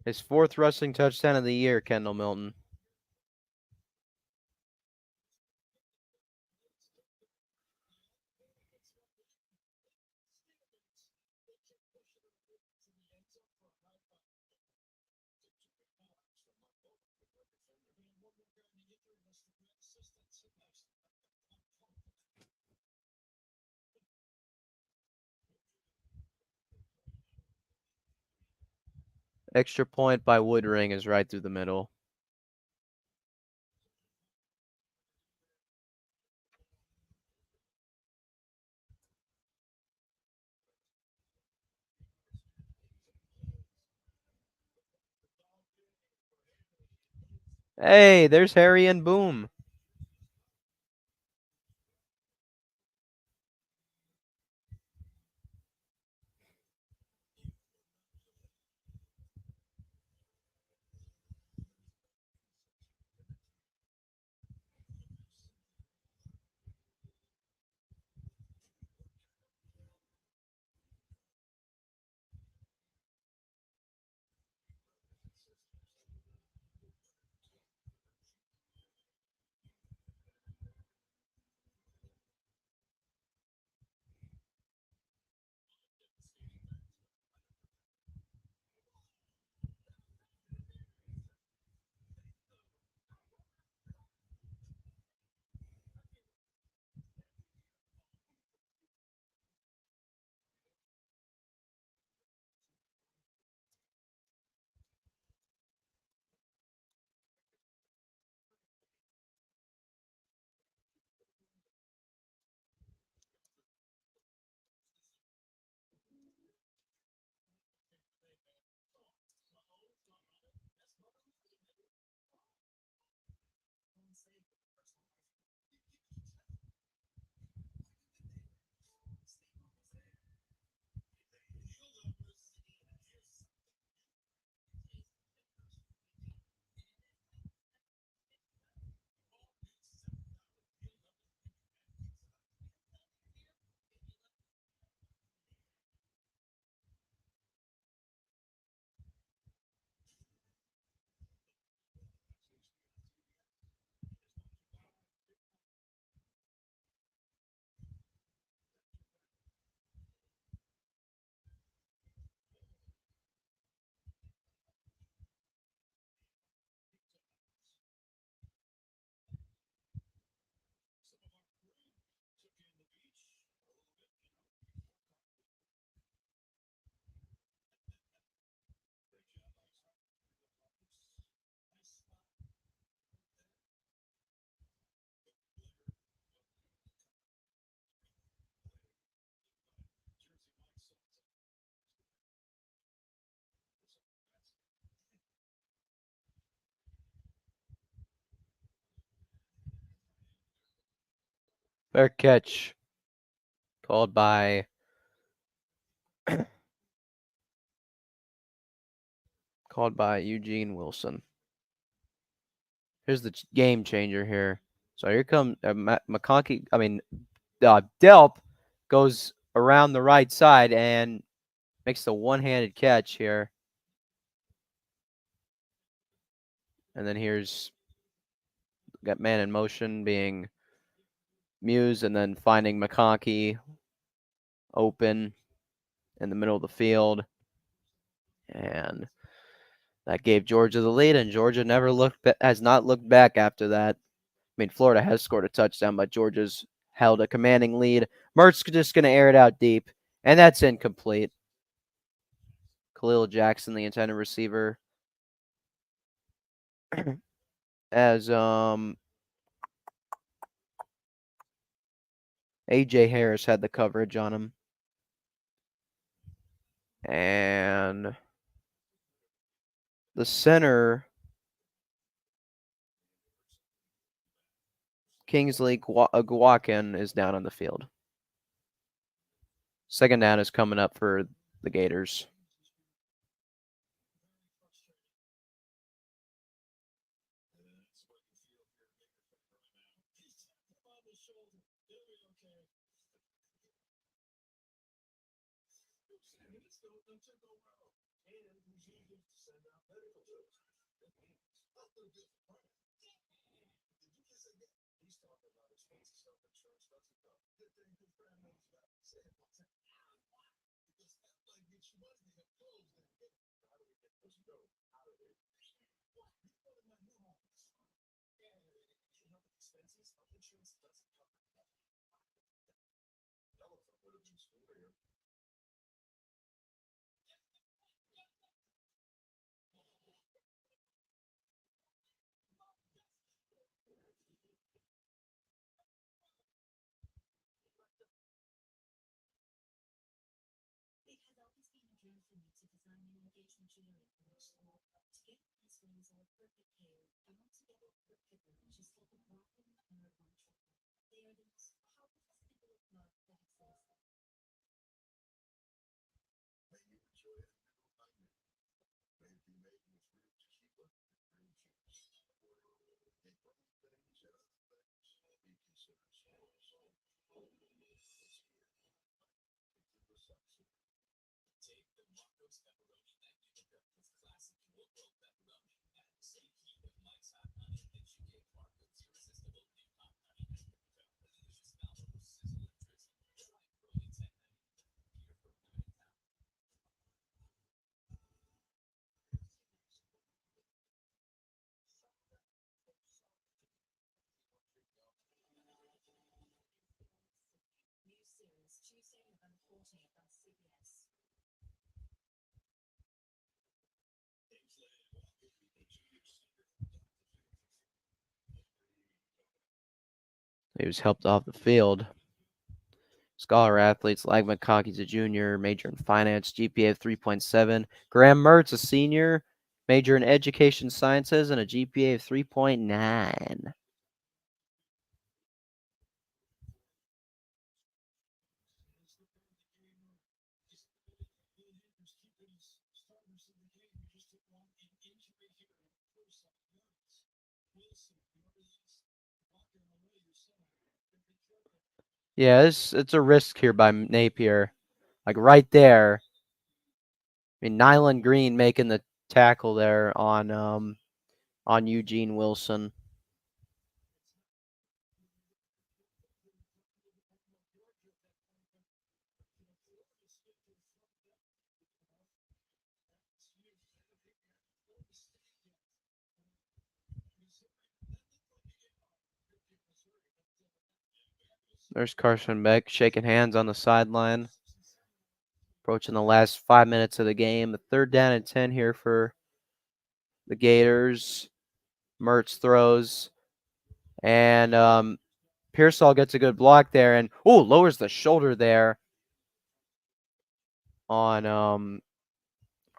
His 4th rushing touchdown of the year, Kendall Milton. Extra point by Woodring is right through the middle. Hey, there's Harry and Boom. Fair catch. Called by Eugene Wilson. Here's the game changer here. So here comes McConkey. Delp goes around the right side and makes the one-handed catch here. And then here's got man in motion being Muse, and then finding McConkey open in the middle of the field. And that gave Georgia the lead, and Georgia has not looked back after that. I mean, Florida has scored a touchdown, but Georgia's held a commanding lead. Mertz just going to air it out deep, and that's incomplete. Khalil Jackson, the intended receiver, as A.J. Harris had the coverage on him. And the center, Kingsley Gwakin, is down on the field. Second down is coming up for the Gators. He was helped off the field. Scholar athletes like McConkey's a junior, major in finance, GPA of 3.7. Graham Mertz, a senior, major in education sciences, and a GPA of 3.9. Yeah, it's a risk here by Napier. Like right there. I mean, Nyland Green making the tackle there on Eugene Wilson. There's Carson Beck shaking hands on the sideline. Approaching the last 5 minutes of the game. The 3rd down and 10 here for the Gators. Mertz throws. And Pearsall gets a good block there. And, lowers the shoulder there on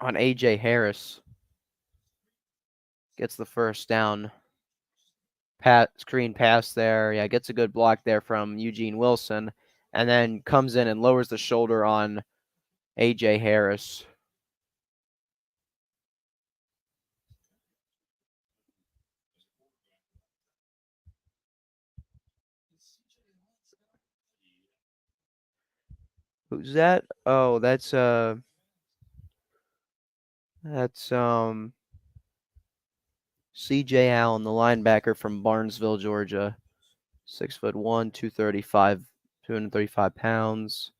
A.J. Harris. Gets the first down. screen pass there. Yeah, gets a good block there from Eugene Wilson, and then comes in and lowers the shoulder on A.J. Harris. Who's that? Oh, that's C.J. Allen, the linebacker from Barnesville, Georgia. 6'1", 235 pounds.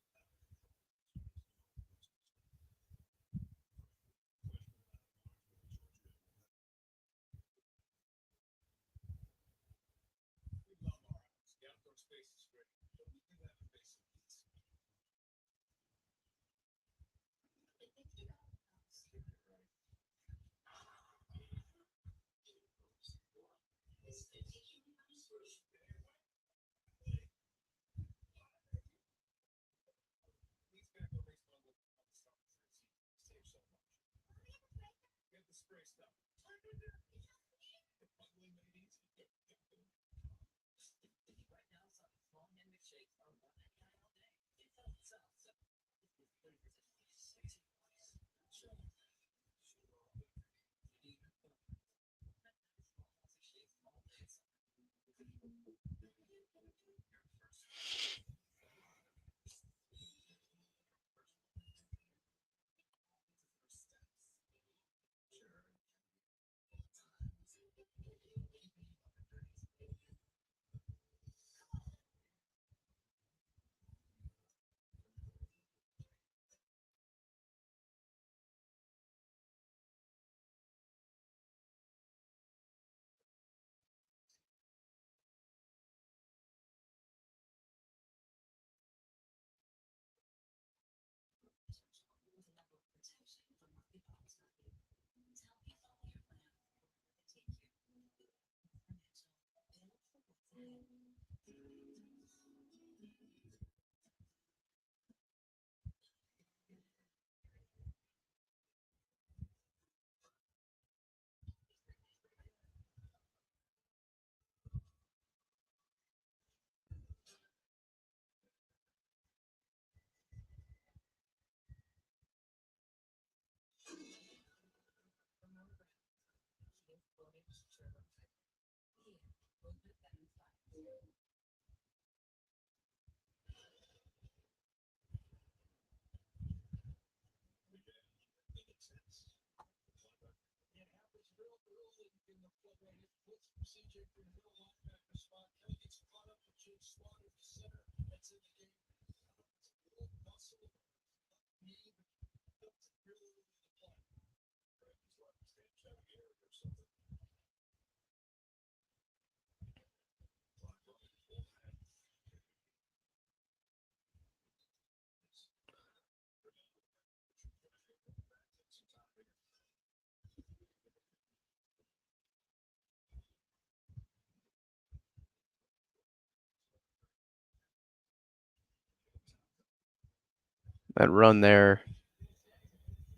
That run there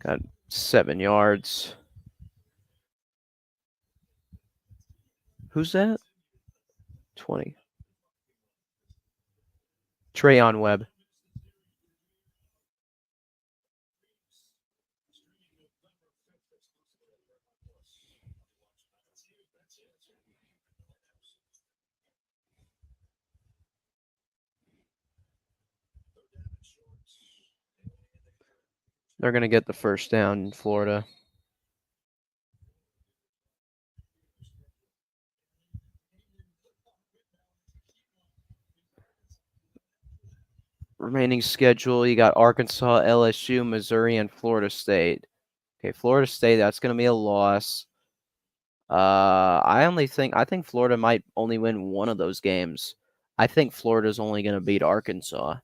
got 7 yards. Who's that? 20. Trayon Webb. They're going to get the first down in Florida. Remaining schedule, you got Arkansas, LSU, Missouri, and Florida State. Okay, Florida State, that's going to be a loss. I think Florida might only win one of those games. I think Florida's only going to beat Arkansas.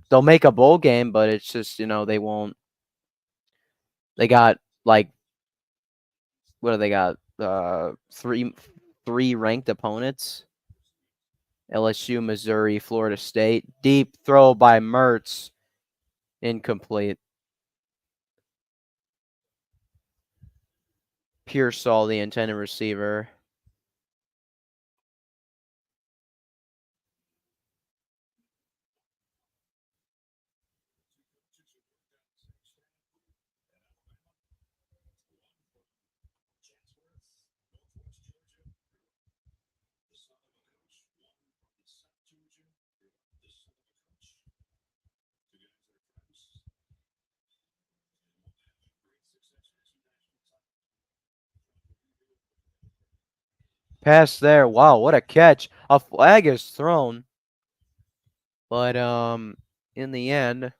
They'll make a bowl game, but it's just, they won't. They got what do they got? Three ranked opponents. LSU, Missouri, Florida State. Deep throw by Mertz. Incomplete. Pearsall, the intended receiver. pass there. Wow, what a catch. A flag is thrown. But in the end,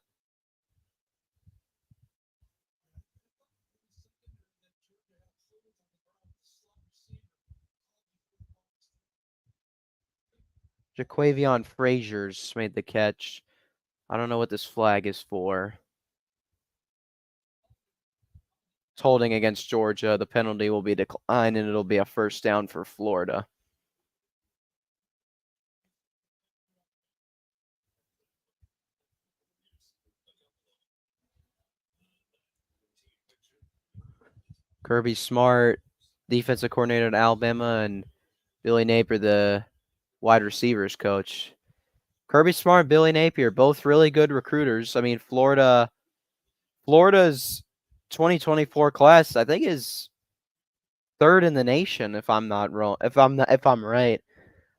Jaquavion Frazier's made the catch. I don't know what this flag is for. It's holding against Georgia. The penalty will be declined, and it'll be a first down for Florida. Kirby Smart, defensive coordinator at Alabama, and Billy Napier, the wide receivers coach. Kirby Smart and Billy Napier, both really good recruiters. I mean, Florida's 2024 class, I think, is third in the nation, if I'm not wrong. If I'm right.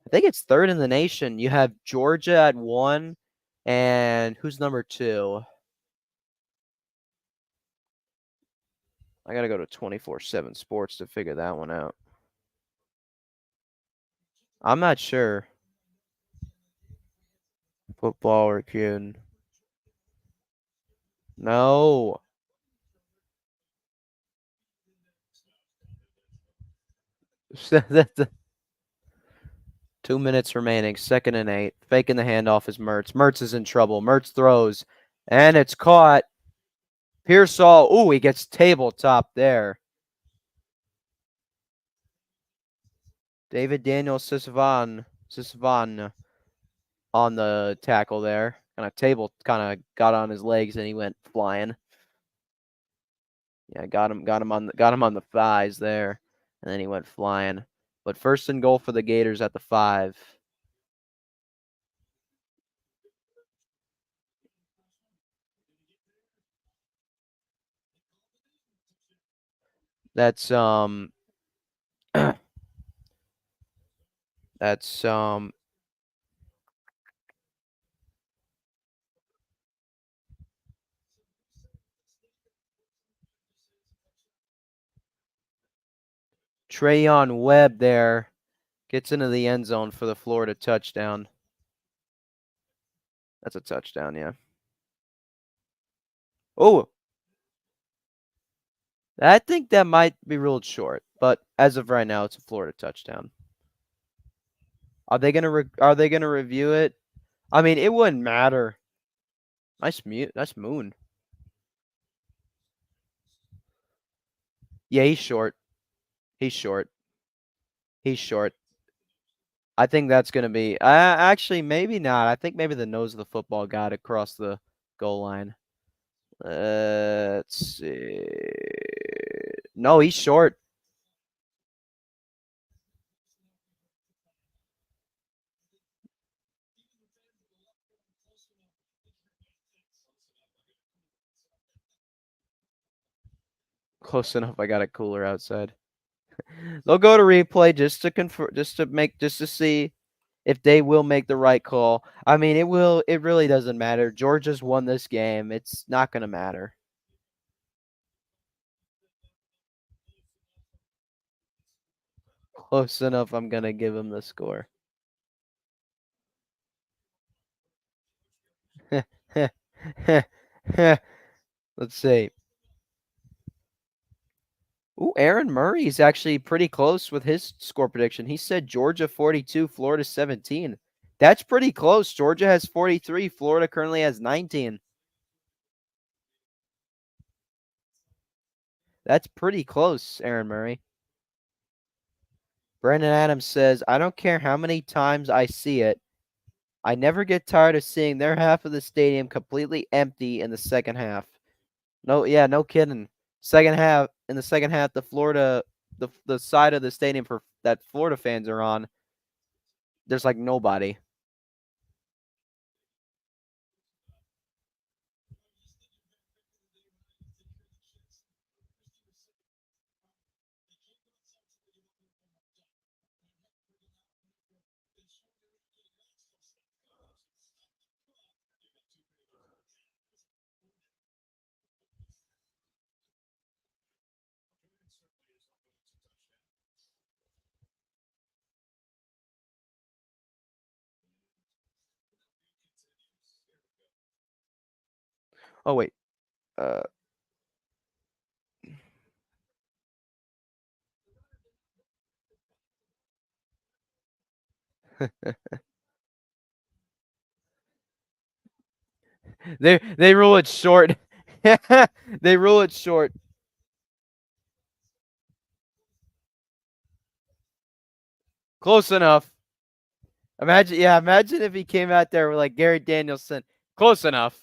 I think it's third in the nation. You have Georgia at 1, and who's number 2? I gotta go to 24/7 Sports to figure that one out. I'm not sure. Football recruiting. No. That's 2 minutes remaining. 2nd and 8. Faking the handoff is Mertz. Mertz is in trouble. Mertz throws, and it's caught. Pearsall. Ooh, he gets tabletop there. David Daniel Sisvan on the tackle there. Kind of got on his legs and he went flying. Yeah, got him on the thighs there, and then he went flying. But first and goal for the Gators at the 5. That's that's Trayon Webb there gets into the end zone for the Florida touchdown. That's a touchdown, yeah. Oh, I think that might be ruled short, but as of right now, it's a Florida touchdown. Are they gonna review it? I mean, it wouldn't matter. Nice moon. Yeah, he's short. He's short. He's short. I think that's gonna be. Actually, maybe not. I think maybe the nose of the football got across the goal line. Let's see. No, he's short. Close enough. I got it cooler outside. They'll go to replay just to confirm, just to see if they will make the right call. I mean, it will. It really doesn't matter. Georgia's won this game. It's not gonna matter. Close enough. I'm gonna give him the score. Let's see. Ooh, Aaron Murray's actually pretty close with his score prediction. He said Georgia 42, Florida 17. That's pretty close. Georgia has 43. Florida currently has 19. That's pretty close, Aaron Murray. Brandon Adams says, I don't care how many times I see it. I never get tired of seeing their half of the stadium completely empty in the second half. No, yeah, no kidding. In the second half, the side of the stadium for that Florida fans are on, there's like nobody. Oh wait. Uh. They rule it short. They rule it short. Close enough. Imagine if he came out there with like Gary Danielson. Close enough.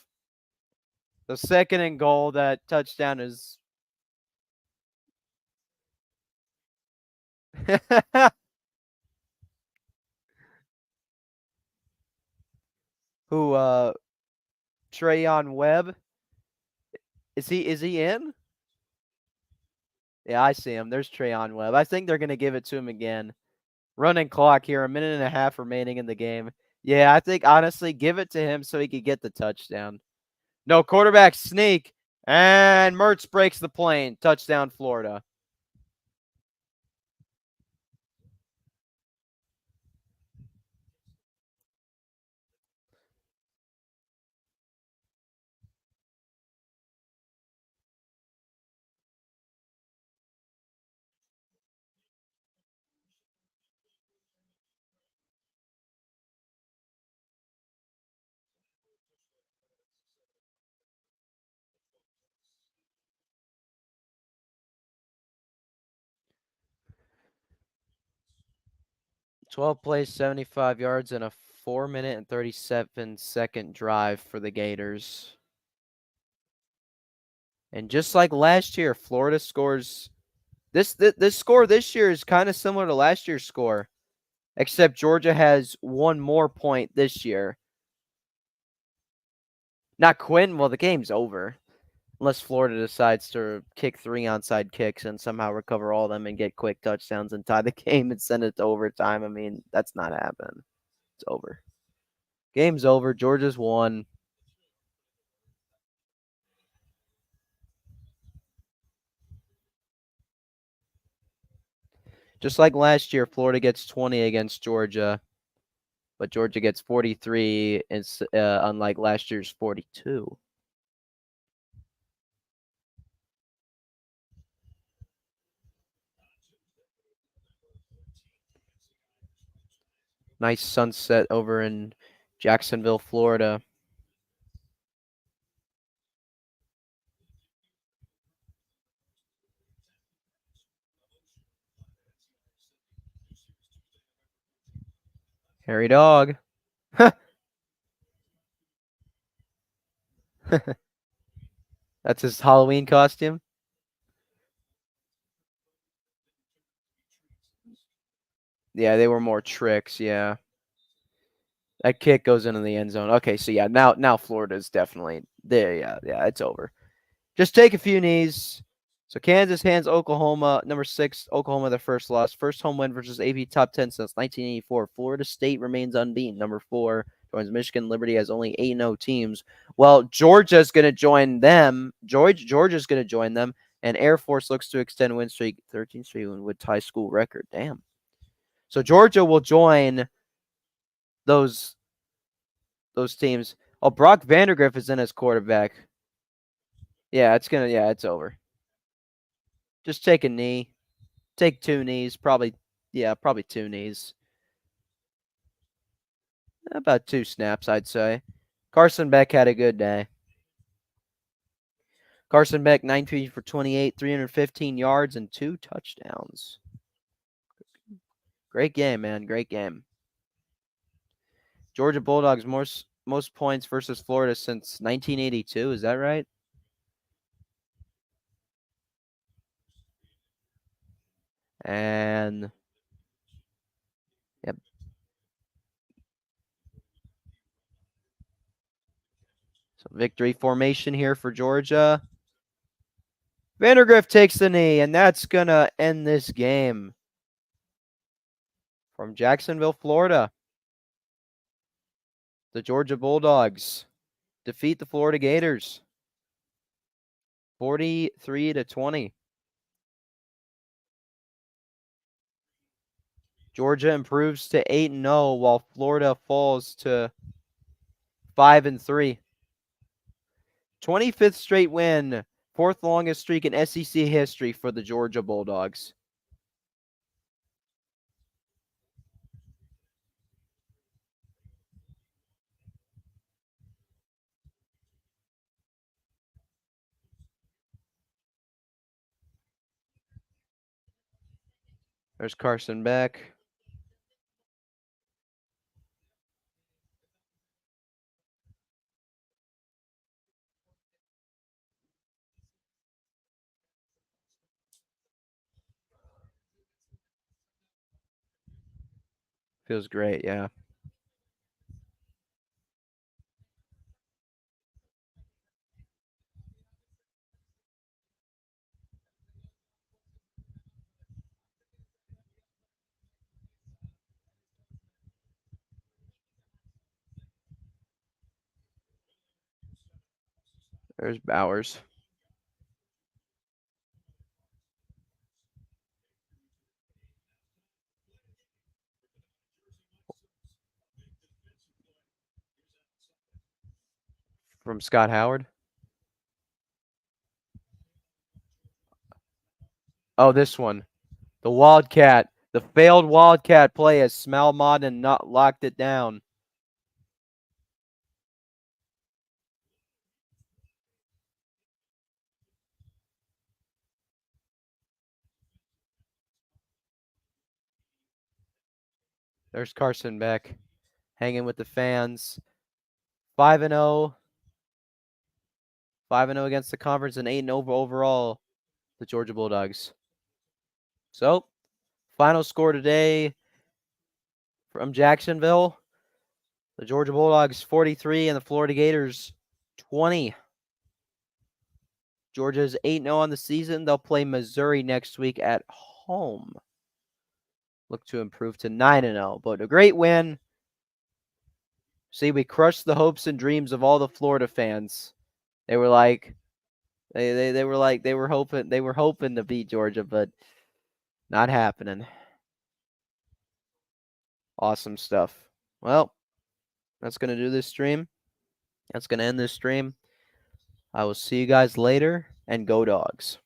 The second and goal, that touchdown is who Trayon Webb. Is he in? Yeah, I see him. There's Trayon Webb. I think they're gonna give it to him again. Running clock here, a minute and a half remaining in the game. Yeah, I think honestly, give it to him so he could get the touchdown. No, quarterback sneak, and Mertz breaks the plane. Touchdown, Florida. Twelve plays, 75 yards, and a 4-minute and 37-second drive for the Gators. And just like last year, Florida scores. This score this year is kind of similar to last year's score, except Georgia has one more point this year. Not Quinn. Well, the game's over. Unless Florida decides to kick 3 onside kicks and somehow recover all of them and get quick touchdowns and tie the game and send it to overtime. I mean, that's not happening. It's over. Game's over. Georgia's won. Just like last year, Florida gets 20 against Georgia, but Georgia gets 43, unlike last year's 42. Nice sunset over in Jacksonville, Florida. Hairy dog. That's his Halloween costume. Yeah, they were more tricks. Yeah, that kick goes into the end zone. Okay, so yeah, now Florida's definitely there. Yeah, it's over. Just take a few knees. So Kansas hands Oklahoma, number 6, Oklahoma their first loss. First home win versus AP top 10 since 1984. Florida State remains unbeaten. Number 4 joins Michigan. Liberty has only 8-0 teams. Well, Georgia's going to join them. Georgia's going to join them. And Air Force looks to extend win streak 13 straight with tie school record. Damn. So Georgia will join those teams. Oh, Brock Vandergriff is in as quarterback. Yeah, it's over. Just take a knee. Take 2 knees. Probably 2 knees. About 2 snaps, I'd say. Carson Beck had a good day. Carson Beck, 19 for 28, 315 yards, and 2 touchdowns. Great game, man. Great game. Georgia Bulldogs most points versus Florida since 1982. Is that right? And yep. So victory formation here for Georgia. Vandergriff takes the knee, and that's going to end this game. From Jacksonville, Florida, the Georgia Bulldogs defeat the Florida Gators 43-20. Georgia improves to 8-0 while Florida falls to 5-3. 25th straight win. 4th longest streak in SEC history for the Georgia Bulldogs. There's Carson Beck. Feels great, yeah. There's Bowers. From Scott Howard. Oh, this one. The Wildcat. The failed Wildcat play as Smalmodden not locked it down. There's Carson Beck hanging with the fans. 5-0. 5-0 against the conference and 8-0 overall, the Georgia Bulldogs. So, final score today from Jacksonville. The Georgia Bulldogs 43 and the Florida Gators 20. Georgia's 8-0 on the season. They'll play Missouri next week at home. Look to improve to 9-0, but a great win. See, we crushed the hopes and dreams of all the Florida fans. They were like, they were hoping to beat Georgia, but not happening. Awesome stuff. Well, that's gonna do this stream. That's gonna end this stream. I will see you guys later, and go Dogs.